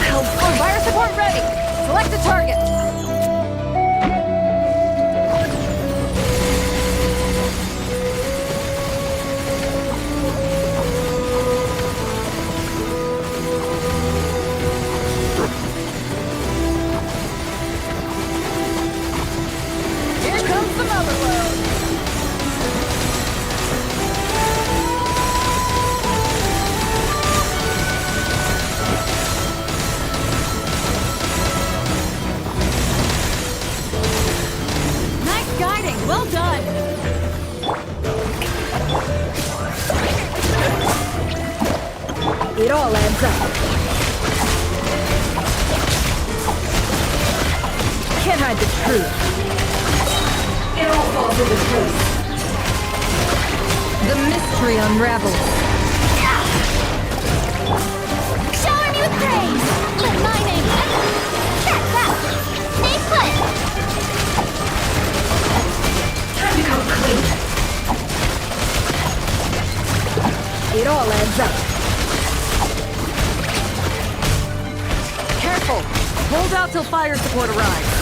Helpful fire support ready. Select a target. Here comes the mother load. Nice guiding. Well done. It all adds up. Can't hide the truth. It all falls into place. The mystery unravels. Shower me with praise! Let my name Catch up! Stay put! Time to come clean. It all adds up. Careful! Hold out till fire support arrives.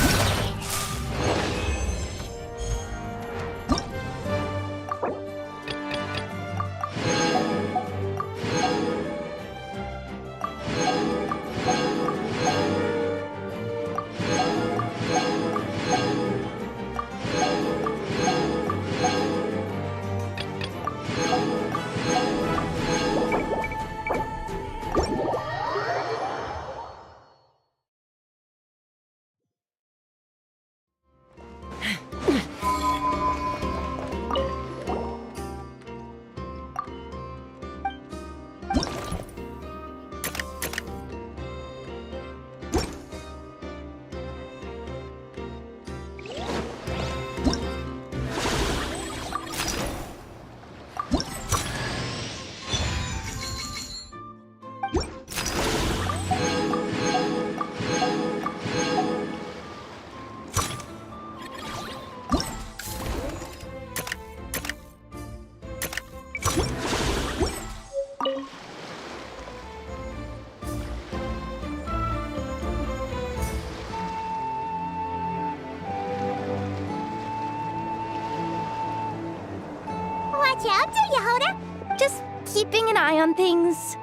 job, do you, Hoda? Just keeping an eye on things.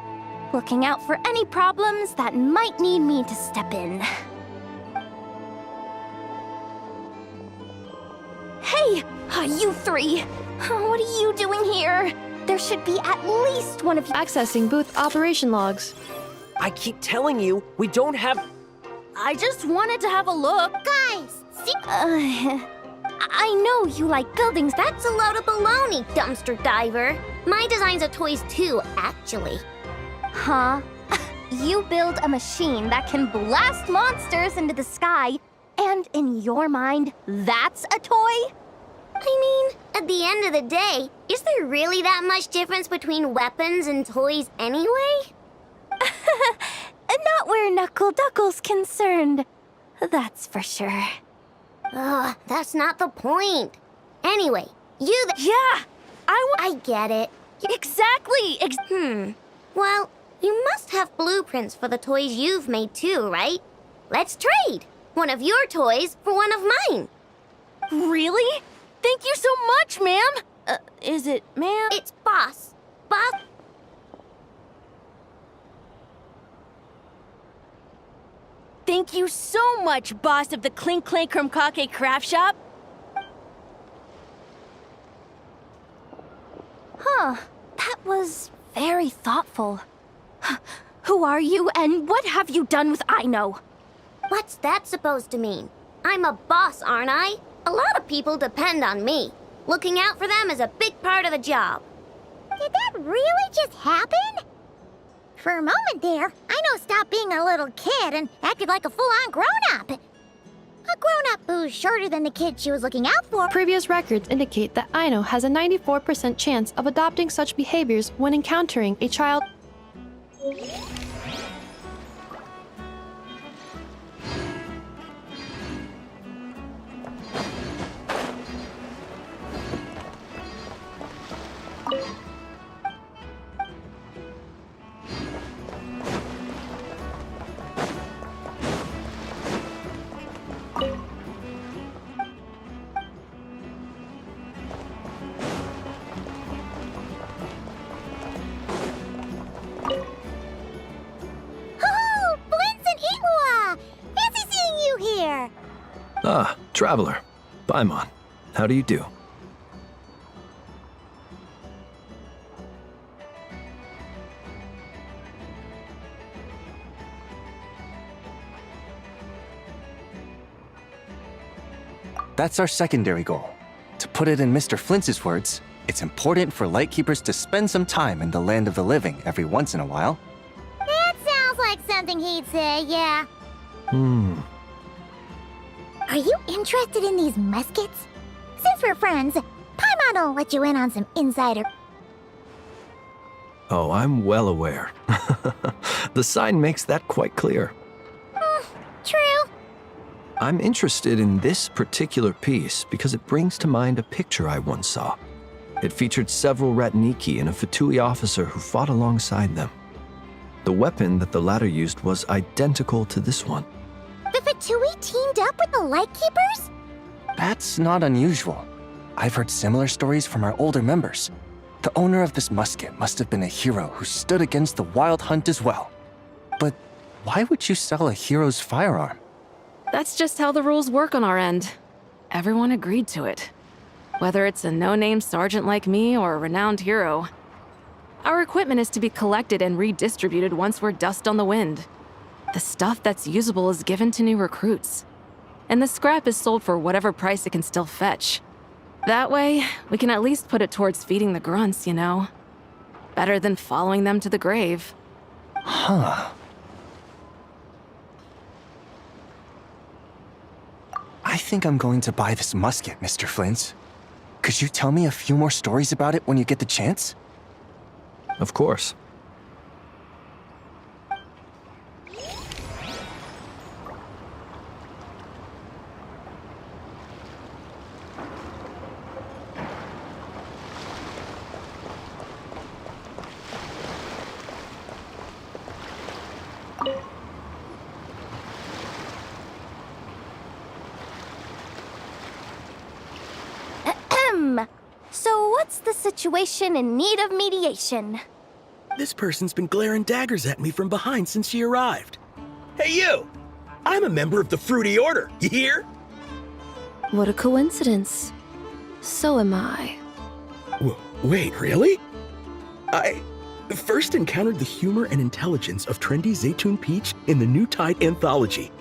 Looking out for any problems that might need me to step in. Hey, you three! What are you doing here? There should be at least one of you. Accessing booth operation logs. I keep telling you, we don't have. I just wanted to have a look. Guys, see? I know you like buildings. That's a load of baloney, dumpster diver. My designs are toys too, actually. Huh? You build a machine that can blast monsters into the sky, and in your mind, that's a toy? I mean, at the end of the day, is there really that much difference between weapons and toys anyway? Not where Knuckle Duckle's concerned. That's for sure. Ugh, that's not the point. Anyway, Yeah! I get it. Exactly! Well, you must have blueprints for the toys you've made too, right? Let's trade! One of your toys for one of mine. Really? Thank you so much, ma'am! Is it ma'am? It's boss. Boss. Thank you so much, boss of the Clink Clank Krumkake Craft Shop. Huh, that was very thoughtful. Who are you, and what have you done with Aino? What's that supposed to mean? I'm a boss, aren't I? A lot of people depend on me. Looking out for them is a big part of the job. Did that really just happen? For a moment there, Aino stopped being a little kid and acted like a full-on grown-up. A grown-up who's shorter than the kid she was looking out for. Previous records indicate that Aino has a 94% chance of adopting such behaviors when encountering a child. Ah, Traveler. Paimon. How do you do? That's our secondary goal. To put it in Mr. Flintz's words, it's important for Lightkeepers to spend some time in the land of the living every once in a while. That sounds like something he'd say, yeah. Are you interested in these muskets? Since we're friends, Paimon will let you in on some insider. Oh, I'm well aware. The sign makes that quite clear. True. I'm interested in this particular piece because it brings to mind a picture I once saw. It featured several Ratniki and a Fatui officer who fought alongside them. The weapon that the latter used was identical to this one. The Fatui teamed up with the Lightkeepers? That's not unusual. I've heard similar stories from our older members. The owner of this musket must have been a hero who stood against the Wild Hunt as well. But why would you sell a hero's firearm? That's just how the rules work on our end. Everyone agreed to it. Whether it's a no-name sergeant like me or a renowned hero. Our equipment is to be collected and redistributed once we're dust on the wind. The stuff that's usable is given to new recruits. And the scrap is sold for whatever price it can still fetch. That way, we can at least put it towards feeding the grunts, you know? Better than following them to the grave. Huh. I think I'm going to buy this musket, Mr. Flintz. Could you tell me a few more stories about it when you get the chance? Of course. So what's the situation in need of mediation? This person's been glaring daggers at me from behind since she arrived. Hey, you! I'm a member of the Fruity Order, you hear? What a coincidence. So am I. Wait, really? I first encountered the humor and intelligence of trendy Zaytun Peach in the New Tide anthology.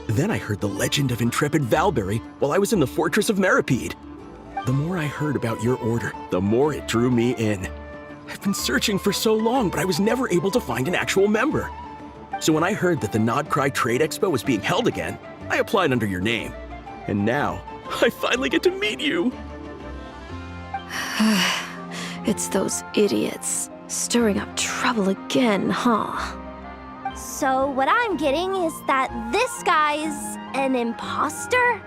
Then I heard the legend of intrepid Valberry while I was in the Fortress of Meripede. The more I heard about your order, the more it drew me in. I've been searching for so long, but I was never able to find an actual member. So when I heard that the Nodcry Trade Expo was being held again, I applied under your name. And now, I finally get to meet you. It's those idiots. Stirring up trouble again, huh? So what I'm getting is that this guy's an imposter?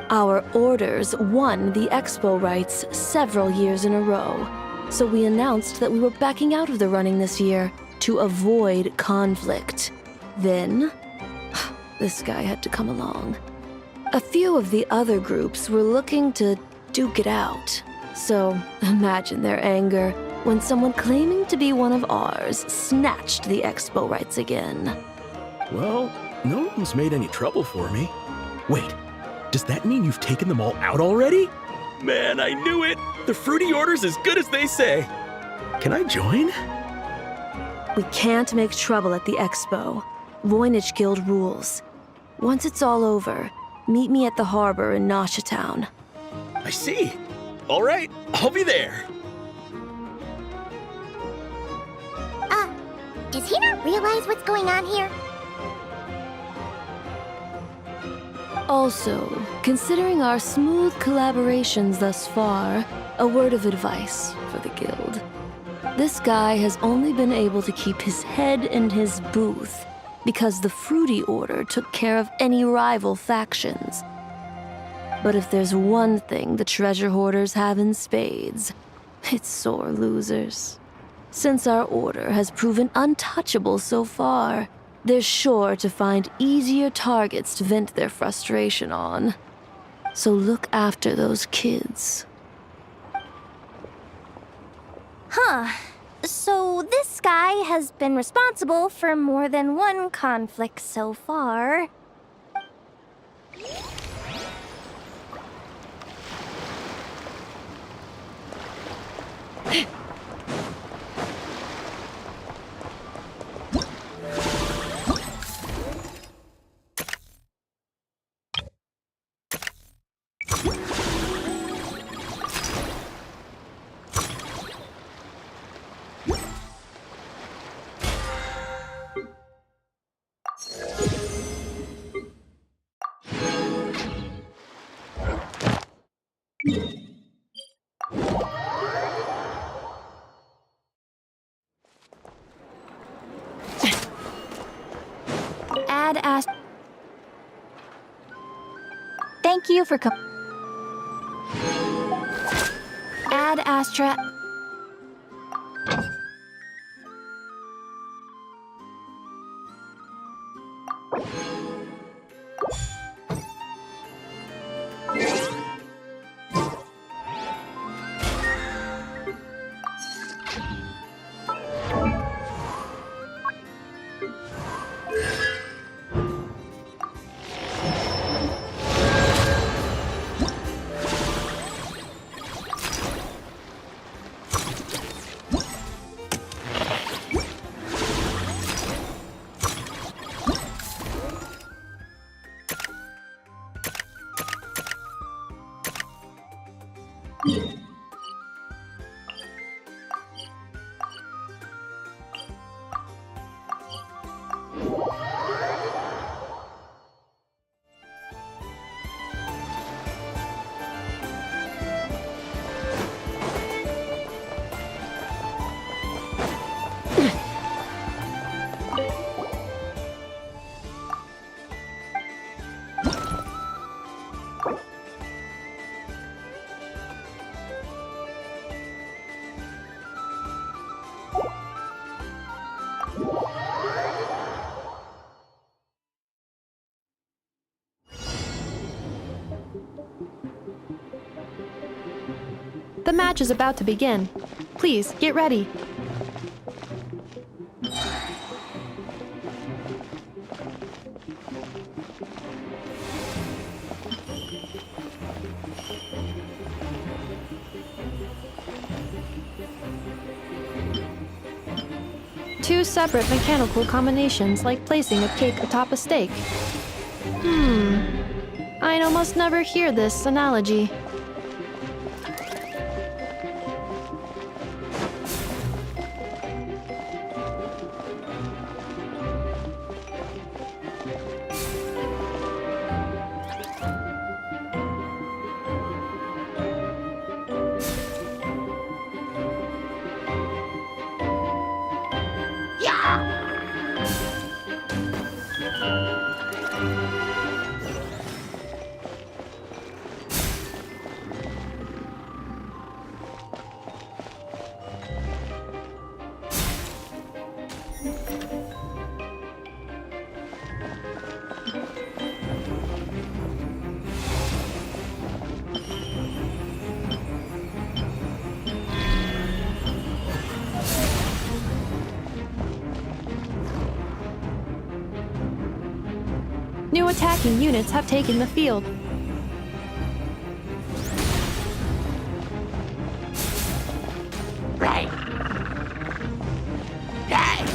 Our orders won the expo rights several years in a row, so we announced that we were backing out of the running this year to avoid conflict. Then, this guy had to come along. A few of the other groups were looking to duke it out, so imagine their anger when someone claiming to be one of ours snatched the expo rights again. Well, no one's made any trouble for me. Wait, does that mean you've taken them all out already? Man, I knew it! The Fruity Order's as good as they say. Can I join? We can't make trouble at the expo. Voynich Guild rules. Once it's all over, meet me at the harbor in Nasha Town. I see. All right, I'll be there. Does he not realize what's going on here? Also, considering our smooth collaborations thus far, a word of advice for the guild. This guy has only been able to keep his head in his booth because the Fruity Order took care of any rival factions. But if there's one thing the treasure hoarders have in spades, it's sore losers. Since our order has proven untouchable so far, they're sure to find easier targets to vent their frustration on. So look after those kids. Huh. So this guy has been responsible for more than one conflict so far. Thank you for Ad Astra. The match is about to begin. Please, get ready. Two separate mechanical combinations like placing a cake atop a steak. I'd almost never hear this analogy. New attacking units have taken the field. Right. Right.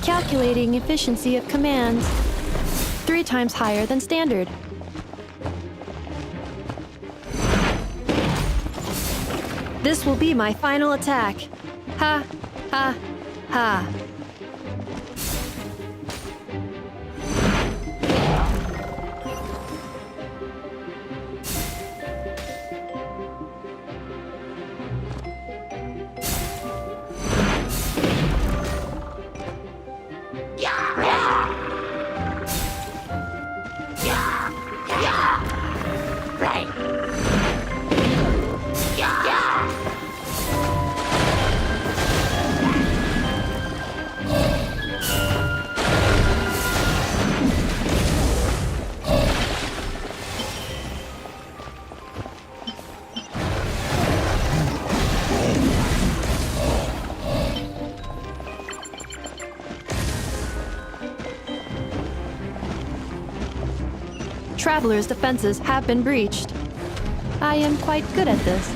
Calculating efficiency of commands. 3 times higher than standard. This will be my final attack. Ha, ha, ha. Traveler's defenses have been breached. I am quite good at this.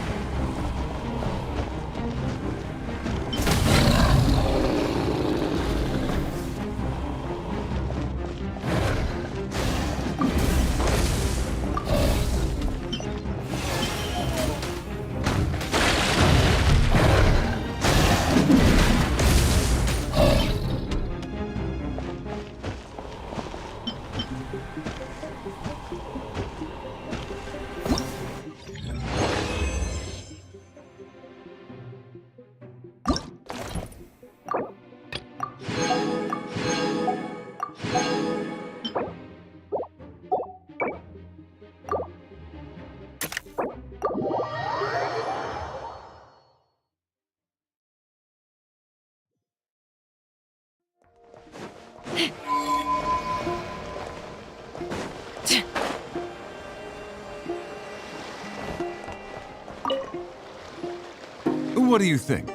What do you think?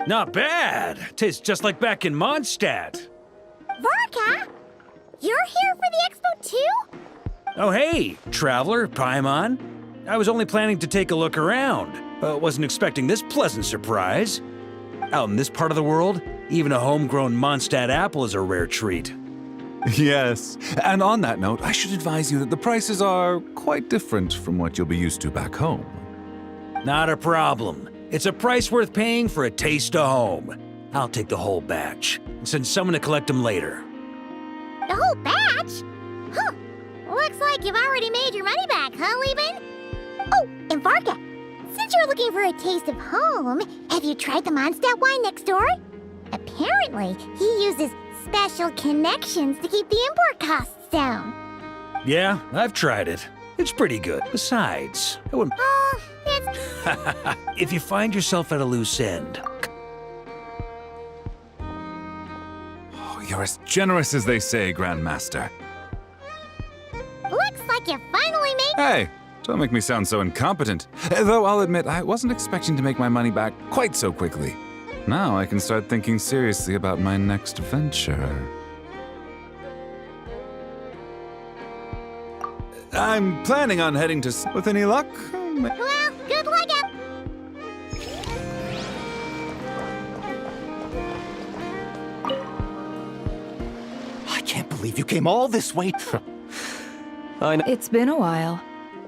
Not bad. Tastes just like back in Mondstadt. Varka? You're here for the expo too? Oh hey, traveler, Paimon. I was only planning to take a look around. Wasn't expecting this pleasant surprise. Out in this part of the world, even a homegrown Mondstadt apple is a rare treat. Yes, and on that note, I should advise you that the prices are quite different from what you'll be used to back home. Not a problem. It's a price worth paying for a taste of home. I'll take the whole batch and send someone to collect them later. The whole batch? Huh. Looks like you've already made your money back, huh, Lieben? Oh, and Varka, since you're looking for a taste of home, have you tried the Mondstadt wine next door? Apparently, he uses special connections to keep the import costs down. Yeah, I've tried it. It's pretty good. Besides, I wouldn't... It's... If you find yourself at a loose end... Oh, you're as generous as they say, Grandmaster. Looks like you finally made... Hey, don't make me sound so incompetent. Though I'll admit, I wasn't expecting to make my money back quite so quickly. Now I can start thinking seriously about my next venture. I'm planning on heading to... With any luck? Well, good luck out. I can't believe you came all this way. I know. It's been a while.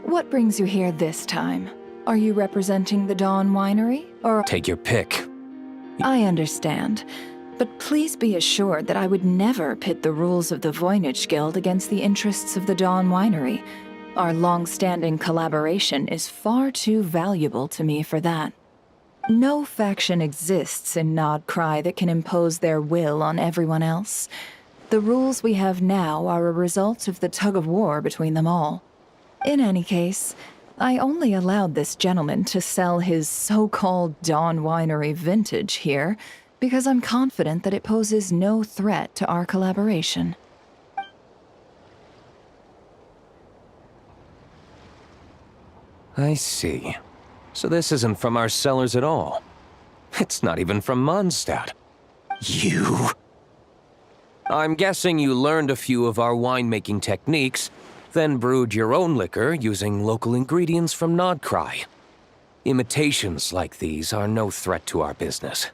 What brings you here this time? Are you representing the Dawn Winery, or... Take your pick. I understand. But please be assured that I would never pit the rules of the Voynich Guild against the interests of the Dawn Winery. Our long-standing collaboration is far too valuable to me for that. No faction exists in Nodcry that can impose their will on everyone else. The rules we have now are a result of the tug-of-war between them all. In any case, I only allowed this gentleman to sell his so-called Dawn Winery vintage here because I'm confident that it poses no threat to our collaboration. I see. So this isn't from our cellars at all. It's not even from Mondstadt. You... I'm guessing you learned a few of our winemaking techniques, then brewed your own liquor using local ingredients from Nodcry. Imitations like these are no threat to our business.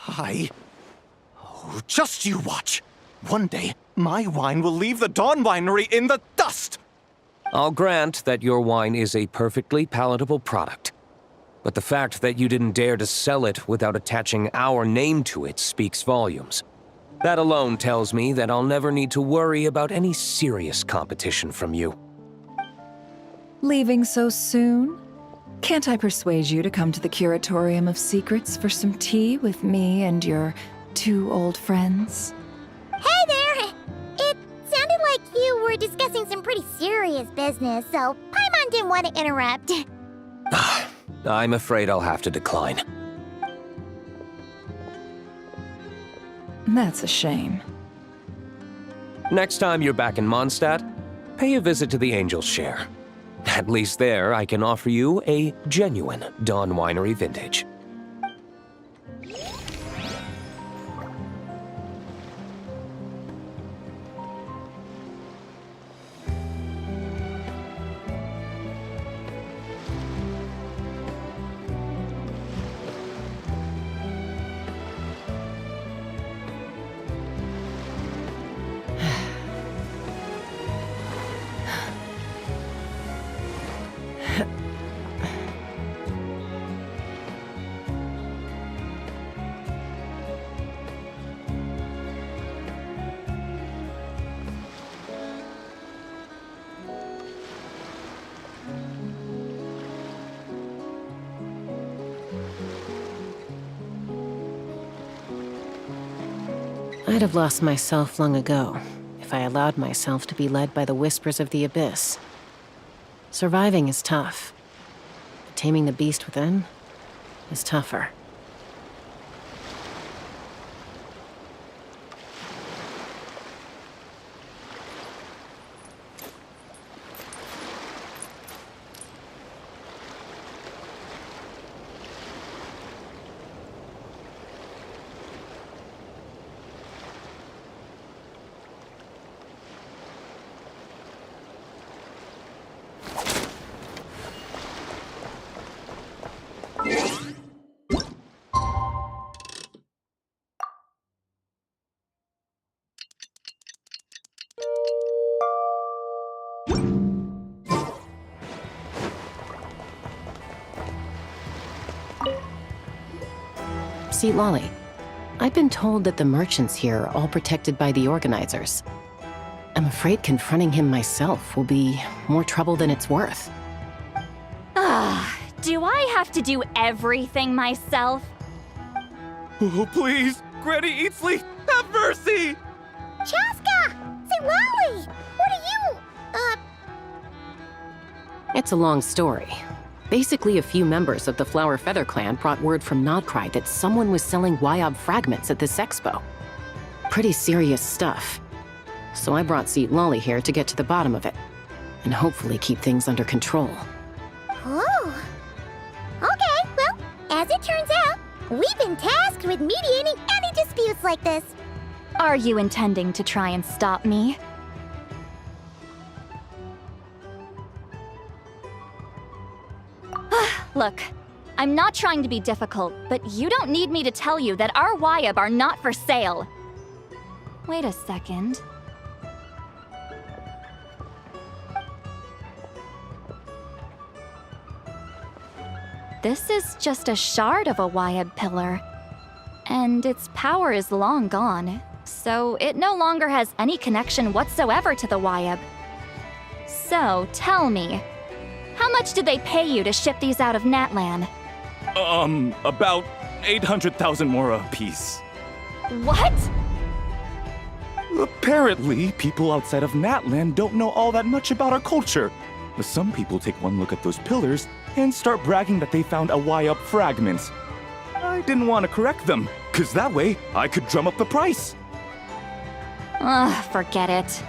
Oh, just you watch. One day, my wine will leave the Dawn Winery in the dust! I'll grant that your wine is a perfectly palatable product. But the fact that you didn't dare to sell it without attaching our name to it speaks volumes. That alone tells me that I'll never need to worry about any serious competition from you. Leaving so soon? Can't I persuade you to come to the Curatorium of Secrets for some tea with me and your two old friends? Hey there! It sounded like you were discussing some pretty serious business, so Paimon didn't want to interrupt. I'm afraid I'll have to decline. That's a shame. Next time you're back in Mondstadt, pay a visit to the Angel's Share. At least there, I can offer you a genuine Dawn Winery vintage. I'd have lost myself long ago if I allowed myself to be led by the whispers of the abyss. Surviving is tough. Taming the beast within is tougher. See, Lolly, I've been told that the merchants here are all protected by the organizers. I'm afraid confronting him myself will be more trouble than it's worth. Do I have to do everything myself? Oh, please! Granny Eatsley, have mercy! Chaska! Say, Lolly! What are you, It's a long story. Basically, a few members of the Flower Feather clan brought word from Nodcry that someone was selling Wyob fragments at this expo. Pretty serious stuff. So I brought Seat Lolly here to get to the bottom of it, and hopefully keep things under control. Oh. Okay, well, as it turns out, we've been tasked with mediating any disputes like this. Are you intending to try and stop me? Look, I'm not trying to be difficult, but you don't need me to tell you that our Wyob are not for sale. Wait a second. This is just a shard of a Wyob pillar, and its power is long gone, so it no longer has any connection whatsoever to the Wyob. So, tell me, how much did they pay you to ship these out of Natlan? About 800,000 mora apiece. What? Apparently, people outside of Natlan don't know all that much about our culture. Some people take one look at those pillars and start bragging that they found a Wyob fragment. I didn't want to correct them, cause that way I could drum up the price. Ugh, forget it.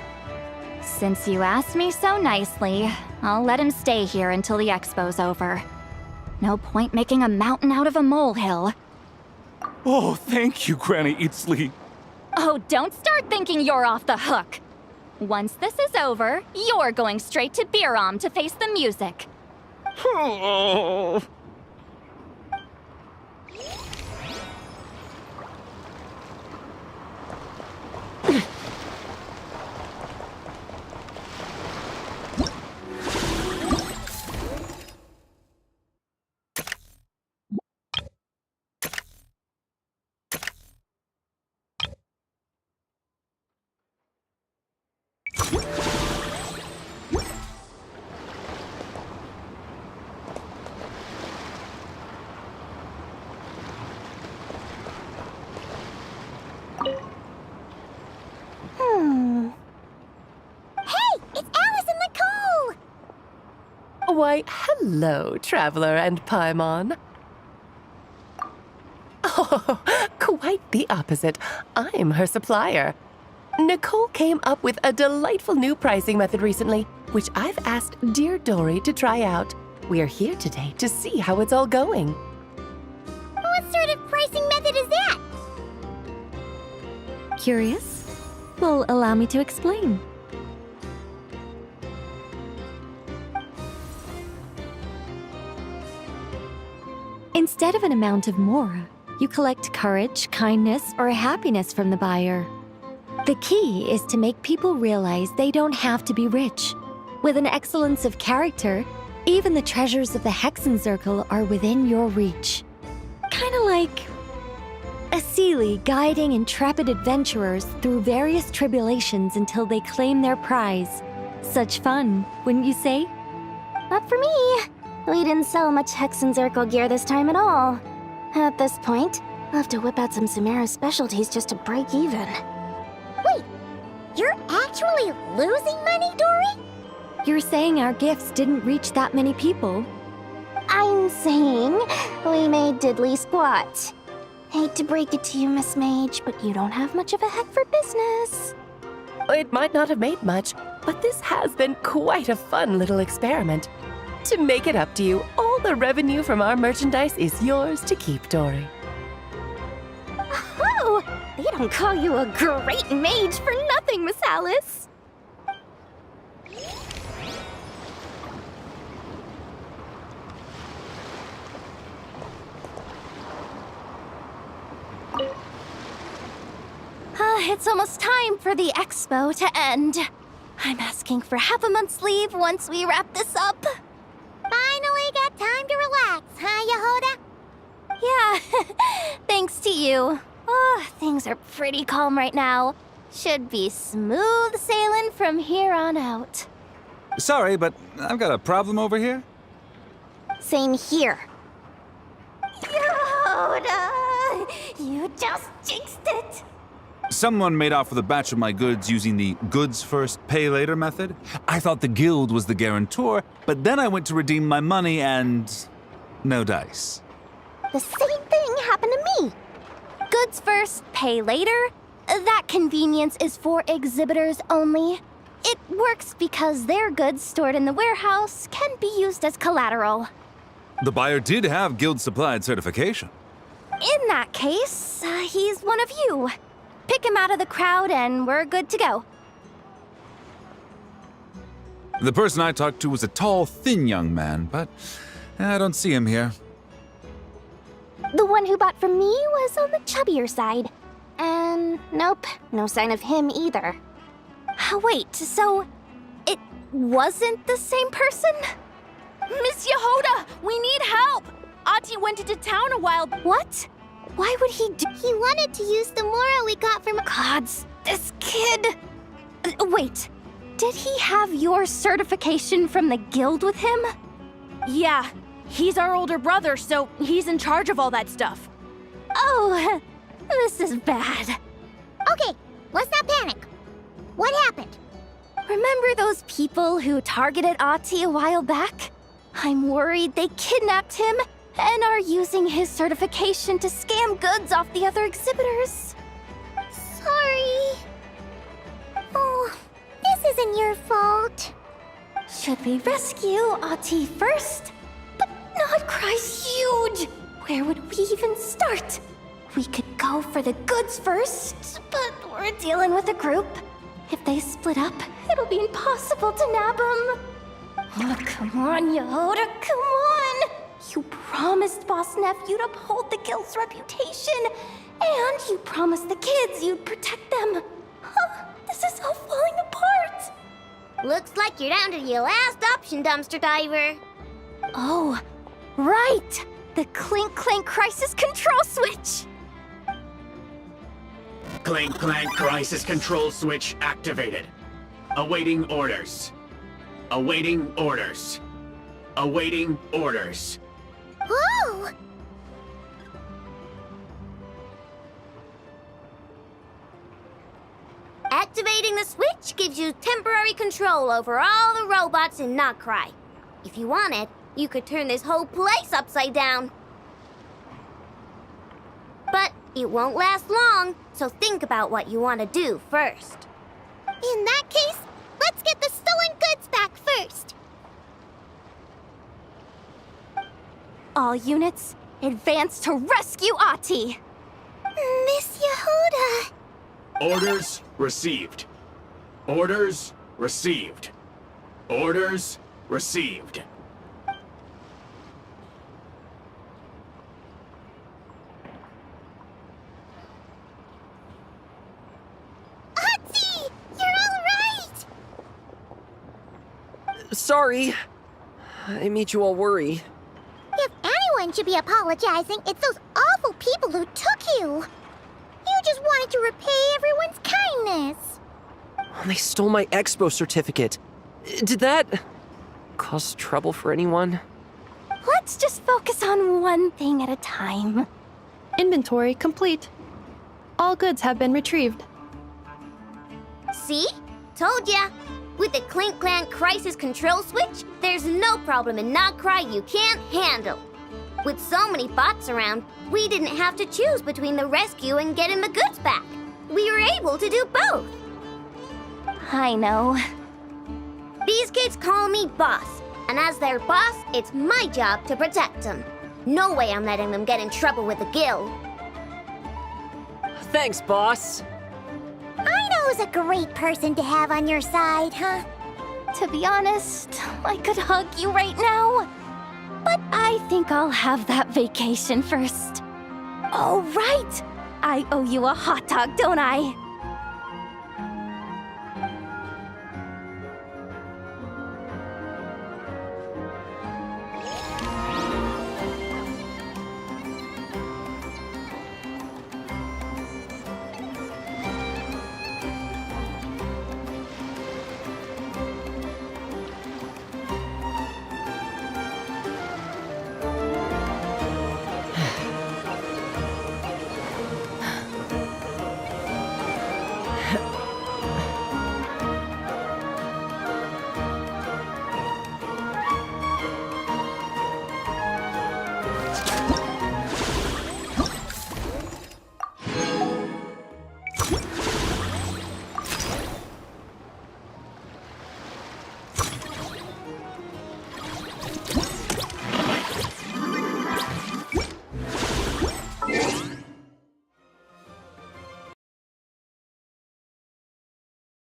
Since you asked me so nicely, I'll let him stay here until the expo's over. No point making a mountain out of a molehill. Oh, thank you, Granny Eatsley. Oh, don't start thinking you're off the hook. Once this is over, you're going straight to Biram to face the music. Oh. Hey, it's Alice and Nicole! Why, hello, Traveler and Paimon. Oh, quite the opposite. I'm her supplier. Nicole came up with a delightful new pricing method recently, which I've asked dear Dory to try out. We're here today to see how it's all going. What sort of pricing method is that? Curious? Well, allow me to explain. Instead of an amount of mora, you collect courage, kindness, or happiness from the buyer. The key is to make people realize they don't have to be rich. With an excellence of character, even the treasures of the Hexen Circle are within your reach. Kinda like a Seelie guiding intrepid adventurers through various tribulations until they claim their prize. Such fun, wouldn't you say? Not for me. We didn't sell much Hexen Circle gear this time at all. At this point, I'll have to whip out some Samara specialties just to break even. Wait, you're actually losing money, Dory? You're saying our gifts didn't reach that many people? I'm saying we made diddly squat. Hate to break it to you, Miss Mage, but you don't have much of a head for business. It might not have made much, but this has been quite a fun little experiment. To make it up to you, all the revenue from our merchandise is yours to keep, Dory. Oh, they don't call you a great mage for nothing, Miss Alice. It's almost time for the expo to end. I'm asking for half a month's leave once we wrap this up. Finally got time to relax, huh, Yehoda? Yeah, thanks to you. Oh, things are pretty calm right now. Should be smooth sailing from here on out. Sorry, but I've got a problem over here. Same here. Yehoda, you just jinxed it. Someone made off with a batch of my goods using the goods first, pay later method. I thought the guild was the guarantor, but then I went to redeem my money and no dice. The same thing happened to me. Goods first, pay later? That convenience is for exhibitors only. It works because their goods stored in the warehouse can be used as collateral. The buyer did have guild-supplied certification. In that case, he's one of you. Pick him out of the crowd and we're good to go. The person I talked to was a tall, thin young man, but I don't see him here. The one who bought from me was on the chubbier side. And nope, no sign of him either. Wait, so it wasn't the same person? Miss Yehoda, we need help! Ati went into town a while. What? Why would he do? He wanted to use the mora we got from... Gods, this kid! Wait, did he have your certification from the guild with him? Yeah, he's our older brother, so he's in charge of all that stuff. Oh, this is bad. Okay, let's not panic. What happened? Remember those people who targeted Ati a while back? I'm worried they kidnapped him and are using his certification to scam goods off the other exhibitors. Sorry. Oh, this isn't your fault. Should we rescue Ati first? But Nodcry's huge! Where would we even start? We could go for the goods first, but we're dealing with a group. If they split up, it'll be impossible to nab them. Oh, come on, Yehoda, come on! You promised Boss Nephew to uphold the guild's reputation, and you promised the kids you'd protect them. This is all falling apart. Looks like you're down to your last option, dumpster diver. Oh, right! The Clink Clank Crisis Control Switch! Clink Clank Crisis Control Switch activated. Awaiting orders. Awaiting orders. Awaiting orders. Whoa! Activating the switch gives you temporary control over all the robots in Notcry. If you wanted, you could turn this whole place upside down. But it won't last long, so think about what you want to do first. In that case, let's get the stolen goods back first. All units, advance to rescue Ati! Miss Yehoda! Orders received. Orders received. Orders received. Ati! You're all right! Sorry. I made you all worry. If anyone should be apologizing, it's those awful people who took you. You just wanted to repay everyone's kindness. They stole my expo certificate. Did that cause trouble for anyone? Let's just focus on one thing at a time. Inventory complete. All goods have been retrieved. See? Told ya. With the Clink Clank crisis control switch, there's no problem in Not Cry you can't handle. With so many bots around, we didn't have to choose between the rescue and getting the goods back. We were able to do both. I know. These kids call me boss, and as their boss, it's my job to protect them. No way I'm letting them get in trouble with the guild. Thanks, boss. Aino's a great person to have on your side, huh? To be honest, I could hug you right now. But I think I'll have that vacation first. Oh, right! I owe you a hot dog, don't I?